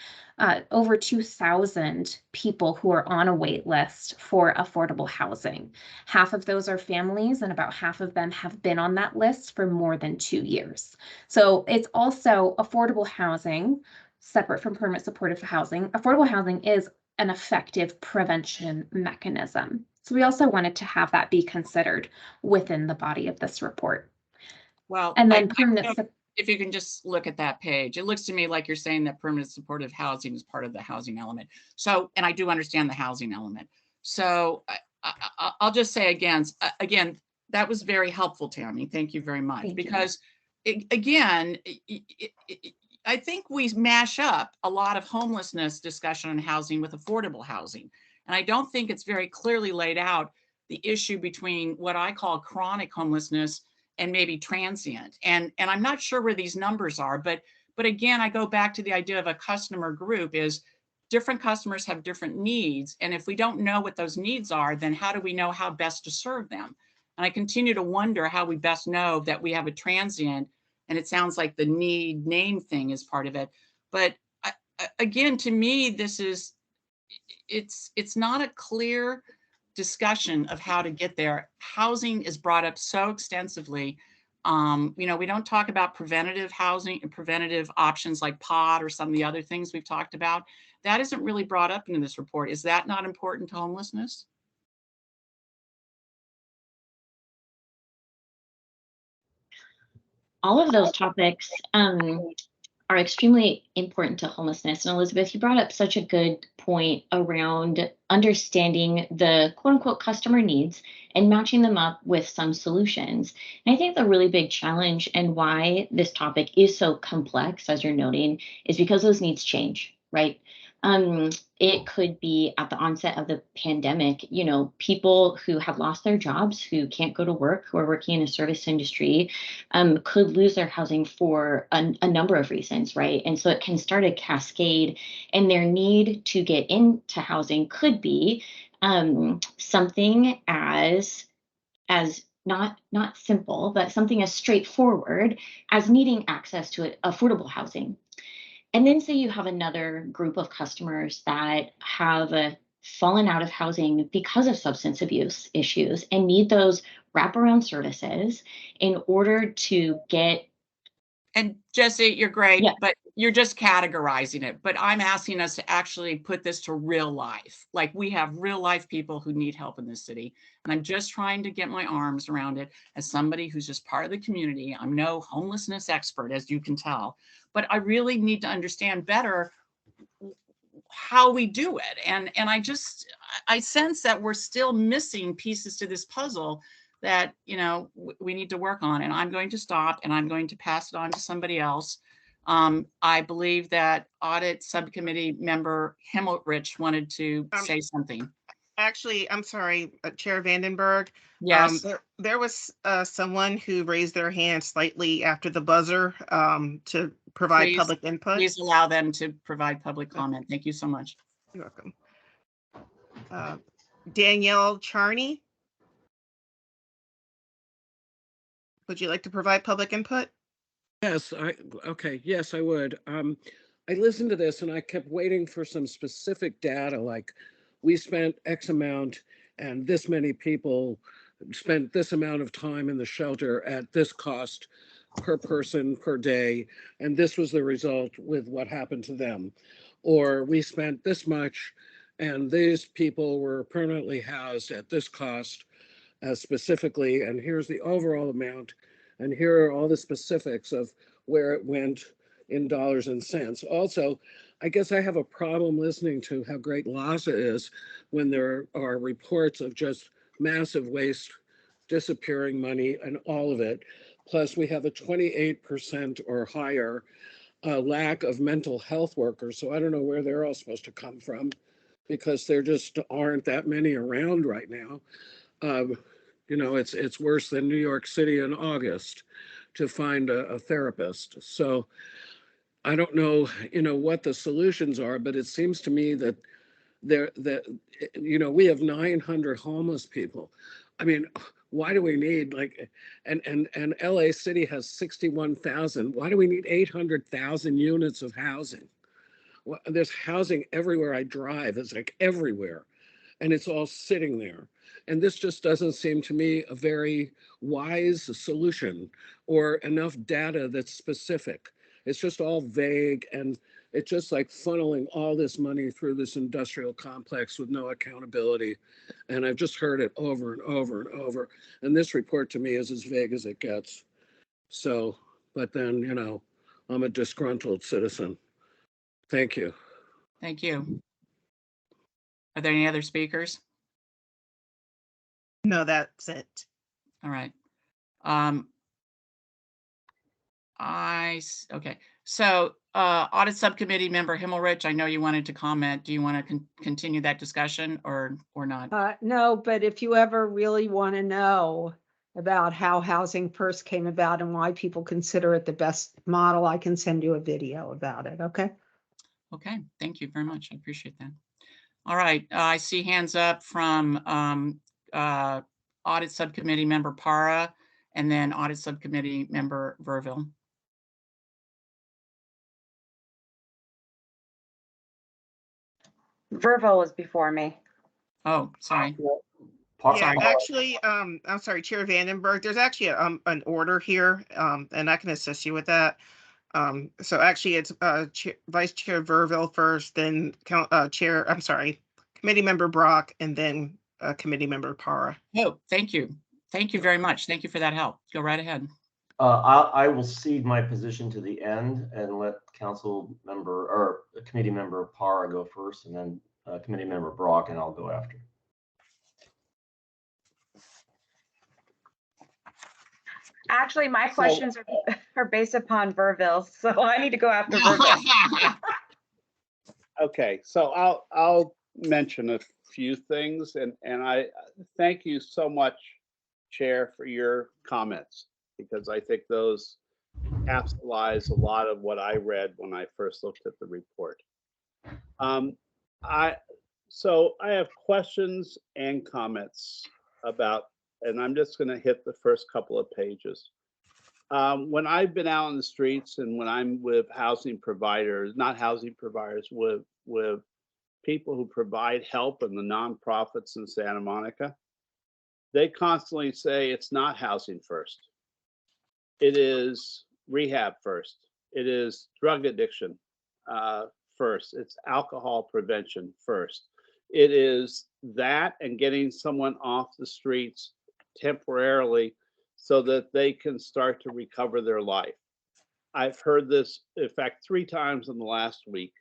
Q: over 2,000 people who are on a wait list for affordable housing. Half of those are families, and about half of them have been on that list for more than 2 years. So it's also affordable housing, separate from permanent supportive housing. Affordable housing is an effective prevention mechanism. So we also wanted to have that be considered within the body of this report.
A: Well,
Q: And then
A: if you can just look at that page, it looks to me like you're saying that permanent supportive housing is part of the housing element. So, and I do understand the housing element. So I'll just say again, that was very helpful, Tammy. Thank you very much. Because again, I think we mash up a lot of homelessness discussion on housing with affordable housing. And I don't think it's very clearly laid out the issue between what I call chronic homelessness and maybe transient. And I'm not sure where these numbers are, but again, I go back to the idea of a customer group is different customers have different needs. And if we don't know what those needs are, then how do we know how best to serve them? And I continue to wonder how we best know that we have a transient, and it sounds like the need name thing is part of it. But again, to me, this is, it's not a clear discussion of how to get there. Housing is brought up so extensively. We don't talk about preventative housing and preventative options like POD or some of the other things we've talked about. That isn't really brought up in this report. Is that not important to homelessness?
T: All of those topics are extremely important to homelessness. And Elizabeth, you brought up such a good point around understanding the quote unquote customer needs and matching them up with some solutions. And I think the really big challenge and why this topic is so complex, as you're noting, is because those needs change, right? It could be at the onset of the pandemic, people who have lost their jobs, who can't go to work, who are working in a service industry, could lose their housing for a number of reasons, right? And so it can start a cascade, and their need to get into housing could be something as not simple, but something as straightforward as needing access to affordable housing. And then say you have another group of customers that have fallen out of housing because of substance abuse issues and need those wraparound services in order to get.
A: And Jesse, you're great,
T: Yeah.
A: but you're just categorizing it. But I'm asking us to actually put this to real life. Like, we have real life people who need help in this city. And I'm just trying to get my arms around it as somebody who's just part of the community. I'm no homelessness expert, as you can tell, but I really need to understand better how we do it. And I sense that we're still missing pieces to this puzzle that, we need to work on. And I'm going to stop and I'm going to pass it on to somebody else. I believe that Audit Subcommittee member Himmelrich wanted to say something.
B: Actually, I'm sorry, Chair Vandenberg.
A: Yes.
B: There was someone who raised their hand slightly after the buzzer to provide public input.
A: Please allow them to provide public comment. Thank you so much.
B: You're welcome. Danielle Charney. Would you like to provide public input?
U: Yes, yes, I would. I listened to this and I kept waiting for some specific data, like we spent X amount and this many people spent this amount of time in the shelter at this cost per person per day, and this was the result with what happened to them. Or we spent this much and these people were permanently housed at this cost specifically, and here's the overall amount, and here are all the specifics of where it went in dollars and cents. Also, I guess I have a problem listening to how great LAHSA is when there are reports of just massive waste, disappearing money, and all of it. Plus, we have a 28% or higher lack of mental health workers. So I don't know where they're all supposed to come from, because there just aren't that many around right now. You know, it's worse than New York City in August to find a therapist. So I don't know, you know, what the solutions are, but it seems to me that we have 900 homeless people. I mean, why do we need and LA City has 61,000. Why do we need 800,000 units of housing? Well, there's housing everywhere I drive. It's like everywhere. And it's all sitting there. And this just doesn't seem to me a very wise solution or enough data that's specific. It's just all vague, and it's just like funneling all this money through this industrial complex with no accountability. And I've just heard it over and over and over. And this report to me is as vague as it gets. So, but then, you know, I'm a disgruntled citizen. Thank you.
A: Thank you. Are there any other speakers?
B: No, that's it.
A: All right. Okay. So Audit Subcommittee Member Himmelrich, I know you wanted to comment. Do you want to continue that discussion or not?
L: No, but if you ever really want to know about how Housing First came about and why people consider it the best model, I can send you a video about it. Okay.
A: Okay. Thank you very much. I appreciate that. All right. I see hands up from Audit Subcommittee Member Para and then Audit Subcommittee Member Verville.
G: Verville was before me.
A: Oh, sorry.
B: Yeah, actually, I'm sorry, Chair Vandenberg, there's actually an order here, and I can assist you with that. So actually it's Vice Chair Verville first, then Committee Member Brock, and then Committee Member Para.
A: Oh, thank you. Thank you very much. Thank you for that help. Go right ahead.
J: I will cede my position to the end and let Council Member or Committee Member Para go first, and then Committee Member Brock, and I'll go after.
G: Actually, my questions are based upon Verville, so I need to go after Verville.
C: Okay, so I'll mention a few things, and I thank you so much, Chair, for your comments, because I think those capsulize a lot of what I read when I first looked at the report. So I have questions and comments about, and I'm just going to hit the first couple of pages. When I've been out in the streets and when I'm with housing providers, not housing providers, with people who provide help in the nonprofits in Santa Monica, they constantly say it's not housing first. It is rehab first. It is drug addiction first. It's alcohol prevention first. It is that and getting someone off the streets temporarily so that they can start to recover their life. I've heard this, in fact, 3 times in the last week,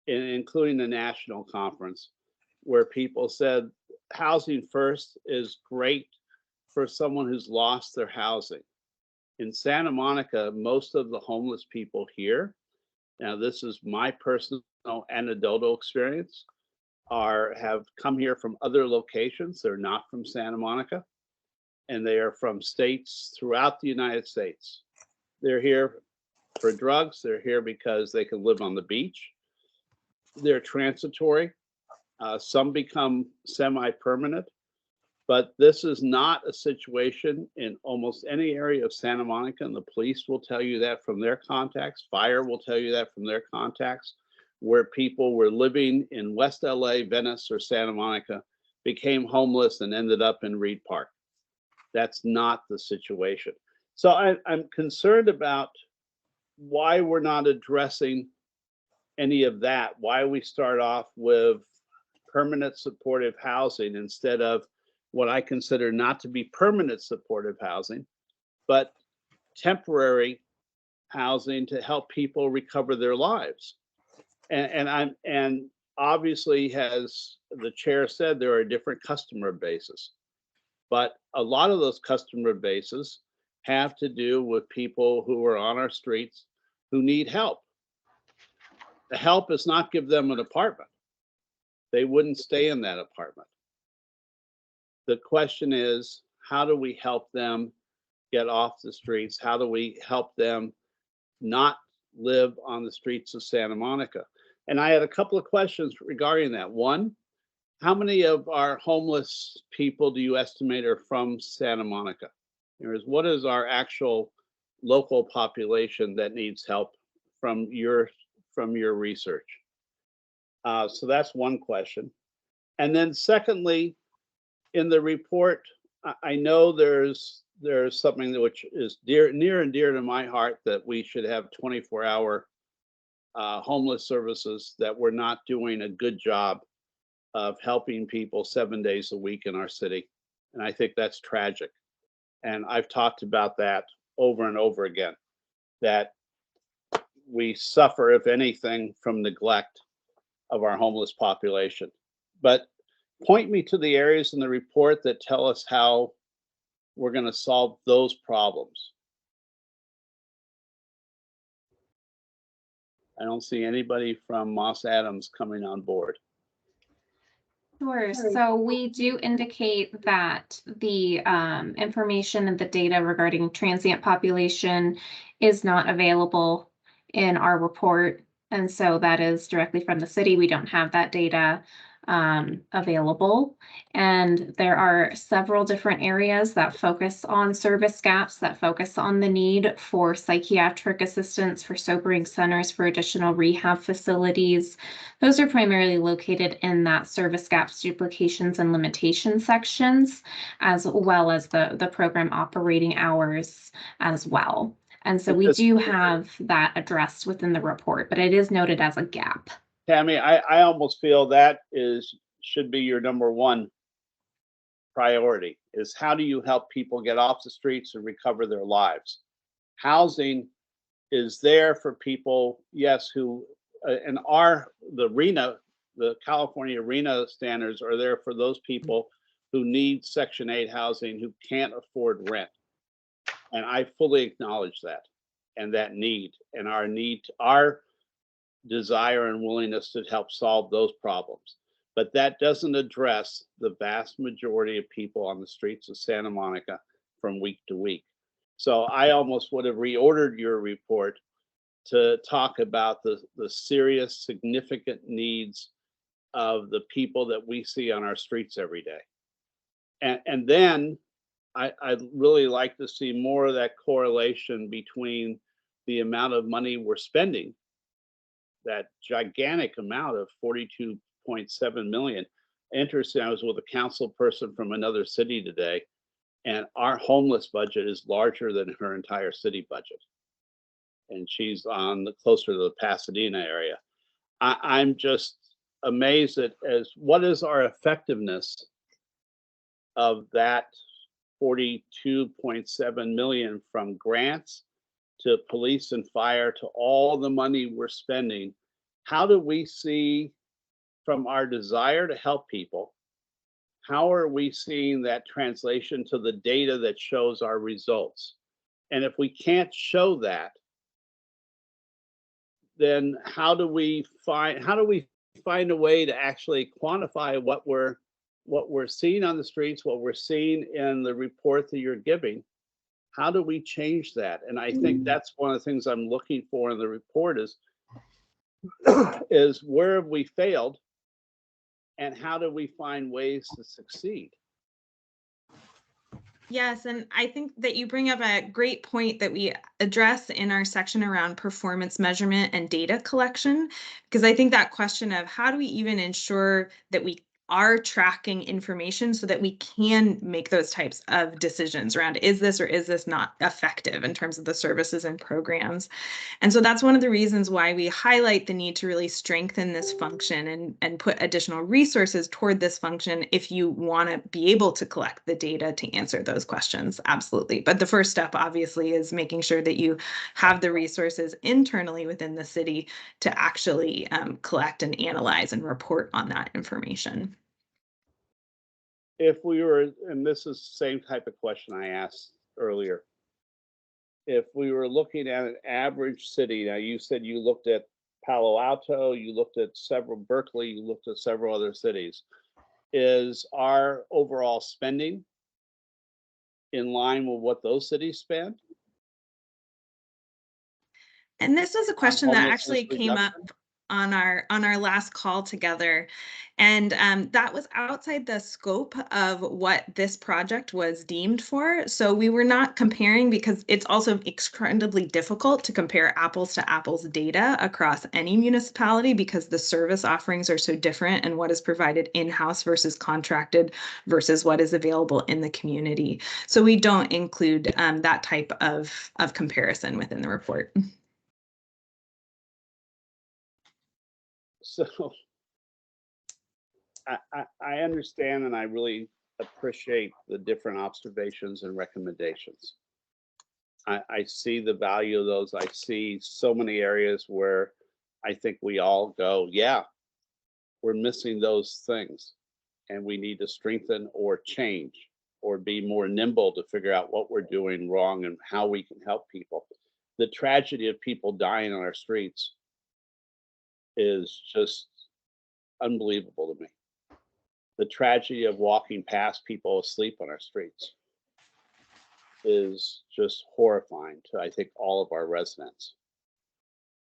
C: including the national conference, where people said housing first is great for someone who's lost their housing. In Santa Monica, most of the homeless people here, now this is my personal anecdotal experience, have come here from other locations. They're not from Santa Monica, and they are from states throughout the United States. They're here for drugs. They're here because they can live on the beach. They're transitory. Some become semi-permanent, but this is not a situation in almost any area of Santa Monica, and the police will tell you that from their contacts. Fire will tell you that from their contacts, where people were living in West LA, Venice, or Santa Monica, became homeless and ended up in Reed Park. That's not the situation. So I'm concerned about why we're not addressing any of that, why we start off with permanent supportive housing instead of what I consider not to be permanent supportive housing, but temporary housing to help people recover their lives. And obviously, as the chair said, there are different customer bases, but a lot of those customer bases have to do with people who are on our streets who need help. The help is not give them an apartment. They wouldn't stay in that apartment. The question is, how do we help them get off the streets? How do we help them not live on the streets of Santa Monica? And I had a couple of questions regarding that. One, how many of our homeless people do you estimate are from Santa Monica? What is our actual local population that needs help from your research? So that's one question. And then secondly, in the report, I know there's something which is near and dear to my heart, that we should have 24-hour homeless services, that we're not doing a good job of helping people 7 days a week in our city. And I think that's tragic. And I've talked about that over and over again, that we suffer, if anything, from neglect of our homeless population. But point me to the areas in the report that tell us how we're going to solve those problems. I don't see anybody from Moss Adams coming on board.
Q: Sure. So we do indicate that the information and the data regarding transient population is not available in our report. And so that is directly from the city. We don't have that data available. And there are several different areas that focus on service gaps, that focus on the need for psychiatric assistance, for sobering centers, for additional rehab facilities. Those are primarily located in that service gaps, duplications, and limitations sections, as well as the program operating hours as well. And so we do have that addressed within the report, but it is noted as a gap.
C: Tammy, I almost feel that should be your number one priority, is how do you help people get off the streets and recover their lives? Housing is there for people, yes, who, and the California RENA standards are there for those people who need Section 8 housing, who can't afford rent. And I fully acknowledge that, and that need, and our desire and willingness to help solve those problems. But that doesn't address the vast majority of people on the streets of Santa Monica from week to week. So I almost would have reordered your report to talk about the serious, significant needs of the people that we see on our streets every day. And then I'd really like to see more of that correlation between the amount of money we're spending, that gigantic amount of 42.7 million. Interesting, I was with a council person from another city today, and our homeless budget is larger than her entire city budget. And she's closer to the Pasadena area. I'm just amazed at what is our effectiveness of that 42.7 million, from grants to police and fire to all the money we're spending. How do we see, from our desire to help people, how are we seeing that translation to the data that shows our results? And if we can't show that, then how do we find a way to actually quantify what we're seeing on the streets, what we're seeing in the report that you're giving? How do we change that? And I think that's one of the things I'm looking for in the report is where have we failed, and how do we find ways to succeed?
R: Yes, and I think that you bring up a great point that we address in our section around performance measurement and data collection, because I think that question of how do we even ensure that we are tracking information so that we can make those types of decisions around, is this or is this not effective in terms of the services and programs? And so that's one of the reasons why we highlight the need to really strengthen this function and put additional resources toward this function if you want to be able to collect the data to answer those questions. Absolutely. But the first step, obviously, is making sure that you have the resources internally within the city to actually collect and analyze and report on that information.
C: If we were, and this is the same type of question I asked earlier, if we were looking at an average city, now you said you looked at Palo Alto, you looked at Berkeley, you looked at several other cities, is our overall spending in line with what those cities spend?
R: And this was a question that
C: homelessness
R: actually came up on our last call together, and that was outside the scope of what this project was deemed for. So we were not comparing, because it's also incredibly difficult to compare apples to apples data across any municipality, because the service offerings are so different, and what is provided in-house versus contracted versus what is available in the community. So we don't include that type of comparison within the report.
C: So I understand, and I really appreciate the different observations and recommendations. I see the value of those. I see so many areas where I think we all go, yeah, we're missing those things, and we need to strengthen or change or be more nimble to figure out what we're doing wrong and how we can help people. The tragedy of people dying on our streets is just unbelievable to me. The tragedy of walking past people asleep on our streets is just horrifying to, I think, all of our residents.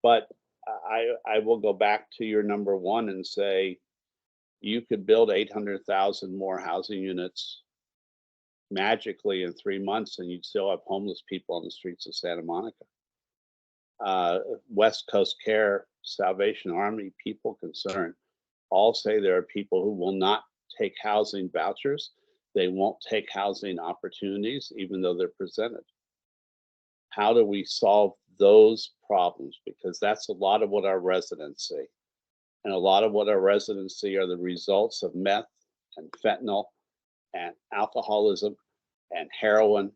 C: But I will go back to your number one and say, you could build 800,000 more housing units magically in 3 months, and you'd still have homeless people on the streets of Santa Monica. West Coast Care, Salvation Army, People Concerned all say there are people who will not take housing vouchers. They won't take housing opportunities, even though they're presented. How do we solve those problems? Because that's a lot of what our residents see. And a lot of what our residents see are the results of meth and fentanyl and alcoholism and heroin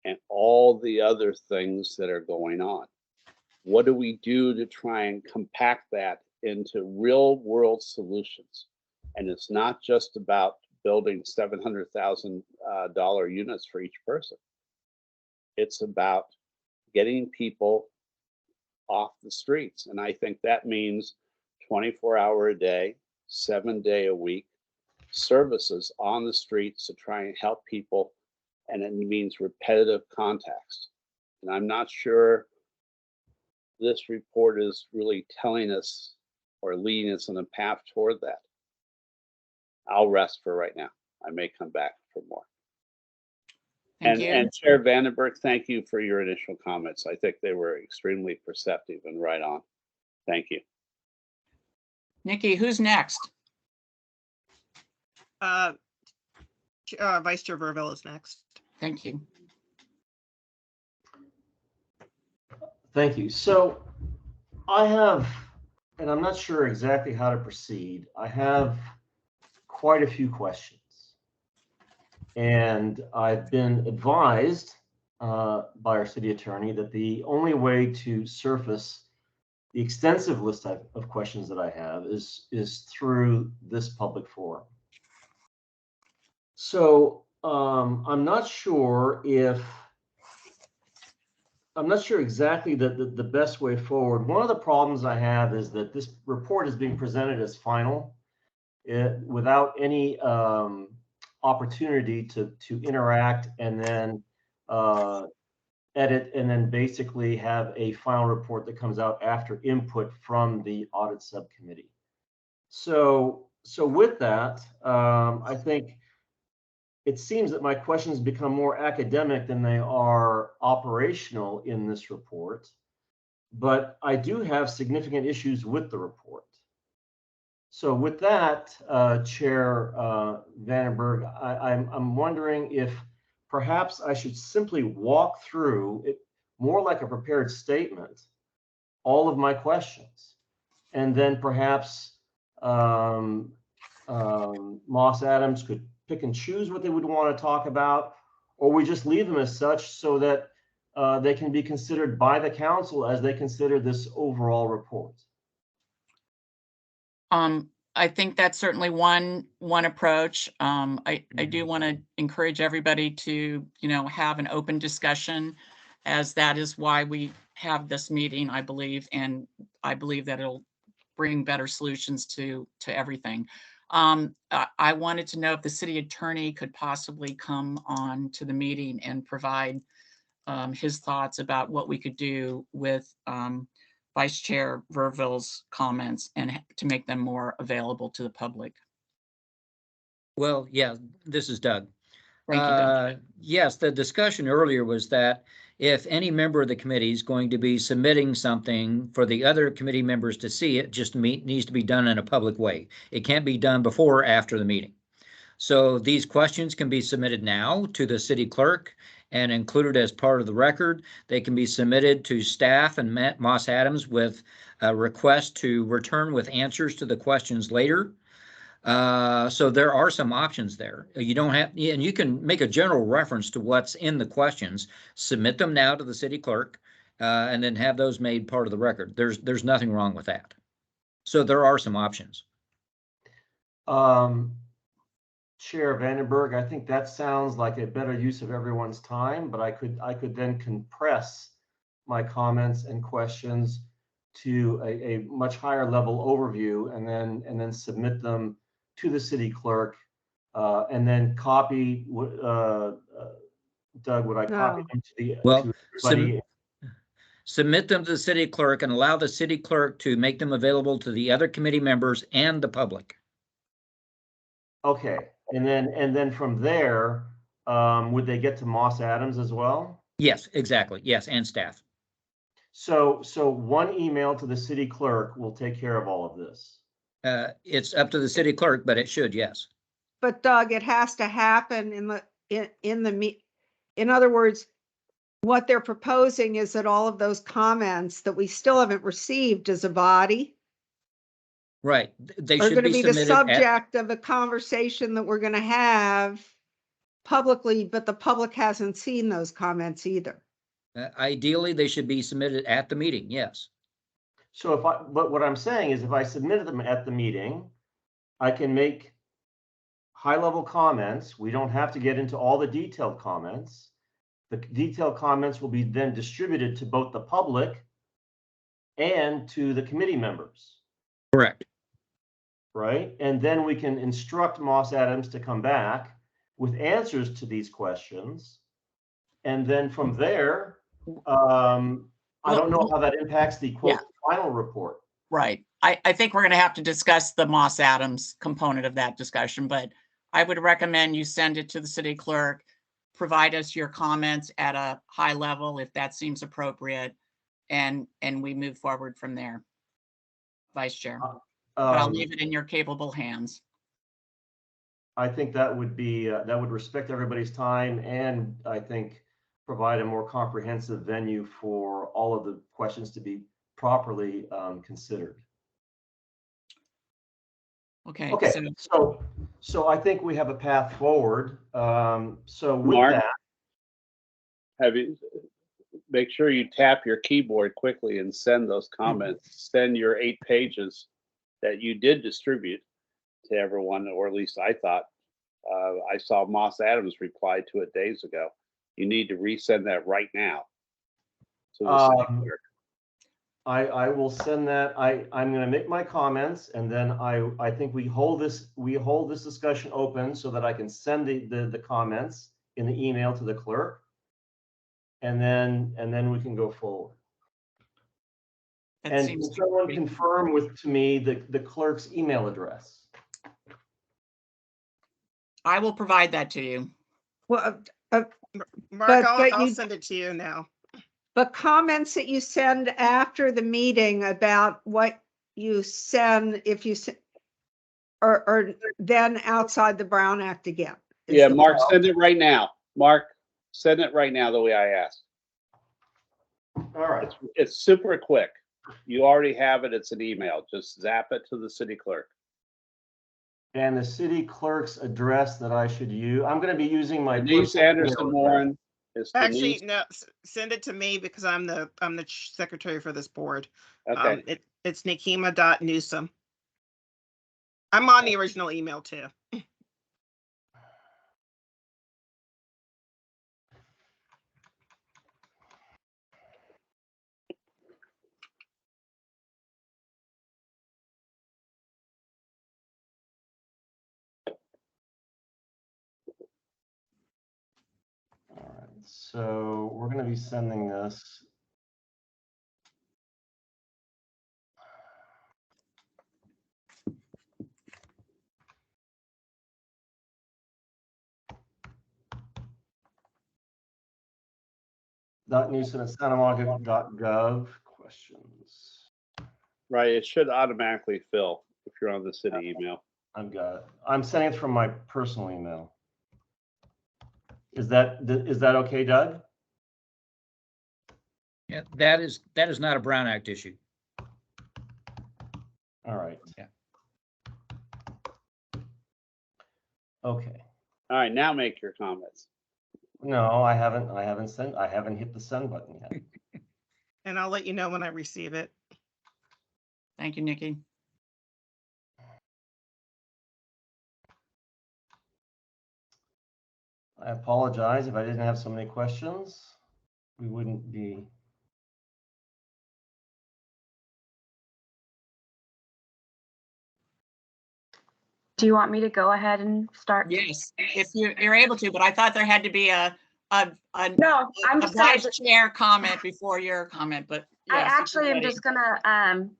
C: and all the other things that are going on. What do we do to try and compact that into real world solutions? And it's not just about building $700,000 units for each person. It's about getting people off the streets. And I think that means 24-hour a day, 7-day a week services on the streets to try and help people. And it means repetitive contacts. And I'm not sure this report is really telling us or leading us on a path toward that. I'll rest for right now. I may come back for more.
A: Thank you.
C: And Chair Vandenberg, thank you for your initial comments. I think they were extremely perceptive and right on. Thank you.
A: Nikki, who's next?
B: Vice Chair Verville is next.
A: Thank you.
J: Thank you. So I have, and I'm not sure exactly how to proceed, I have quite a few questions. And I've been advised by our city attorney that the only way to surface the extensive list of questions that I have is through this public forum. So I'm not sure exactly the best way forward. One of the problems I have is that this report is being presented as final without any opportunity to interact and then edit and then basically have a final report that comes out after input from the audit subcommittee. So with that, I think it seems that my questions become more academic than they are operational in this report, but I do have significant issues with the report. So with that, Chair Vandenberg, I'm wondering if perhaps I should simply walk through it more like a prepared statement, all of my questions, and then perhaps Moss Adams could pick and choose what they would want to talk about, or we just leave them as such so that they can be considered by the council as they consider this overall report.
A: I think that's certainly one approach. I do want to encourage everybody to, have an open discussion, as that is why we have this meeting, I believe, and I believe that it'll bring better solutions to everything. I I wanted to know if the city attorney could possibly come on to the meeting and provide his thoughts about what we could do with Vice Chair Verville's comments and to make them more available to the public.
K: Well, yeah, this is Doug.
A: Thank you, Doug.
K: Yes, the discussion earlier was that if any member of the committee is going to be submitting something for the other committee members to see, it just needs to be done in a public way. It can't be done before or after the meeting. So these questions can be submitted now to the city clerk and included as part of the record. They can be submitted to staff and Moss Adams with a request to return with answers to the questions later. So there are some options there. You don't have, and you can make a general reference to what's in the questions, submit them now to the city clerk, and then have those made part of the record. There's nothing wrong with that. So there are some options.
J: Chair Vandenberg, I think that sounds like a better use of everyone's time, but I could then compress my comments and questions to a much higher level overview and then submit them to the city clerk and then copy Doug, would I copy them to the to everybody?
K: Submit them to the city clerk and allow the city clerk to make them available to the other committee members and the public.
J: Okay, and then from there, would they get to Moss Adams as well?
K: Yes, exactly. Yes, and staff.
J: So one email to the city clerk will take care of all of this.
K: It's up to the city clerk, but it should, yes.
L: But Doug, it has to happen in other words, what they're proposing is that all of those comments that we still haven't received as a body
K: Right. They
L: are
K: should
L: going to
K: be
L: be the
K: submitted
L: subject of a conversation that we're going to have publicly, but the public hasn't seen those comments either.
K: Ideally, they should be submitted at the meeting, yes.
J: So but what I'm saying is if I submitted them at the meeting, I can make high-level comments. We don't have to get into all the detailed comments. The detailed comments will be then distributed to both the public and to the committee members.
K: Correct.
J: Right? And then we can instruct Moss Adams to come back with answers to these questions. And then from there, I don't know how that impacts the quote final report.
A: Right. I think we're going to have to discuss the Moss Adams component of that discussion, but I would recommend you send it to the city clerk, provide us your comments at a high level if that seems appropriate, and we move forward from there, Vice Chair. But I'll leave it in your capable hands.
J: I think that would be that would respect everybody's time and I think provide a more comprehensive venue for all of the questions to be properly considered.
A: Okay.
J: Okay. So I think we have a path forward. So with
C: Mark,
J: that,
C: make sure you tap your keyboard quickly and send those comments. Send your 8 pages that you did distribute to everyone, or at least I thought. I saw Moss Adams reply to it days ago. You need to resend that right now. To the city clerk.
J: I will send that. I'm going to make my comments, and then I think we hold this discussion open so that I can send the comments in the email to the clerk, and then we can go forward. And can someone confirm to me the clerk's email address?
A: I will provide that to you.
B: Well, Mark, I'll send it to you now.
L: But comments that you send after the meeting about what you send, if you or then outside the Brown Act again.
C: Yeah, Mark, send it right now. Mark, send it right now the way I asked.
J: All right.
C: It's super quick. You already have it. It's an email. Just zap it to the city clerk.
J: And the city clerk's address that I should use. I'm going to be using my
C: Denise Anderson Warren.
B: Actually, no. Send it to me because I'm the secretary for this board.
C: Okay.
B: It's Nikema.Newsom. I'm on the original email too.
J: so we're going to be sending this. .newsom@santamonica.gov questions.
C: Right, it should automatically fill if you're on the city email.
J: I've got it. I'm sending it from my personal email. Is that okay, Doug?
K: Yeah, that is not a Brown Act issue.
J: All right.
K: Yeah.
J: Okay.
C: All right, now make your comments.
J: No, I haven't hit the send button yet.
B: And I'll let you know when I receive it.
A: Thank you, Nikki.
J: I apologize if I didn't have so many questions. We wouldn't be.
G: Do you want me to go ahead and start?
A: Yes, if you're able to, but I thought there had to be a
G: No, I'm
A: a
G: just gonna
A: vice chair comment before your comment, but
G: I
A: yes,
G: actually am just gonna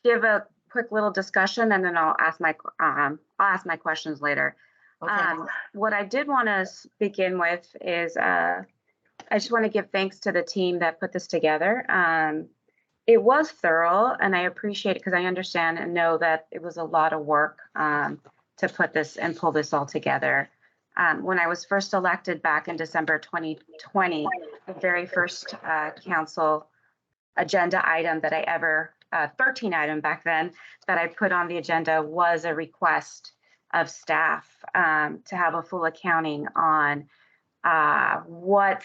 G: give a quick little discussion and then I'll ask my questions later.
A: Okay.
G: What I did want to begin with is I just want to give thanks to the team that put this together. It was thorough and I appreciate it because I understand and know that it was a lot of work to put this and pull this all together. When I was first elected back in December 2020, the very first council agenda item that I ever, 13 item back then, that I put on the agenda was a request of staff to have a full accounting on what,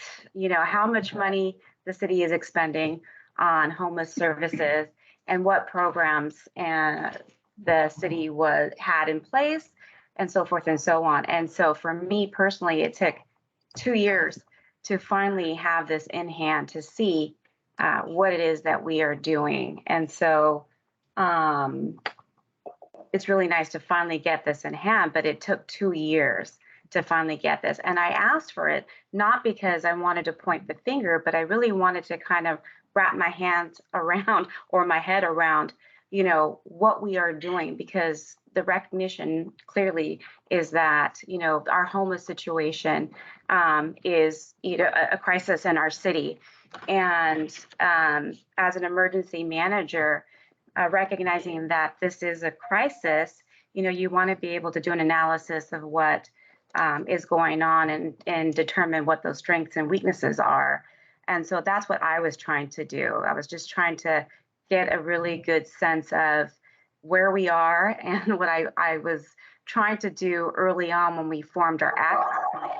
G: how much money the city is expending on homeless services and what programs the city had in place and so forth and so on. And so for me personally, it took 2 years to finally have this in hand to see what it is that we are doing. And so it's really nice to finally get this in hand, but it took 2 years to finally get this. And I asked for it, not because I wanted to point the finger, but I really wanted to kind of wrap my hands around or my head around, what we are doing, because the recognition clearly is that, our homeless situation is, a crisis in our city. And as an emergency manager, recognizing that this is a crisis, you want to be able to do an analysis of what is going on and determine what those strengths and weaknesses are. And so that's what I was trying to do. I was just trying to get a really good sense of where we are. And what I was trying to do early on when we formed our ad hoc committee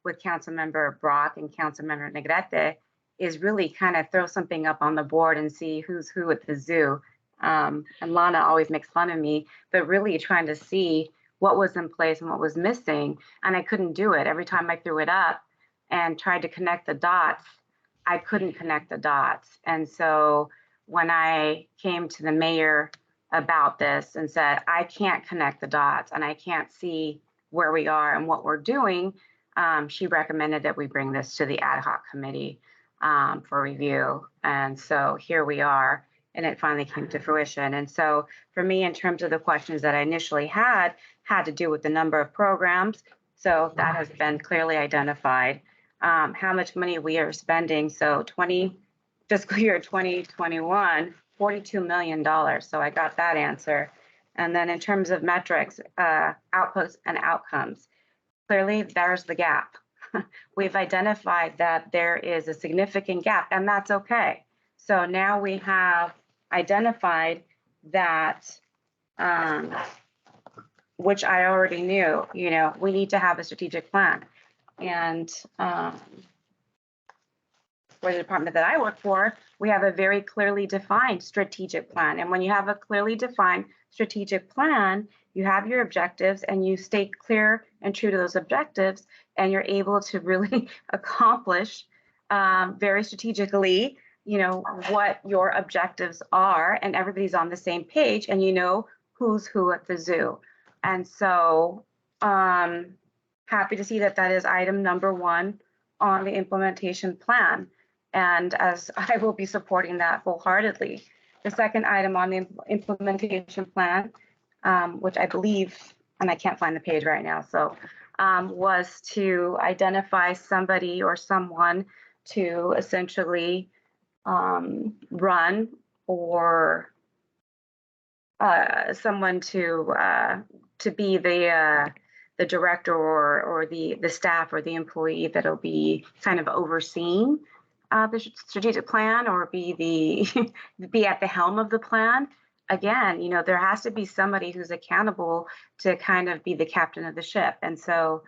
G: with Councilmember Brock and Councilmember Negrete is really kind of throw something up on the board and see who's who at the zoo. And Lana always makes fun of me, but really trying to see what was in place and what was missing. And I couldn't do it. Every time I threw it up and tried to connect the dots, I couldn't connect the dots. And so when I came to the mayor about this and said, I can't connect the dots and I can't see where we are and what we're doing, she recommended that we bring this to the ad hoc committee for review. And so here we are, and it finally came to fruition. And so for me, in terms of the questions that I initially had to do with the number of programs. So that has been clearly identified. How much money we are spending. So fiscal year 2021, $42 million. So I got that answer. And then in terms of metrics, outputs and outcomes, clearly there's the gap. We've identified that there is a significant gap, and that's okay. So now we have identified that, which I already knew, we need to have a strategic plan. And for the department that I work for, we have a very clearly defined strategic plan. And when you have a clearly defined strategic plan, you have your objectives and you stay clear and true to those objectives, and you're able to really accomplish very strategically, what your objectives are, and everybody's on the same page and who's who at the zoo. And so happy to see that is item number 1 on the implementation plan. And as I will be supporting that wholeheartedly. The second item on the implementation plan, which I believe, and I can't find the page right now, so was to identify somebody or someone to essentially run, or someone to be the director or the staff or the employee that'll be kind of overseeing the strategic plan, or be at the helm of the plan. Again, there has to be somebody who's accountable to kind of be the captain of the ship. And so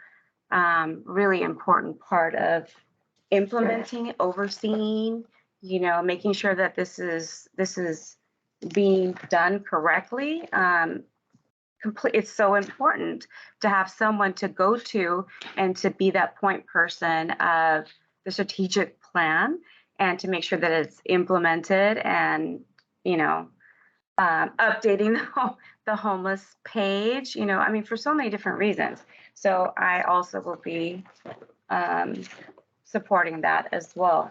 G: really important part of implementing, overseeing, making sure that this is being done correctly. It's so important to have someone to go to and to be that point person of the strategic plan, and to make sure that it's implemented, and updating the homeless page, for so many different reasons. So I also will be supporting that as well.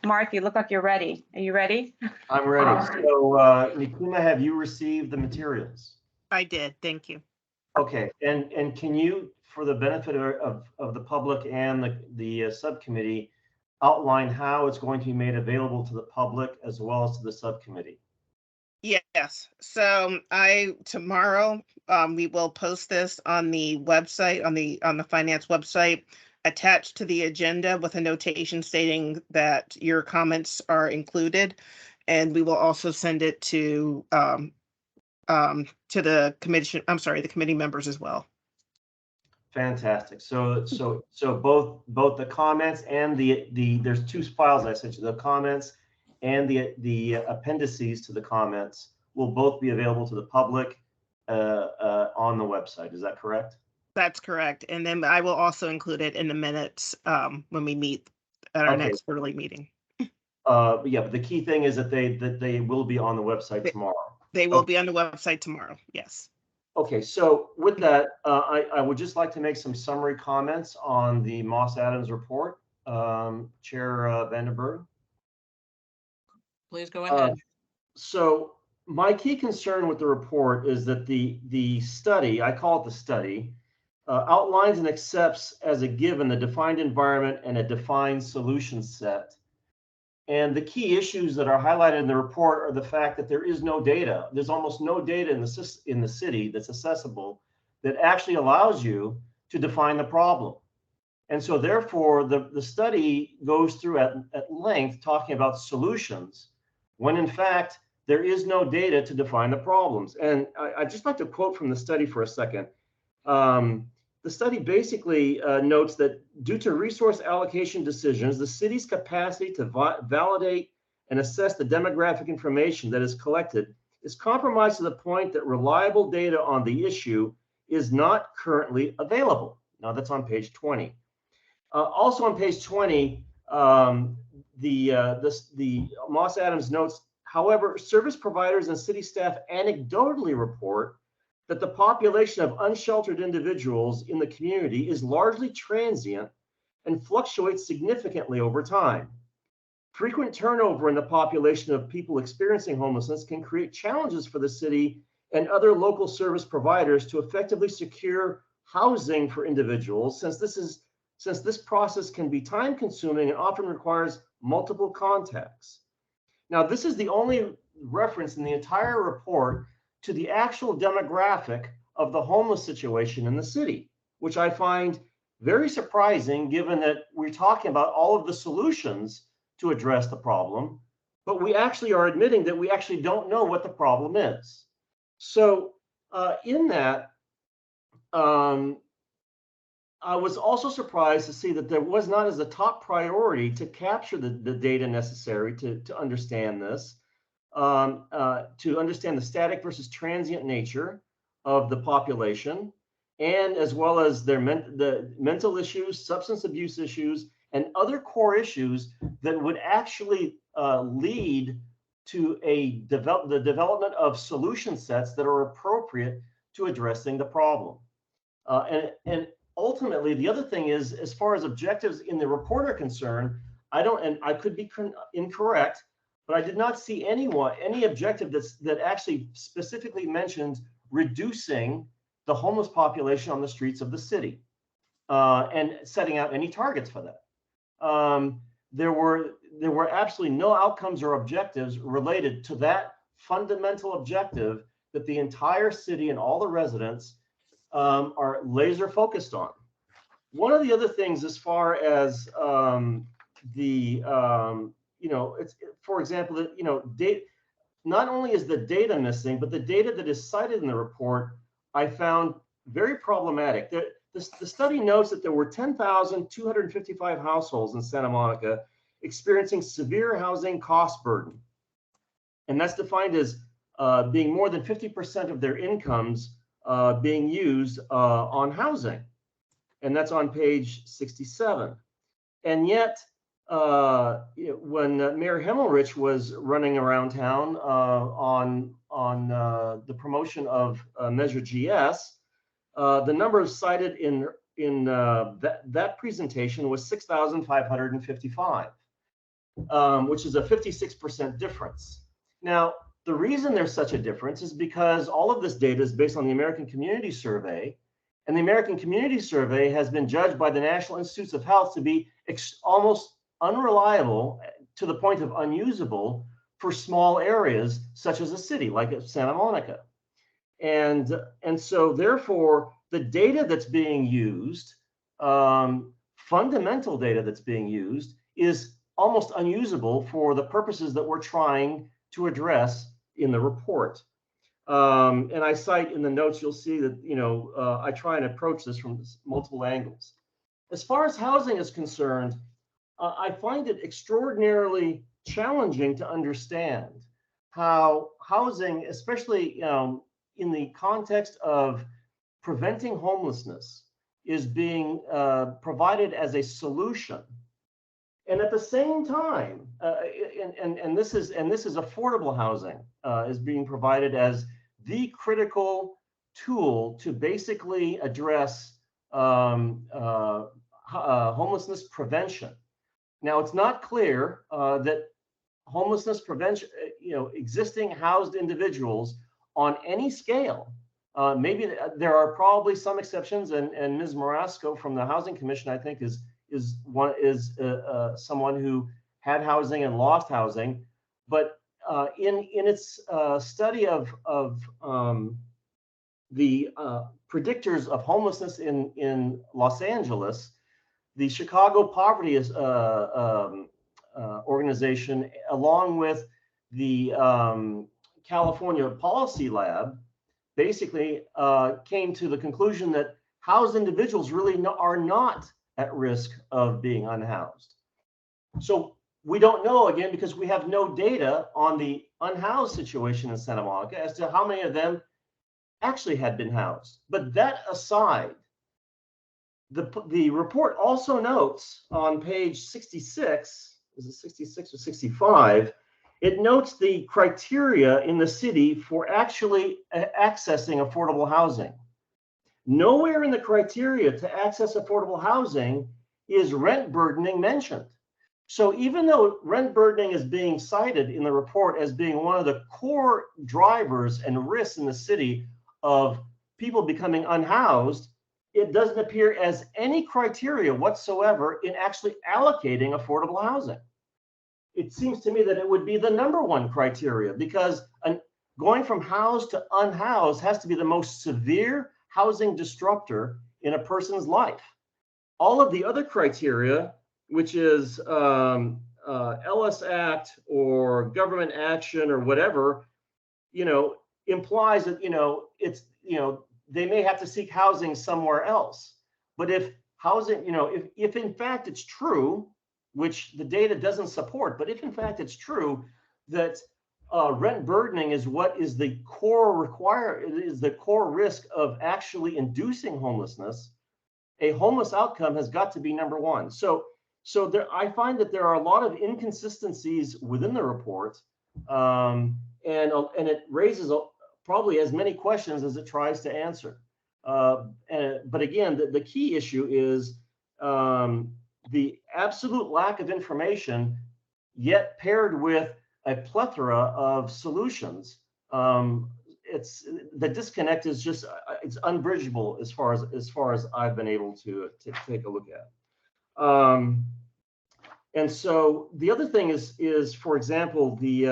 G: Mark, you look like you're ready. Are you ready?
J: I'm ready. So Nikuma, have you received the materials?
B: I did, thank you.
J: Okay, and can you, for the benefit of the public and the subcommittee, outline how it's going to be made available to the public as well as to the subcommittee?
B: Yes, so tomorrow we will post this on the website, on the finance website, attached to the agenda with a notation stating that your comments are included, and we will also send it to the commission. I'm sorry, the committee members as well.
J: Fantastic. So both the comments and there's two files I sent you. The comments and the appendices to the comments will both be available to the public on the website. Is that correct?
B: That's correct. And then I will also include it in the minutes when we meet at our next quarterly meeting.
J: Yeah, but the key thing is that they will be on the website tomorrow.
B: They will be on the website tomorrow. Yes.
J: Okay, so with that, I would just like to make some summary comments on the Moss Adams report. Chair Vandenberg.
A: Please go ahead.
J: So my key concern with the report is that the study, I call it the study, outlines and accepts as a given the defined environment and a defined solution set. And the key issues that are highlighted in the report are the fact that there is no data. There's almost no data in the city that's accessible that actually allows you to define the problem. And so therefore, the study goes through at length talking about solutions, when in fact, there is no data to define the problems. And I'd just like to quote from the study for a second. The study basically notes that due to resource allocation decisions, the city's capacity to validate and assess the demographic information that is collected is compromised to the point that reliable data on the issue is not currently available. Now that's on page 20. Also on page 20, the Moss Adams notes, however, service providers and city staff anecdotally report that the population of unsheltered individuals in the community is largely transient and fluctuates significantly over time. Frequent turnover in the population of people experiencing homelessness can create challenges for the city and other local service providers to effectively secure housing for individuals, since this process can be time-consuming and often requires multiple contacts. Now, this is the only reference in the entire report to the actual demographic of the homeless situation in the city, which I find very surprising, given that we're talking about all of the solutions to address the problem, but we actually are admitting that we actually don't know what the problem is. So in that, I was also surprised to see that there was not as a top priority to capture the data necessary to understand this, to understand the static versus transient nature of the population, and as well as the mental issues, substance abuse issues, and other core issues that would actually lead to the development of solution sets that are appropriate to addressing the problem. And ultimately, the other thing is, as far as objectives in the report are concerned, and I could be incorrect, but I did not see any objective that actually specifically mentioned reducing the homeless population on the streets of the city, and setting out any targets for that. There were absolutely no outcomes or objectives related to that fundamental objective that the entire city and all the residents are laser focused on. One of the other things, as far as for example, not only is the data missing, but the data that is cited in the report I found very problematic. The study notes that there were 10,255 households in Santa Monica experiencing severe housing cost burden. And that's defined as being more than 50% of their incomes being used on housing. And that's on page 67. And yet, when Mayor Himmelrich was running around town on the promotion of Measure GS, the numbers cited in that presentation was 6,555, which is a 56% difference. Now, the reason there's such a difference is because all of this data is based on the American Community Survey, and the American Community Survey has been judged by the National Institutes of Health to be almost unreliable to the point of unusable for small areas such as a city like Santa Monica. And so therefore, the data that's being used, fundamental data that's being used, is almost unusable for the purposes that we're trying to address in the report. And I cite in the notes, you'll see that, I try and approach this from multiple angles. As far as housing is concerned, I find it extraordinarily challenging to understand how housing, especially in the context of preventing homelessness, is being provided as a solution. And at the same time, and this is affordable housing is being provided as the critical tool to basically address homelessness prevention. Now, it's not clear that homelessness prevention, existing housed individuals on any scale. Maybe there are probably some exceptions, and Ms. Marasco from the Housing Commission, I think, is someone who had housing and lost housing. But in its study of the predictors of homelessness in Los Angeles, the Chicago Poverty Organization, along with the California Policy Lab, basically came to the conclusion that housed individuals really are not at risk of being unhoused. So we don't know, again, because we have no data on the unhoused situation in Santa Monica as to how many of them actually had been housed. But that aside, the report also notes on page 66, is it 66 or 65, it notes the criteria in the city for actually accessing affordable housing. Nowhere in the criteria to access affordable housing is rent burdening mentioned. So even though rent burdening is being cited in the report as being one of the core drivers and risks in the city of people becoming unhoused, it doesn't appear as any criteria whatsoever in actually allocating affordable housing. It seems to me that it would be the #1 criteria, because going from housed to unhoused has to be the most severe housing disruptor in a person's life. All of the other criteria, which is Ellis Act or government action or whatever, implies that, it's, they may have to seek housing somewhere else. But if housing, if in fact it's true, which the data doesn't support, but if in fact it's true that rent burdening is what is the core risk of actually inducing homelessness, a homeless outcome has got to be #1. So there, I find that there are a lot of inconsistencies within the report, and it raises probably as many questions as it tries to answer. But again, the key issue is the absolute lack of information, yet paired with a plethora of solutions. It's the disconnect is just it's unbridgeable as far as I've been able to take a look at. And so the other thing is for example, the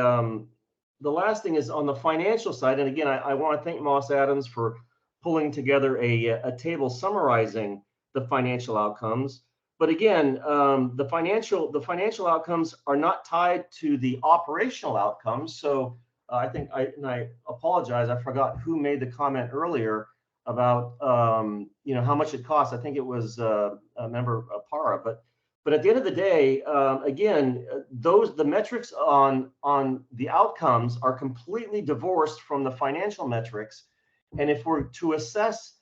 J: last thing is on the financial side. And again, I want to thank Moss Adams for pulling together a table summarizing the financial outcomes. But again, the financial outcomes are not tied to the operational outcomes. So I think I apologize, I forgot who made the comment earlier about how much it costs. I think it was a member Para, but at the end of the day, again, the metrics on the outcomes are completely divorced from the financial metrics. And if we're to assess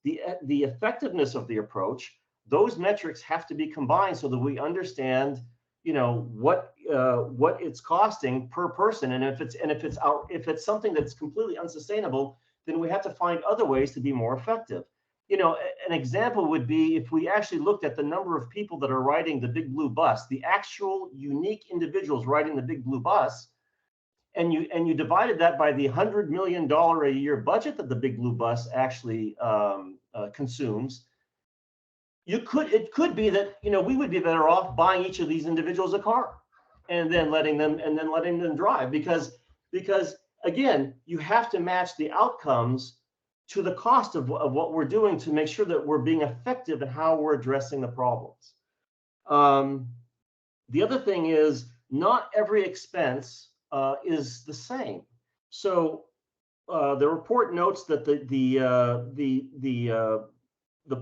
J: the effectiveness of the approach, those metrics have to be combined so that we understand, what it's costing per person. And if it's something that's completely unsustainable, then we have to find other ways to be more effective. An example would be if we actually looked at the number of people that are riding the Big Blue Bus, the actual unique individuals riding the Big Blue Bus, and you divided that by the $100 million a year budget that the Big Blue Bus actually consumes. It could be that we would be better off buying each of these individuals a car, and then letting them drive, because again, you have to match the outcomes to the cost of what we're doing to make sure that we're being effective in how we're addressing the problems. The other thing is not every expense is the same. So the report notes that the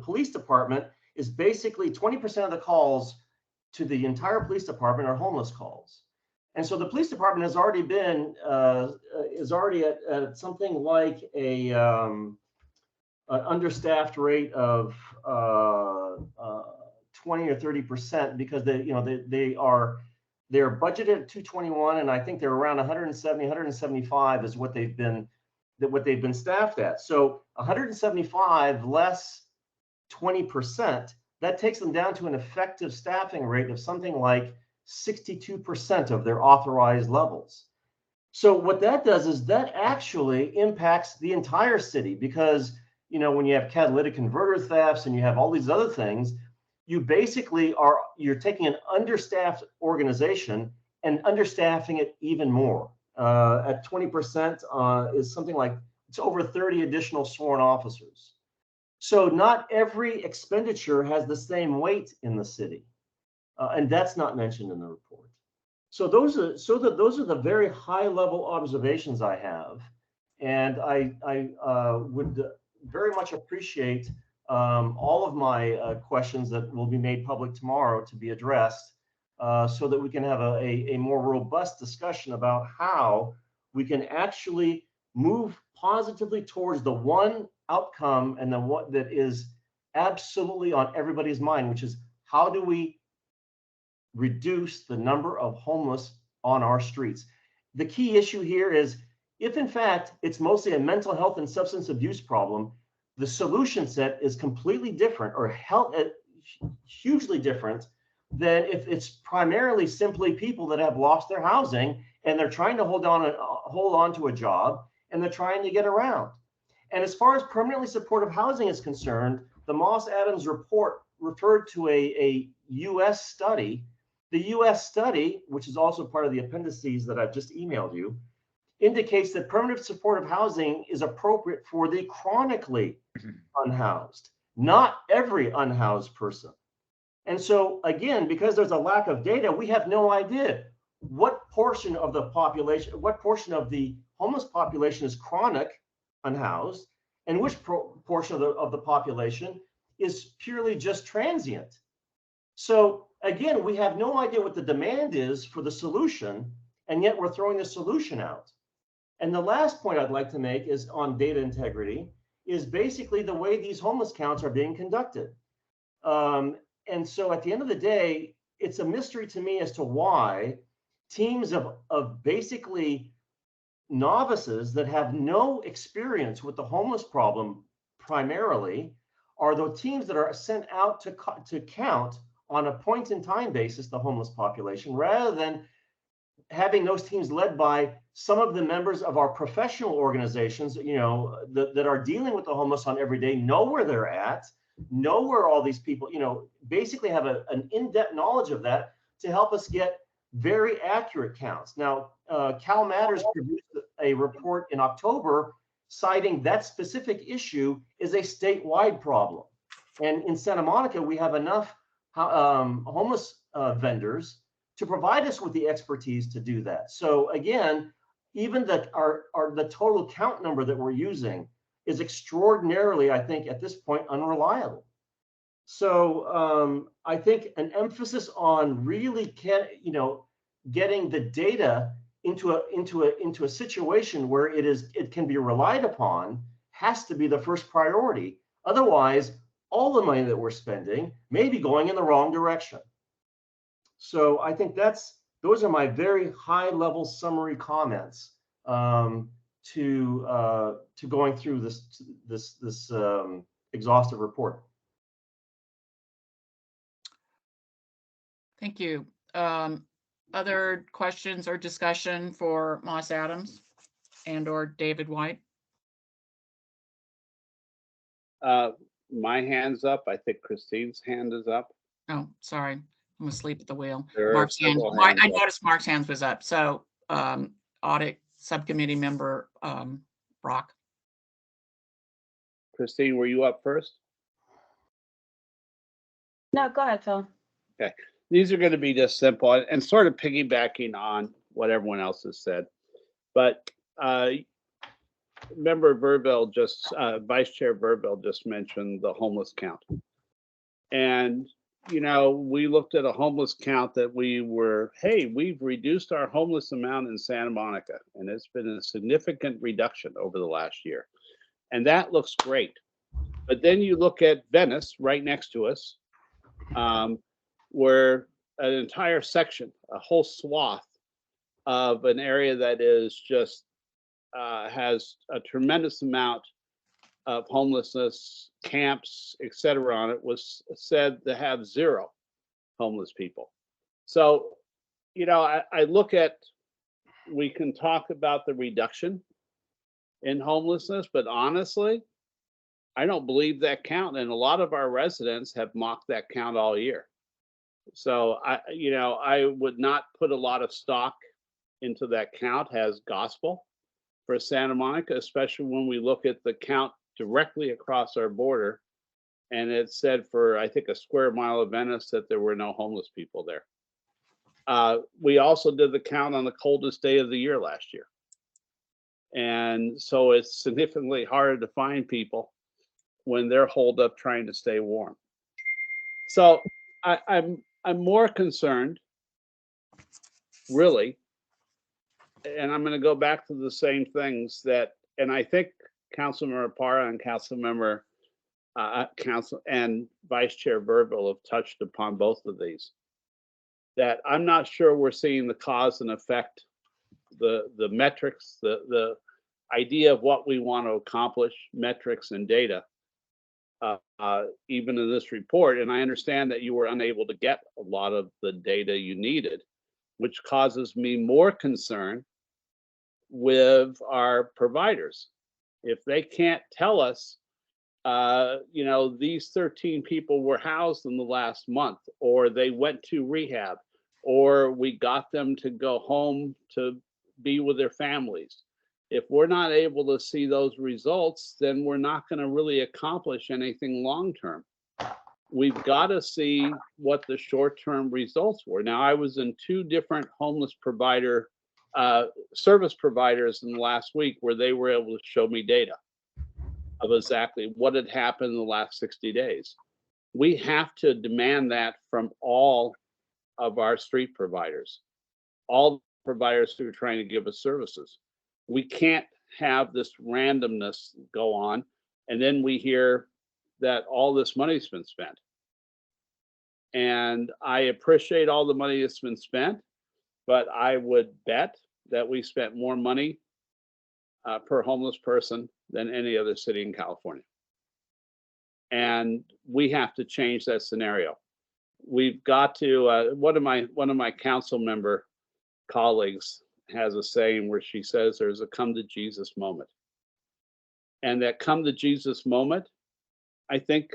J: police department is basically 20% of the calls to the entire police department are homeless calls. And so the police department has already been at something like an understaffed rate of 20 or 30%, because they're budgeted at 221, and I think they're around 170, 175 is what they've been staffed at. So 175 less 20%, that takes them down to an effective staffing rate of something like 62% of their authorized levels. So what that does is that actually impacts the entire city, because when you have catalytic converter thefts and you have all these other things, you basically you're taking an understaffed organization and understaffing it even more. At 20% is something like it's over 30 additional sworn officers. So not every expenditure has the same weight in the city, and that's not mentioned in the report. So those are the very high level observations I have, and I would very much appreciate all of my questions that will be made public tomorrow to be addressed, so that we can have a more robust discussion about how we can actually move positively towards the one outcome and the what that is absolutely on everybody's mind, which is how do we reduce the number of homeless on our streets. The key issue here is, if in fact it's mostly a mental health and substance abuse problem, the solution set is completely different, or hugely different, than if it's primarily simply people that have lost their housing and they're trying to hold on to a job and they're trying to get around. And as far as permanently supportive housing is concerned, the Moss Adams report referred to a U.S. study. The U.S. study, which is also part of the appendices that I've just emailed you, indicates that permanent supportive housing is appropriate for the chronically unhoused, not every unhoused person. And so again, because there's a lack of data, we have no idea what portion of the population, what portion of the homeless population is chronic unhoused, and which portion of the population is purely just transient. So again, we have no idea what the demand is for the solution, and yet we're throwing the solution out. And the last point I'd like to make is on data integrity, is basically the way these homeless counts are being conducted. And so at the end of the day, it's a mystery to me as to why teams of basically novices that have no experience with the homeless problem primarily are the teams that are sent out to count on a point in time basis the homeless population, rather than having those teams led by some of the members of our professional organizations, that are dealing with the homeless on every day, know where they're at, know where all these people, basically have an in-depth knowledge of that to help us get very accurate counts. Now, Cal Matters produced a report in October citing that specific issue is a statewide problem. And in Santa Monica, we have enough homeless vendors to provide us with the expertise to do that. So again, even the total count number that we're using is extraordinarily, I think, at this point, unreliable. So I think an emphasis on really getting the data into a situation where it can be relied upon has to be the first priority. Otherwise, all the money that we're spending may be going in the wrong direction. So I think those are my very high level summary comments to going through this exhaustive report.
A: Thank you. Other questions or discussion for Moss Adams and or David White?
C: My hand's up. I think Christine's hand is up.
A: Oh, sorry. I'm asleep at the wheel.
C: There are
A: Mark's hand.
C: several
A: I
C: hands up.
A: noticed Mark's hand was up. So audit subcommittee member Brock.
C: Christine, were you up first?
G: No, go ahead, Phil.
C: Okay. These are going to be just simple and sort of piggybacking on what everyone else has said. But Member Verville Vice Chair Verville just mentioned the homeless count. And, we looked at a homeless count that we've reduced our homeless amount in Santa Monica. And it's been a significant reduction over the last year. And that looks great. But then you look at Venice right next to us, where an entire section, a whole swath of an area that is just has a tremendous amount of homelessness, camps, etc. on it, was said to have 0 homeless people. So, I look at, we can talk about the reduction in homelessness, but honestly, I don't believe that count. And a lot of our residents have mocked that count all year. So I would not put a lot of stock into that count as gospel for Santa Monica, especially when we look at the count directly across our border. And it said for, I think, a square mile of Venice that there were no homeless people there. We also did the count on the coldest day of the year last year. And so it's significantly harder to find people when they're holed up trying to stay warm. So I'm more concerned, really, and I'm going to go back to the same things and I think Councilmember Parra and Councilmember and Vice Chair Verville have touched upon both of these. That I'm not sure we're seeing the cause and effect, the metrics, the idea of what we want to accomplish, metrics and data, even in this report. And I understand that you were unable to get a lot of the data you needed, which causes me more concern with our providers. If they can't tell us, these 13 people were housed in the last month, or they went to rehab, or we got them to go home to be with their families. If we're not able to see those results, then we're not going to really accomplish anything long-term. We've got to see what the short-term results were. Now, I was in 2 different homeless provider service providers in the last week where they were able to show me data of exactly what had happened in the last 60 days. We have to demand that from all of our street providers, all providers who are trying to give us services. We can't have this randomness go on, and then we hear that all this money's been spent. And I appreciate all the money that's been spent, but I would bet that we spent more money per homeless person than any other city in California. And we have to change that scenario. We've got to, one of my council member colleagues has a saying where she says there's a come to Jesus moment. And that come to Jesus moment, I think,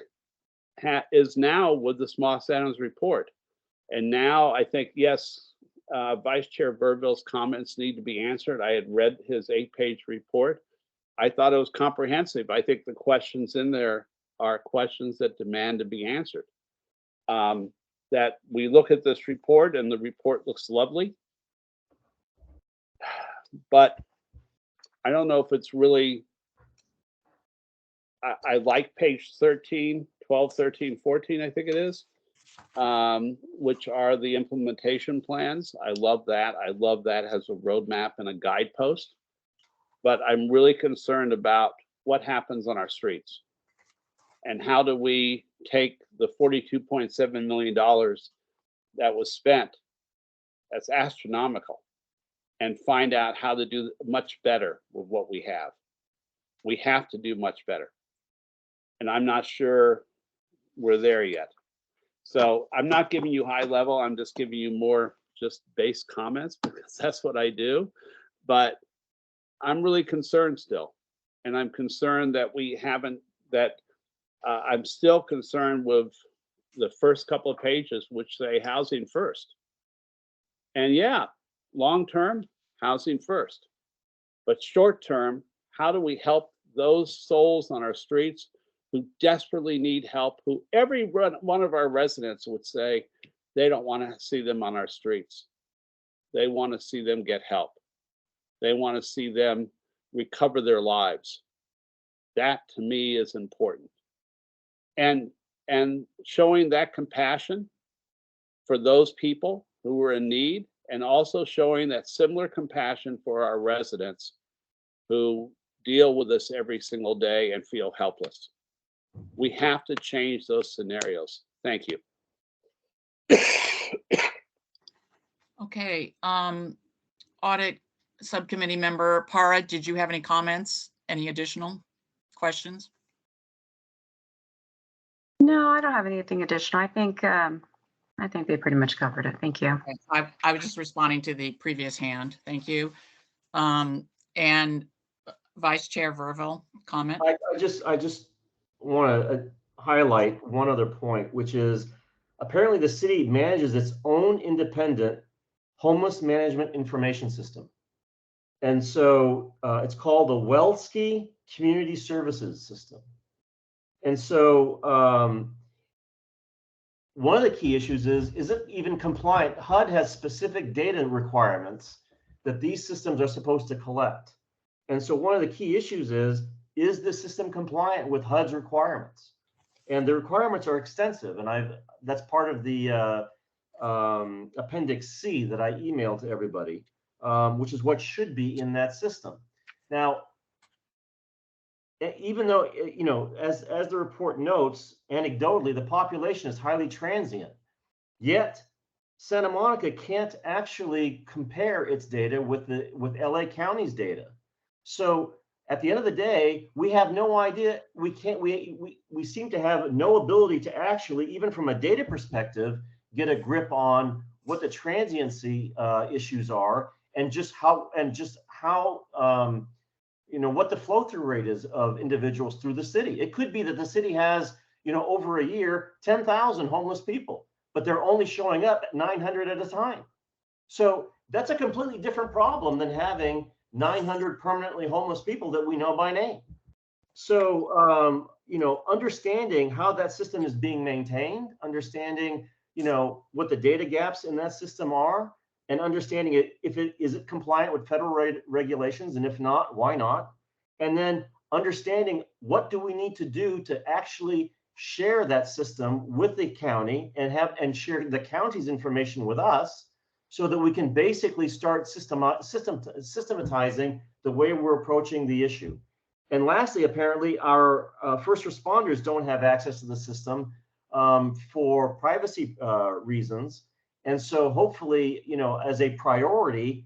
C: is now with the Moss Adams report. And now I think, yes, Vice Chair Burville's comments need to be answered. I had read his 8-page report. I thought it was comprehensive. I think the questions in there are questions that demand to be answered. That we look at this report and the report looks lovely, but I don't know if it's really, I like page 13, 12, 13, 14, I think it is, which are the implementation plans. I love that. I love that as a roadmap and a guidepost, but I'm really concerned about what happens on our streets and how do we take the $42.7 million that was spent, that's astronomical, and find out how to do much better with what we have. We have to do much better. And I'm not sure we're there yet. So I'm not giving you high level, I'm just giving you more just base comments because that's what I do. But I'm really concerned still. And I'm concerned that we haven't, I'm still concerned with the first couple of pages, which say housing first. And yeah, long-term, housing first. But short-term, how do we help those souls on our streets who desperately need help, who every one of our residents would say they don't want to see them on our streets. They want to see them get help. They want to see them recover their lives. That to me is important. And showing that compassion for those people who are in need, and also showing that similar compassion for our residents who deal with us every single day and feel helpless. We have to change those scenarios. Thank you.
A: Okay, Audit Subcommittee Member Para, did you have any comments? Any additional questions?
G: No, I don't have anything additional. I think they pretty much covered it. Thank you.
A: I was just responding to the previous hand. Thank you. And Vice Chair Verville, comment?
J: I just want to highlight one other point, which is apparently the city manages its own independent homeless management information system. And so it's called the Welski Community Services System. And so one of the key issues is it even compliant? HUD has specific data requirements that these systems are supposed to collect. And so one of the key issues is the system compliant with HUD's requirements? And the requirements are extensive, and that's part of the Appendix C that I emailed to everybody, which is what should be in that system. Now, even though, as the report notes, anecdotally, the population is highly transient, yet Santa Monica can't actually compare its data with LA County's data. So at the end of the day, we have no idea. We seem to have no ability to actually, even from a data perspective, get a grip on what the transiency issues are, and just how what the flow through rate is of individuals through the city. It could be that the city has, over a year, 10,000 homeless people, but they're only showing up at 900 at a time. So that's a completely different problem than having 900 permanently homeless people that we know by name. So, understanding how that system is being maintained, understanding, what the data gaps in that system are, and understanding is it compliant with federal regulations, and if not, why not? And then understanding what do we need to do to actually share that system with the county and share the county's information with us, so that we can basically start systematizing the way we're approaching the issue. And lastly, apparently, our first responders don't have access to the system for privacy reasons. And so hopefully, as a priority,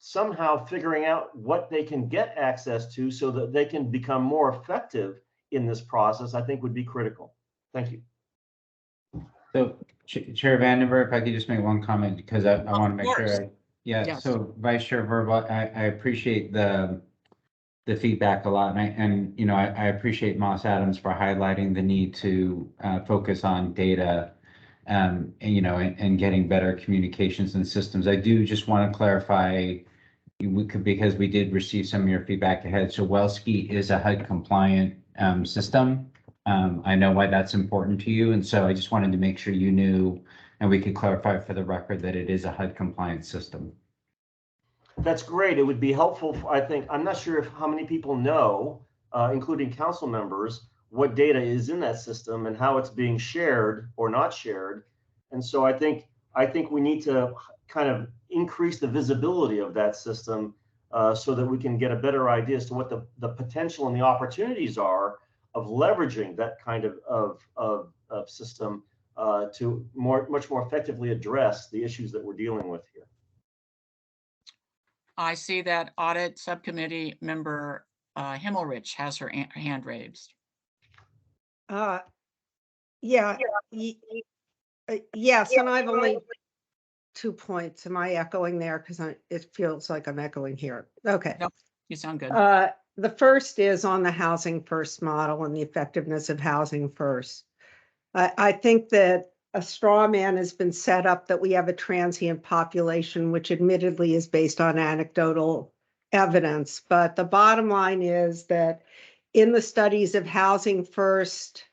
J: somehow figuring out what they can get access to so that they can become more effective in this process, I think would be critical. Thank you.
S: So Chair Vandenberg, if I could just make one comment, because I want to make sure.
A: Yes.
S: So Vice Chair Verba, I appreciate the feedback a lot. And you know, I appreciate Moss Adams for highlighting the need to focus on data and, you know, and getting better communications and systems. I do just want to clarify, because we did receive some of your feedback ahead. So Wellski is a HUD compliant system. I know why that's important to you. And so I just wanted to make sure you knew, and we could clarify for the record that it is a HUD compliant system.
J: That's great. It would be helpful. I think, I'm not sure how many people know, including council members, what data is in that system and how it's being shared or not shared. And so I think we need to kind of increase the visibility of that system so that we can get a better idea as to what the potential and the opportunities are of leveraging that kind of system to much more effectively address the issues that we're dealing with here.
A: I see that Audit Subcommittee member Himmelrich has her hand raised.
L: Yeah, yes, and I've only 2 points. Am I echoing there? Because it feels like I'm echoing here. Okay.
A: Nope, you sound good.
L: The first is on the Housing First model and the effectiveness of Housing First. I think that a straw man has been set up that we have a transient population, which admittedly is based on anecdotal evidence. But the bottom line is that in the studies of Housing First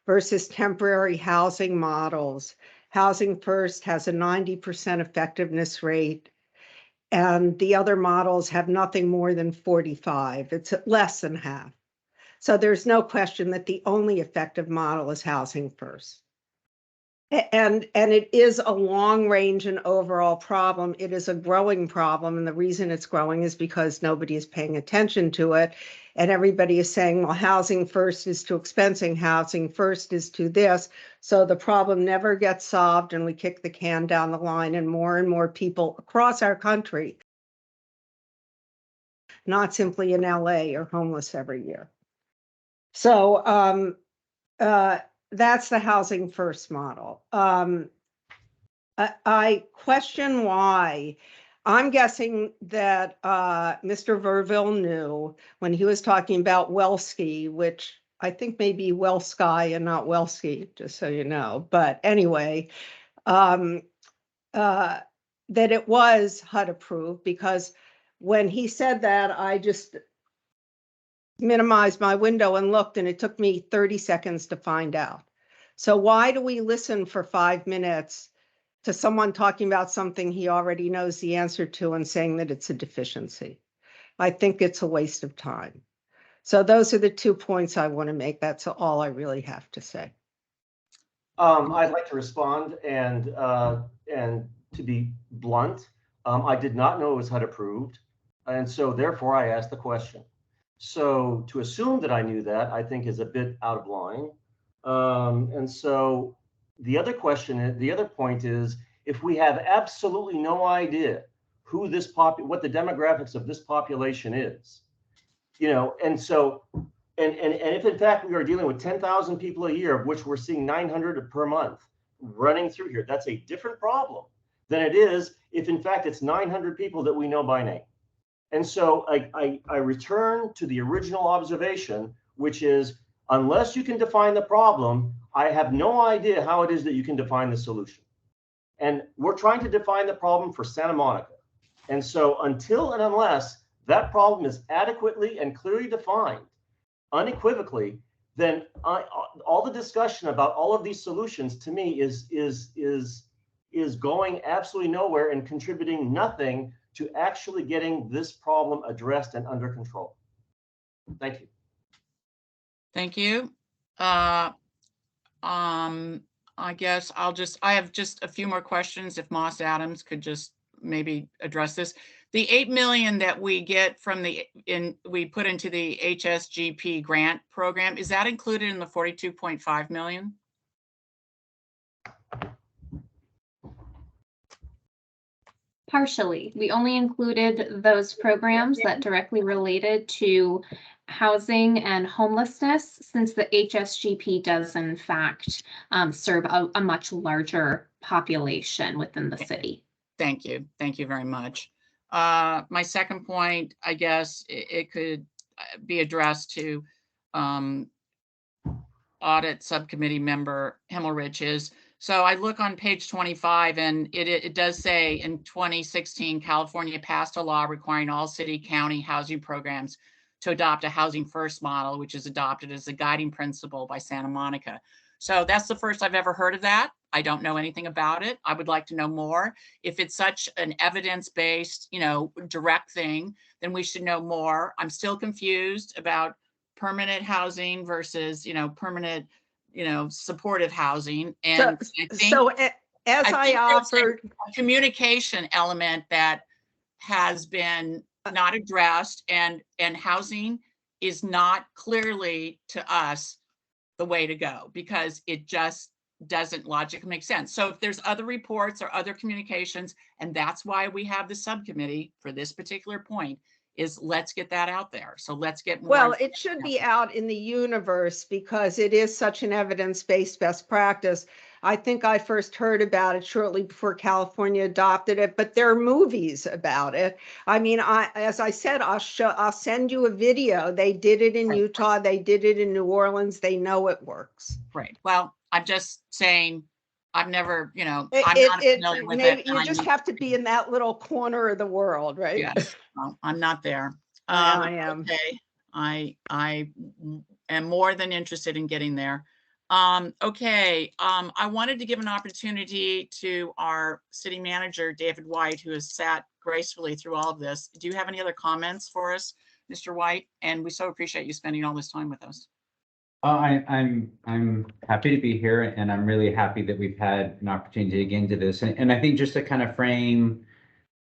L: versus temporary housing models, Housing First has a 90% effectiveness rate, and the other models have nothing more than 45. It's less than half. So there's no question that the only effective model is Housing First. And it is a long range and overall problem. It is a growing problem. And the reason it's growing is because nobody is paying attention to it. And everybody is saying, well, Housing First is too expensive. Housing First is too this. So the problem never gets solved and we kick the can down the line, and more people across our country, not simply in LA, are homeless every year. So that's the Housing First model. I question why. I'm guessing that Mr. Verville knew when he was talking about Wellski, which I think may be Wellsky and not Wellski, just so you know. But anyway, that it was HUD approved, because when he said that, I just minimized my window and looked, and it took me 30 seconds to find out. So why do we listen for 5 minutes to someone talking about something he already knows the answer to and saying that it's a deficiency? I think it's a waste of time. So those are the 2 points I want to make. That's all I really have to say.
J: I'd like to respond, and to be blunt, I did not know it was HUD approved, and so therefore I asked the question. So to assume that I knew that, I think, is a bit out of line. And so the other point is, if we have absolutely no idea who this what the demographics of this population is, you know, and so, and if in fact we are dealing with 10,000 people a year, of which we're seeing 900 per month running through here, that's a different problem than it is if in fact it's 900 people that we know by name. And so I return to the original observation, which is, unless you can define the problem, I have no idea how it is that you can define the solution. And we're trying to define the problem for Santa Monica. And so until and unless that problem is adequately and clearly defined, unequivocally, then all the discussion about all of these solutions to me is going absolutely nowhere and contributing nothing to actually getting this problem addressed and under control. Thank you.
A: Thank you. I guess I have just a few more questions. If Moss Adams could just maybe address this. The 8 million that we get from we put into the HSGP grant program, is that included in the 42.5 million?
Q: Partially. We only included those programs that directly related to housing and homelessness, since the HSGP does in fact serve a much larger population within the city.
A: Thank you. Thank you very much. My second point, I guess it could be addressed to Audit Subcommittee member Himmelrich is, so I look on page 25 and it does say in 2016, California passed a law requiring all city county housing programs to adopt a housing first model, which is adopted as the guiding principle by Santa Monica. So that's the first I've ever heard of that. I don't know anything about it. I would like to know more. If it's such an evidence-based, direct thing, then we should know more. I'm still confused about permanent housing versus, permanent, supportive housing. And
L: as I offered,
A: a communication element that has been not addressed, and housing is not clearly to us the way to go, because it just doesn't logically make sense. So if there's other reports or other communications, and that's why we have the subcommittee for this particular point, is let's get that out there. So let's get more.
L: Well, it should be out in the universe because it is such an evidence-based best practice. I think I first heard about it shortly before California adopted it, but there are movies about it. I mean, as I said, I'll send you a video. They did it in Utah. They did it in New Orleans. They know it works.
A: Right. Well, I'm just saying, I've never, I'm not familiar with it.
L: You just have to be in that little corner of the world, right?
A: Yes, well, I'm not there.
L: I am.
A: Okay, I am more than interested in getting there. Okay, I wanted to give an opportunity to our city manager, David White, who has sat gracefully through all of this. Do you have any other comments for us, Mr. White? And we so appreciate you spending all this time with us.
S: I'm happy to be here, and I'm really happy that we've had an opportunity to get into this. And I think just to kind of frame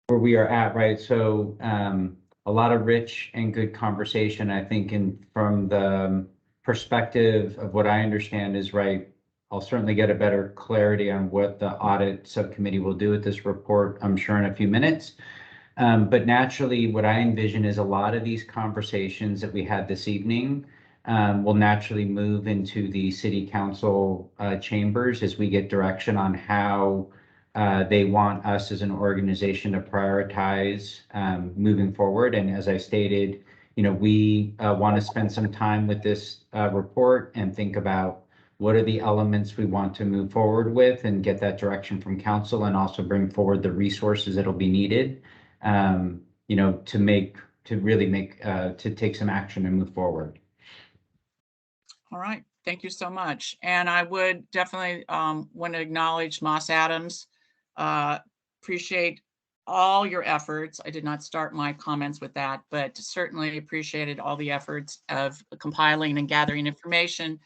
S: where we are at, right? So a lot of rich and good conversation, I think, from the perspective of what I understand is right. I'll certainly get a better clarity on what the audit subcommittee will do with this report, I'm sure, in a few minutes. But naturally, what I envision is a lot of these conversations that we had this evening will naturally move into the city council chambers as we get direction on how they want us as an organization to prioritize moving forward. And as I stated, we want to spend some time with this report and think about what are the elements we want to move forward with and get that direction from council, and also bring forward the resources that'll be needed, to take some action and move forward.
A: All right, thank you so much. And I would definitely want to acknowledge Moss Adams. Appreciate all your efforts. I did not start my comments with that, but certainly appreciated all the efforts of compiling and gathering information,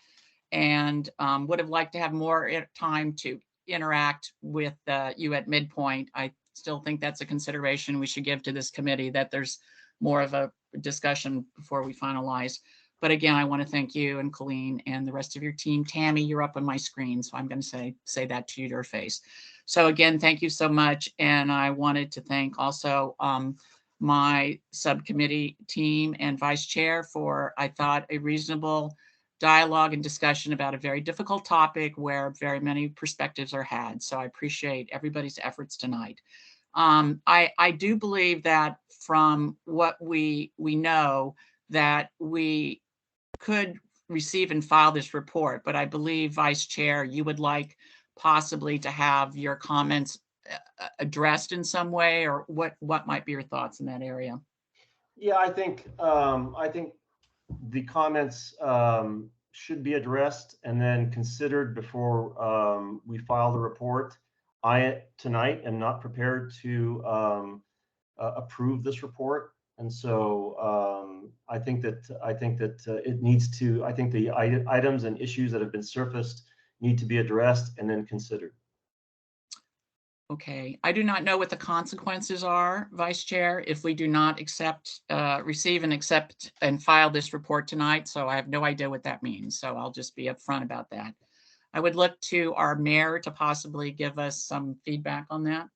A: and would have liked to have more time to interact with you at midpoint. I still think that's a consideration we should give to this committee, that there's more of a discussion before we finalize. But again, I want to thank you and Colleen and the rest of your team. Tammy, you're up on my screen, so I'm going to say that to your face. So again, thank you so much. And I wanted to thank also my subcommittee team and vice chair for, I thought, a reasonable dialogue and discussion about a very difficult topic where very many perspectives are had. So I appreciate everybody's efforts tonight. I do believe that from what we know, that we could receive and file this report, but I believe, Vice Chair, you would like possibly to have your comments addressed in some way, or what might be your thoughts in that area?
J: Yeah, I think the comments should be addressed and then considered before we file the report. I tonight am not prepared to approve this report. And so I think that it needs to, I think the items and issues that have been surfaced need to be addressed and then considered.
A: Okay, I do not know what the consequences are, Vice Chair, if we do not receive and accept and file this report tonight. So I have no idea what that means. So I'll just be upfront about that. I would look to our mayor to possibly give us some feedback on that.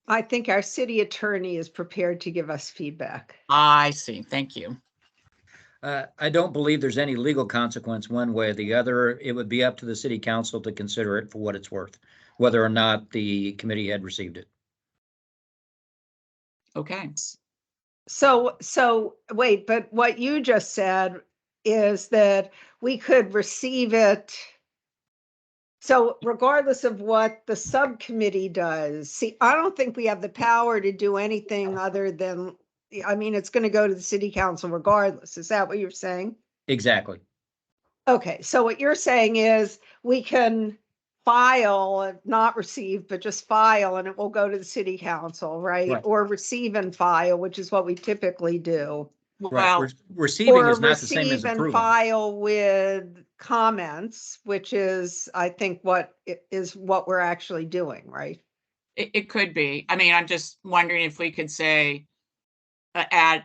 L: I think our city attorney is prepared to give us feedback.
A: I see. Thank you.
K: I don't believe there's any legal consequence one way or the other. It would be up to the city council to consider it for what it's worth, whether or not the committee had received it.
A: Okay.
L: So wait, but what you just said is that we could receive it. So regardless of what the subcommittee does, see, I don't think we have the power to do anything other than, I mean, it's going to go to the city council regardless. Is that what you're saying?
K: Exactly.
L: Okay, so what you're saying is we can file, not receive, but just file, and it will go to the city council, right?
K: Right.
L: Or receive and file, which is what we typically do.
K: Right.
A: Well,
K: Receiving
L: Or
K: is not the same as
L: receive and
K: approving.
L: file with comments, which is, I think, what we're actually doing, right?
A: it could be. I mean, I'm just wondering if we could say add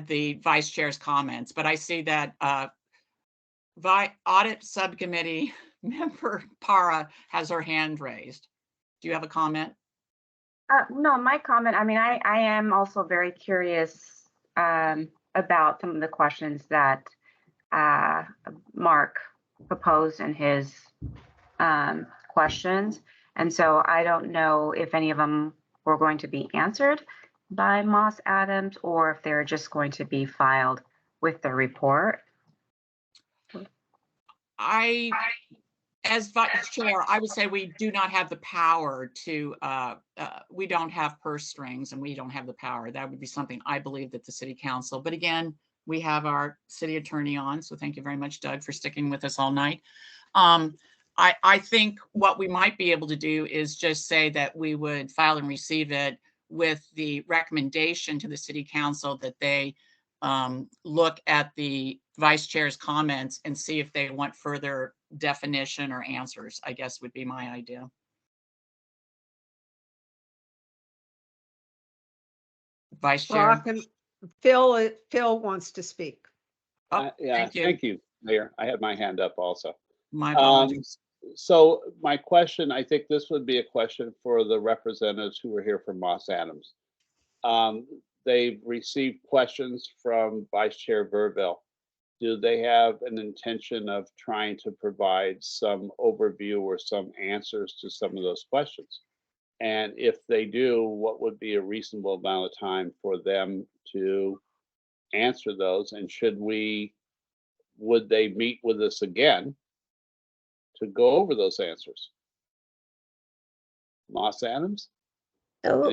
A: the vice chair's comments, but I see that audit subcommittee member Para has her hand raised. Do you have a comment?
G: No, my comment, I mean, I am also very curious about some of the questions that Mark proposed in his questions. And so I don't know if any of them were going to be answered by Moss Adams or if they're just going to be filed with the report.
A: As vice chair, I would say we do not have the power to, we don't have purse strings and we don't have the power. That would be something I believe that the city council, but again, we have our city attorney on. So thank you very much, Doug, for sticking with us all night. I think what we might be able to do is just say that we would file and receive it with the recommendation to the city council that they look at the vice chair's comments and see if they want further definition or answers, I guess would be my idea. Vice Chair.
L: Phil wants to speak.
A: Oh,
C: yeah, thank you, Mayor. I had my hand up also.
A: My apologies.
C: So my question, I think this would be a question for the representatives who were here from Moss Adams. They've received questions from Vice Chair Burville. Do they have an intention of trying to provide some overview or some answers to some of those questions? And if they do, what would be a reasonable amount of time for them to answer those? And would they meet with us again to go over those answers? Moss Adams?
M: So,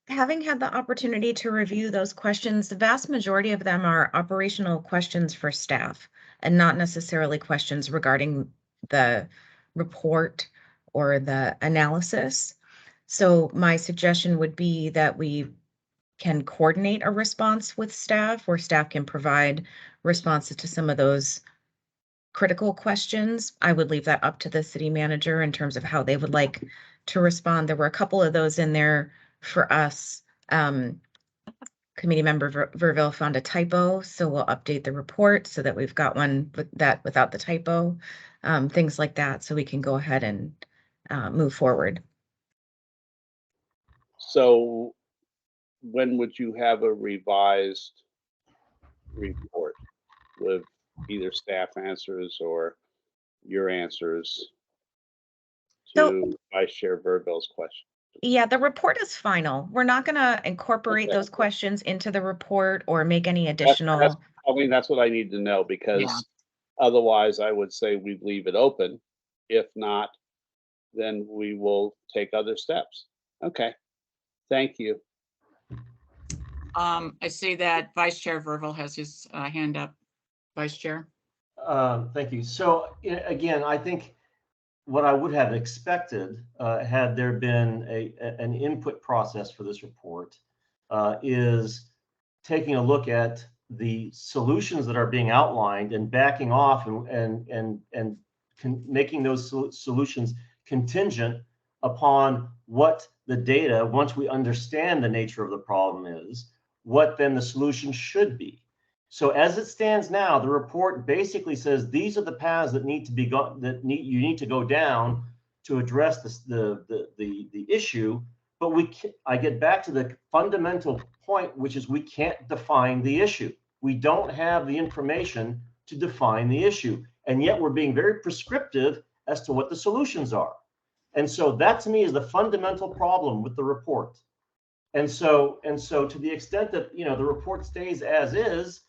M: having had the opportunity to review those questions, the vast majority of them are operational questions for staff and not necessarily questions regarding the report or the analysis. So my suggestion would be that we can coordinate a response with staff where staff can provide responses to some of those critical questions. I would leave that up to the city manager in terms of how they would like to respond. There were a couple of those in there for us. Committee member Verville found a typo, so we'll update the report so that we've got one without the typo, things like that, so we can go ahead and move forward.
C: So when would you have a revised report with either staff answers or your answers to Vice Chair Verville's question?
M: Yeah, the report is final. We're not going to incorporate those questions into the report or make any additional.
C: I mean, that's what I need to know, because otherwise I would say we leave it open. If not, then we will take other steps. Okay. Thank you.
A: I see that Vice Chair Verville has his hand up. Vice Chair.
J: Thank you. So again, I think what I would have expected had there been an input process for this report is taking a look at the solutions that are being outlined and backing off and making those solutions contingent upon what the data, once we understand the nature of the problem is, what then the solution should be. So as it stands now, the report basically says these are the paths that need to be you need to go down to address the issue, But I get back to the fundamental point, which is we can't define the issue. We don't have the information to define the issue. And yet we're being very prescriptive as to what the solutions are. And so that to me is the fundamental problem with the report. And so to the extent that, you know, the report stays as is,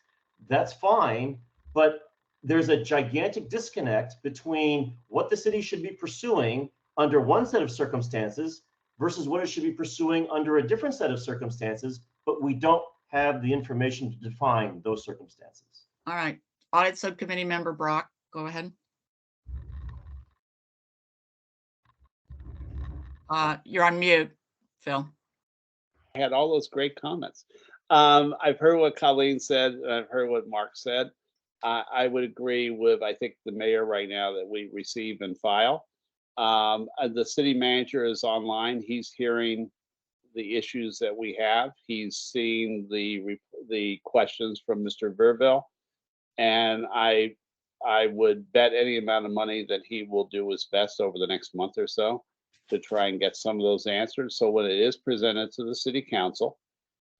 J: that's fine. But there's a gigantic disconnect between what the city should be pursuing under one set of circumstances versus what it should be pursuing under a different set of circumstances, but we don't have the information to define those circumstances.
A: All right. Audit Subcommittee Member Brock, go ahead. You're on mute, Phil.
C: I had all those great comments. I've heard what Colleen said, and I've heard what Mark said. I would agree with, I think, the mayor right now that we receive and file. The city manager is online. He's hearing the issues that we have. He's seeing the questions from Mr. Verville. And I would bet any amount of money that he will do his best over the next month or so to try and get some of those answered. So when it is presented to the city council,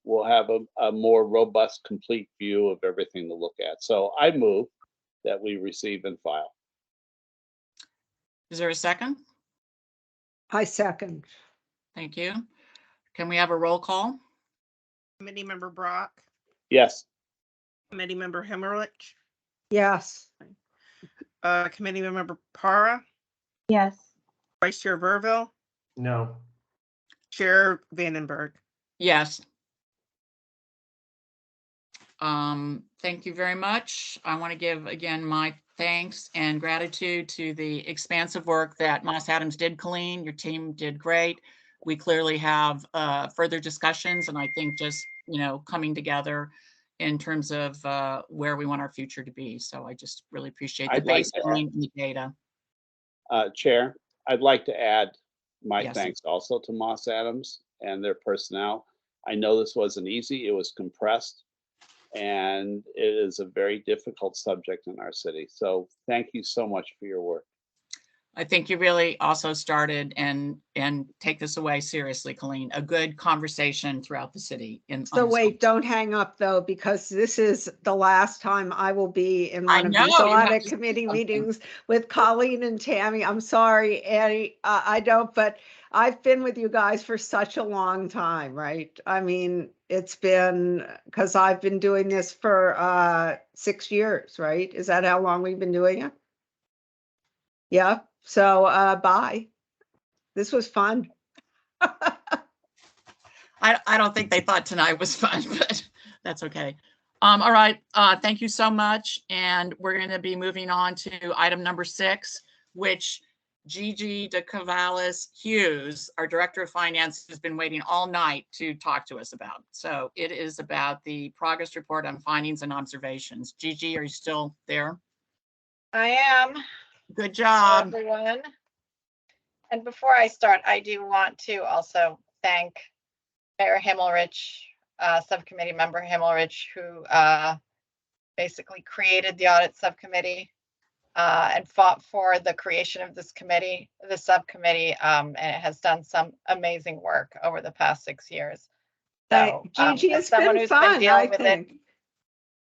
C: we'll have a more robust, complete view of everything to look at. So I move that we receive and file.
A: Is there a second?
L: I second.
A: Thank you. Can we have a roll call?
B: Committee Member Brock,
C: Yes.
B: Committee Member Hemmerich,
L: Yes.
B: Committee Member Para,
M: Yes.
B: Vice Chair Verville,
J: No.
B: Chair Vandenberg.
A: Yes. Thank you very much. I want to give again my thanks and gratitude to the expansive work that Moss Adams did, Colleen. Your team did great. We clearly have further discussions, and I think just, you know, coming together in terms of where we want our future to be. So I just really appreciate the
C: I'd like
A: baseline and the data.
C: Chair, I'd like to add my
A: Yes.
C: thanks also to Moss Adams and their personnel. I know this wasn't easy. It was compressed, and it is a very difficult subject in our city. So thank you so much for your work.
A: I think you really also started and take this away seriously, Colleen, a good conversation throughout the city.
L: So wait, don't hang up though, because this is the last time I will be in one of these
A: know, you have
L: audit
A: to say
L: committee
A: something.
L: meetings with Colleen and Tammy. I'm sorry, Annie, I don't, but I've been with you guys for such a long time, right? I mean, it's been, because I've been doing this for 6 years, right? Is that how long we've been doing it? Yeah, so bye. This was fun.
A: I don't think they thought tonight was fun, but that's okay. All right, thank you so much. And we're going to be moving on to item number 6, which Gigi DeCavallis Hughes, our Director of Finance, has been waiting all night to talk to us about. So it is about the progress report on findings and observations. Gigi, are you still there?
I: I am.
A: Good
I: Hello,
A: job.
I: everyone. And before I start, I do want to also thank Mayor Himmelrich, Subcommittee Member Himmelrich, who basically created the Audit Subcommittee and fought for the creation of this committee, the subcommittee, and it has done some amazing work over the past 6 years. So,
L: Gigi,
I: as
L: it's
I: someone
L: been
I: who's
L: fun,
I: been dealing
L: I
I: with
L: think.
I: it,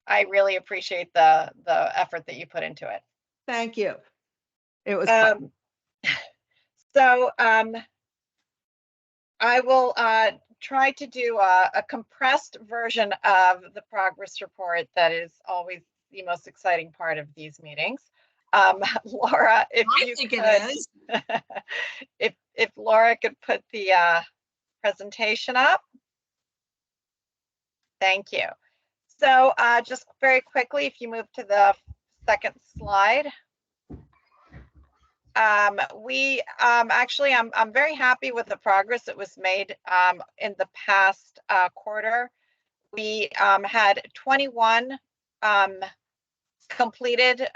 I: I really appreciate the effort that you put into it.
L: Thank you. It was fun.
I: So I will try to do a compressed version of the progress report that is always the most exciting part of these meetings. Laura, if you could, if Laura could put the presentation up. Thank you. So just very quickly, if you move to the second slide. Actually, I'm very happy with the progress that was made in the past quarter. We had 21 completed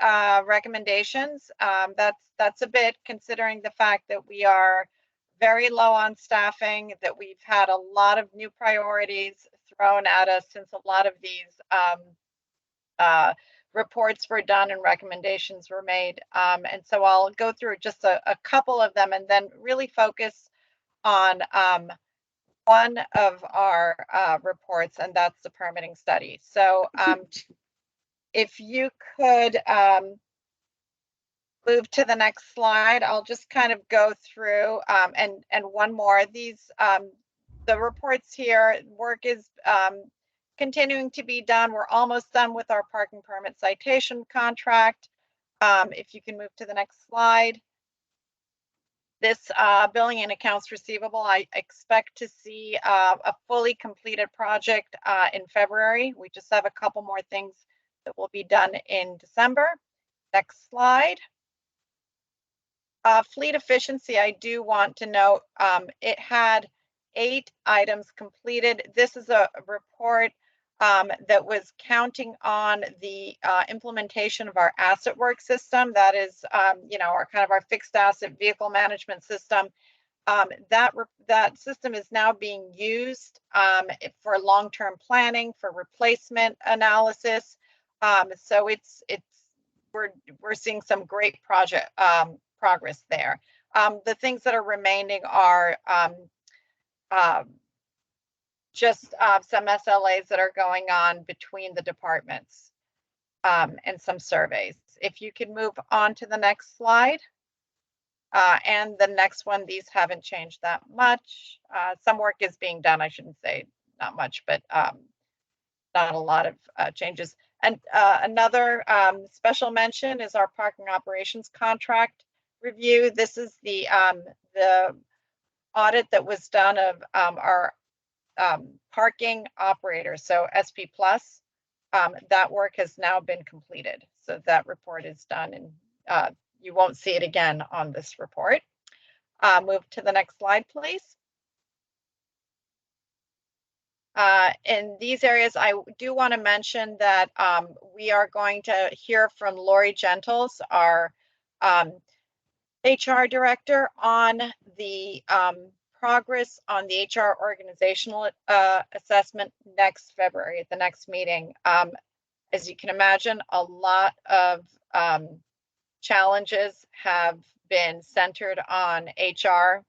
I: recommendations. That's a bit, considering the fact that we are very low on staffing, that we've had a lot of new priorities thrown at us since a lot of these reports were done and recommendations were made. And so I'll go through just a couple of them and then really focus on one of our reports, and that's the permitting study. So if you could move to the next slide, I'll just kind of go through and one more. These the reports here, work is continuing to be done. We're almost done with our parking permit citation contract. If you can move to the next slide. This billing and accounts receivable, I expect to see a fully completed project in February. We just have a couple more things that will be done in December. Next slide. Fleet efficiency, I do want to note, it had 8 items completed. This is a report that was counting on the implementation of our asset work system. That is, you know, our fixed asset vehicle management system. That system is now being used for long-term planning, for replacement analysis. So we're seeing some great progress there. The things that are remaining are just some SLAs that are going on between the departments and some surveys. If you can move on to the next slide. And the next one, these haven't changed that much. Some work is being done, I shouldn't say not much, but not a lot of changes. And another special mention is our parking operations contract review. This is the audit that was done of our parking operators, so SP Plus. That work has now been completed. So that report is done, and you won't see it again on this report. Move to the next slide, please. In these areas, I do want to mention that we are going to hear from Lori Gentles, our HR director, on the progress on the HR organizational assessment next February at the next meeting. As you can imagine, a lot of challenges have been centered on HR,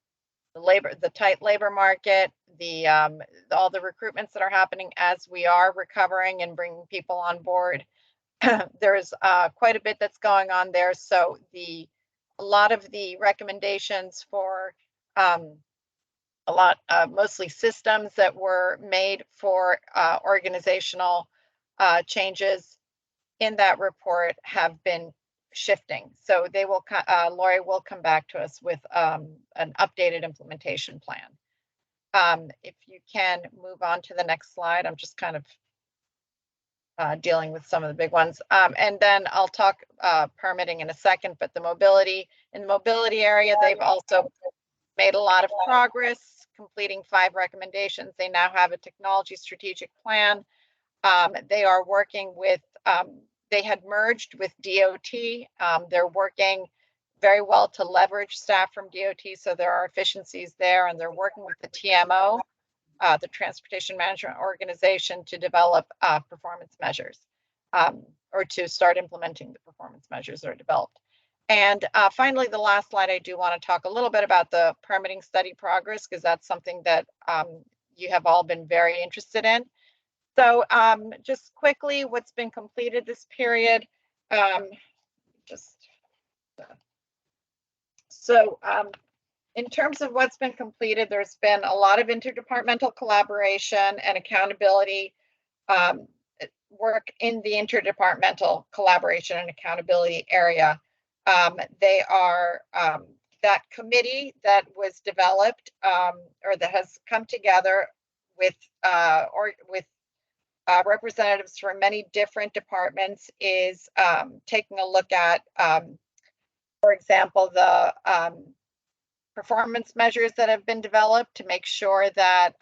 I: the tight labor market, all the recruitments that are happening as we are recovering and bringing people on board. There's quite a bit that's going on there. So a lot of the recommendations for mostly systems that were made for organizational changes in that report have been shifting. So they will, Lori will come back to us with an updated implementation plan. If you can move on to the next slide, I'm just kind of dealing with some of the big ones. And then I'll talk permitting in a second, but in the mobility area, they've also made a lot of progress, completing 5 recommendations. They now have a technology strategic plan. They are working with, they had merged with DOT. They're working very well to leverage staff from DOT, so there are efficiencies there, and they're working with the TMO, the Transportation Management Organization, to develop performance measures, or to start implementing the performance measures that are developed. And finally, the last slide, I do want to talk a little bit about the permitting study progress, because that's something that you have all been very interested in. So just quickly, what's been completed this period. In terms of what's been completed, there's been a lot of interdepartmental collaboration and accountability work in the interdepartmental collaboration and accountability area. They are that committee that was developed or that has come together with representatives from many different departments is taking a look at, for example, the performance measures that have been developed to make sure that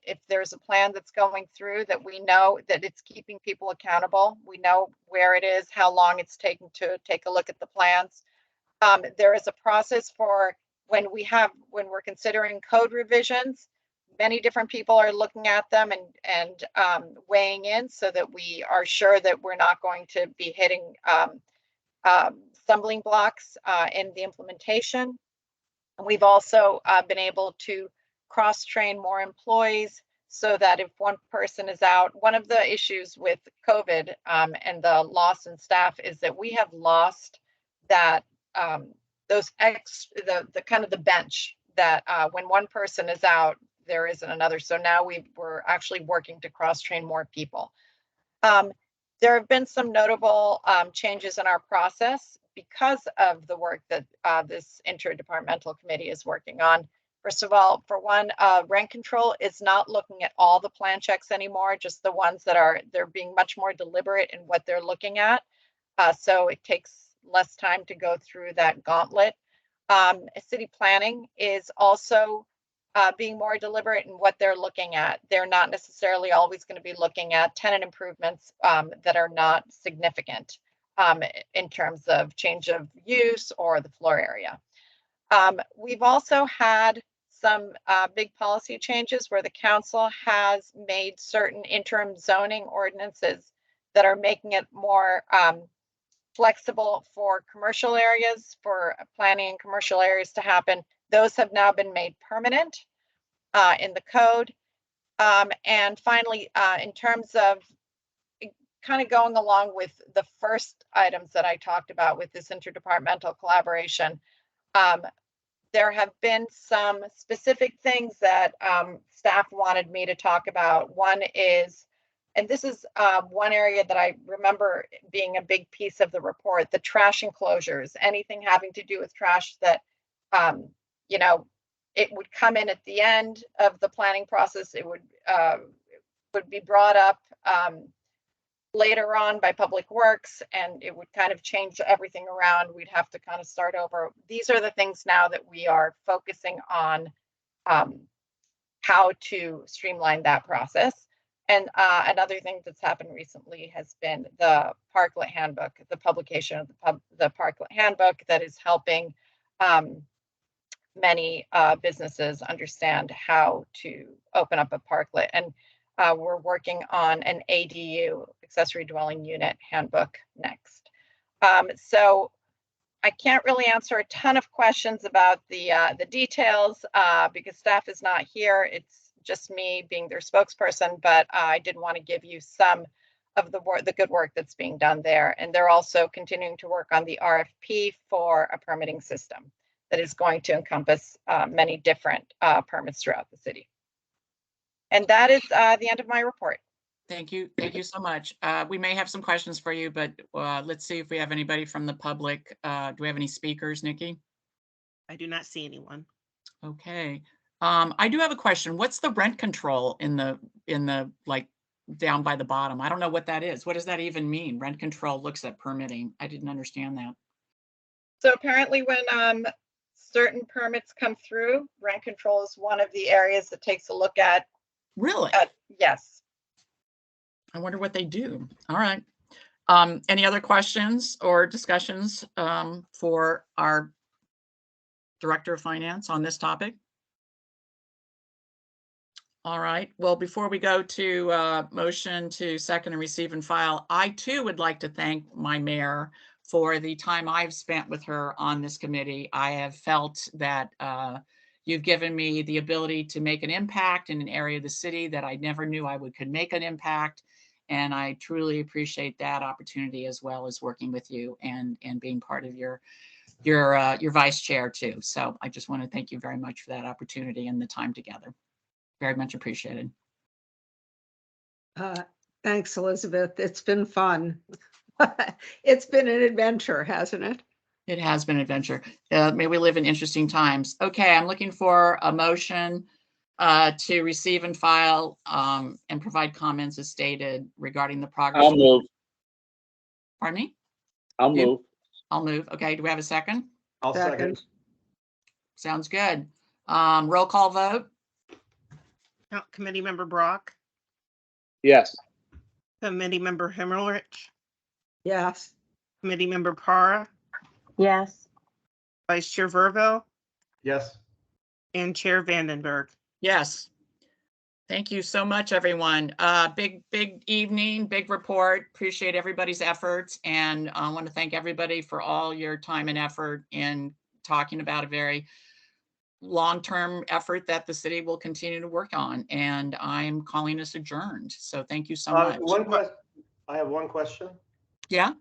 I: if there's a plan that's going through, that we know that it's keeping people accountable. We know where it is, how long it's taking to take a look at the plans. There is a process for when we're considering code revisions. Many different people are looking at them and weighing in, so that we are sure that we're not going to be hitting stumbling blocks in the implementation. We've also been able to cross-train more employees so that if one person is out, one of the issues with COVID and the loss in staff is that we have lost that the kind of the bench that when one person is out, there isn't another. So now we're actually working to cross-train more people. There have been some notable changes in our process because of the work that this interdepartmental committee is working on. First of all, for one, rent control is not looking at all the plan checks anymore, just the ones that they're being much more deliberate in what they're looking at. So it takes less time to go through that gauntlet. City planning is also being more deliberate in what they're looking at. They're not necessarily always going to be looking at tenant improvements that are not significant in terms of change of use or the floor area. We've also had some big policy changes where the council has made certain interim zoning ordinances that are making it more flexible for commercial areas, for planning commercial areas to happen. Those have now been made permanent in the code. And finally, in terms of kind of going along with the first items that I talked about with this interdepartmental collaboration, there have been some specific things that staff wanted me to talk about. One is, and this is one area that I remember being a big piece of the report, the trash enclosures, anything having to do with trash that, you know, it would come in at the end of the planning process. It would be brought up later on by Public Works, and it would kind of change everything around. We'd have to kind of start over. These are the things now that we are focusing on how to streamline that process. And another thing that's happened recently has been the Parklet Handbook, the publication of the Parklet Handbook that is helping many businesses understand how to open up a parklet. And we're working on an ADU, accessory dwelling unit handbook next. So I can't really answer a ton of questions about the details because staff is not here. It's just me being their spokesperson, but I did want to give you some of the good work that's being done there. And they're also continuing to work on the RFP for a permitting system that is going to encompass many different permits throughout the city. And that is the end of my report.
A: Thank you. Thank you so much. We may have some questions for you, but let's see if we have anybody from the public. Do we have any speakers, Nikki?
B: I do not see anyone.
A: Okay. I do have a question. What's the rent control in the like down by the bottom? I don't know what that is. What does that even mean? Rent control looks at permitting. I didn't understand that.
I: So apparently when certain permits come through, rent control is one of the areas that takes a look at.
A: Really?
I: Yes.
A: I wonder what they do. All right. Any other questions or discussions for our Director of Finance on this topic? All right. Well, before we go to motion to second and receive and file, I too would like to thank my mayor for the time I've spent with her on this committee. I have felt that you've given me the ability to make an impact in an area of the city that I never knew I could make an impact. And I truly appreciate that opportunity, as well as working with you and being part of your vice chair too. So I just want to thank you very much for that opportunity and the time together. Very much appreciated.
L: Thanks, Elizabeth. It's been fun. It's been an adventure, hasn't it?
A: It has been an adventure. May we live in interesting times. Okay, I'm looking for a motion to receive and file and provide comments as stated regarding the progress.
C: I'll move.
A: Pardon me?
C: I'll move.
A: I'll move. Okay, do we have a second?
J: I'll second.
A: Sounds good. Roll call vote.
B: Committee Member Brock,
C: Yes.
B: Committee Member Himmelrich,
L: Yes.
B: Committee Member Para,
G: Yes.
B: Vice Chair Verville,
J: Yes.
B: and Chair Vandenberg.
A: Yes. Thank you so much, everyone. Big evening, big report. Appreciate everybody's efforts. And I want to thank everybody for all your time and effort in talking about a very long-term effort that the city will continue to work on, and I'm calling us adjourned. So thank you so much.
J: I have one question.
A: Yeah.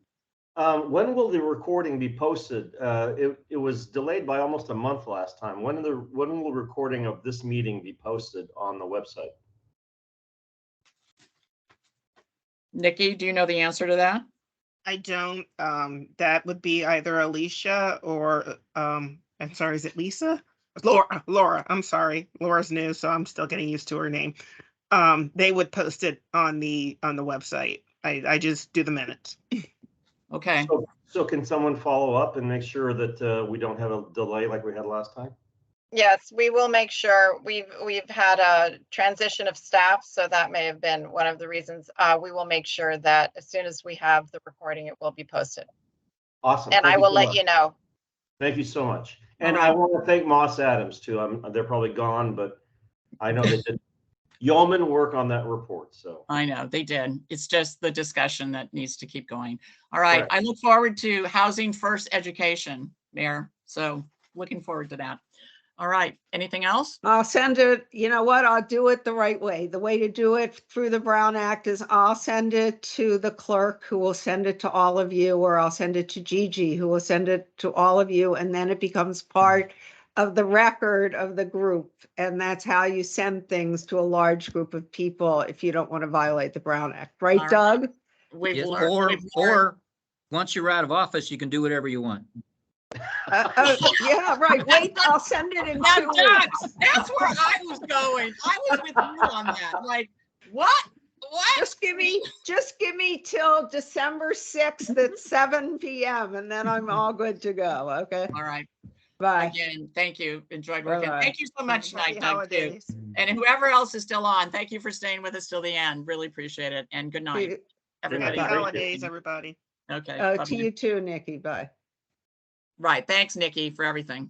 J: When will the recording be posted? It was delayed by almost a month last time. When will recording of this meeting be posted on the website?
A: Nikki, do you know the answer to that?
B: I don't. That would be either Alicia or I'm sorry, is it Lisa? Laura, I'm sorry. Laura's new, so I'm still getting used to her name. They would post it on the website. I just do the minutes.
A: Okay.
J: So can someone follow up and make sure that we don't have a delay like we had last time?
I: Yes, we will make sure. We've had a transition of staff, so that may have been one of the reasons. We will make sure that as soon as we have the recording, it will be posted.
J: Awesome.
I: And
J: Thank
I: I
J: you
I: will
J: so
I: let
J: much.
I: you know.
J: Thank you so much. And
A: All right.
J: I want to thank Moss Adams too. They're probably gone, but I know they did yeoman work on that report. So
A: I know they did. It's just the discussion that needs to keep going. All right.
J: Correct.
A: I look forward to Housing First Education, Mayor. So looking forward to that. All right. Anything else?
L: I'll send it, you know what, I'll do it the right way. The way to do it through the Brown Act is I'll send it to the clerk who will send it to all of you, or I'll send it to Gigi who will send it to all of you, and then it becomes part of the record of the group. And that's how you send things to a large group of people if you don't want to violate the Brown Act. Right,
A: All right.
L: Doug?
A: We've
K: Yes,
A: learned.
K: or once you're out of office, you can do whatever you want.
L: Yeah, right. Wait, I'll send it in
A: Now,
L: 2
A: Doug,
L: weeks.
A: that's where I was going. I was with you on that. Like, what?
L: Just give me till December 6th at 7 p.m. and then I'm all good to go. Okay.
A: All right.
L: Bye.
A: Again, thank you. Enjoyed working.
L: Bye-bye.
A: Thank you so much
B: Happy
A: tonight, Doug, too.
B: holidays.
A: And whoever else is still on, thank you for staying with us till the end. Really appreciate it. And good night, everybody.
B: Happy holidays, everybody.
A: Okay.
L: To
A: bye-bye.
L: you too, Nikki. Bye.
A: Right. Thanks, Nikki, for everything.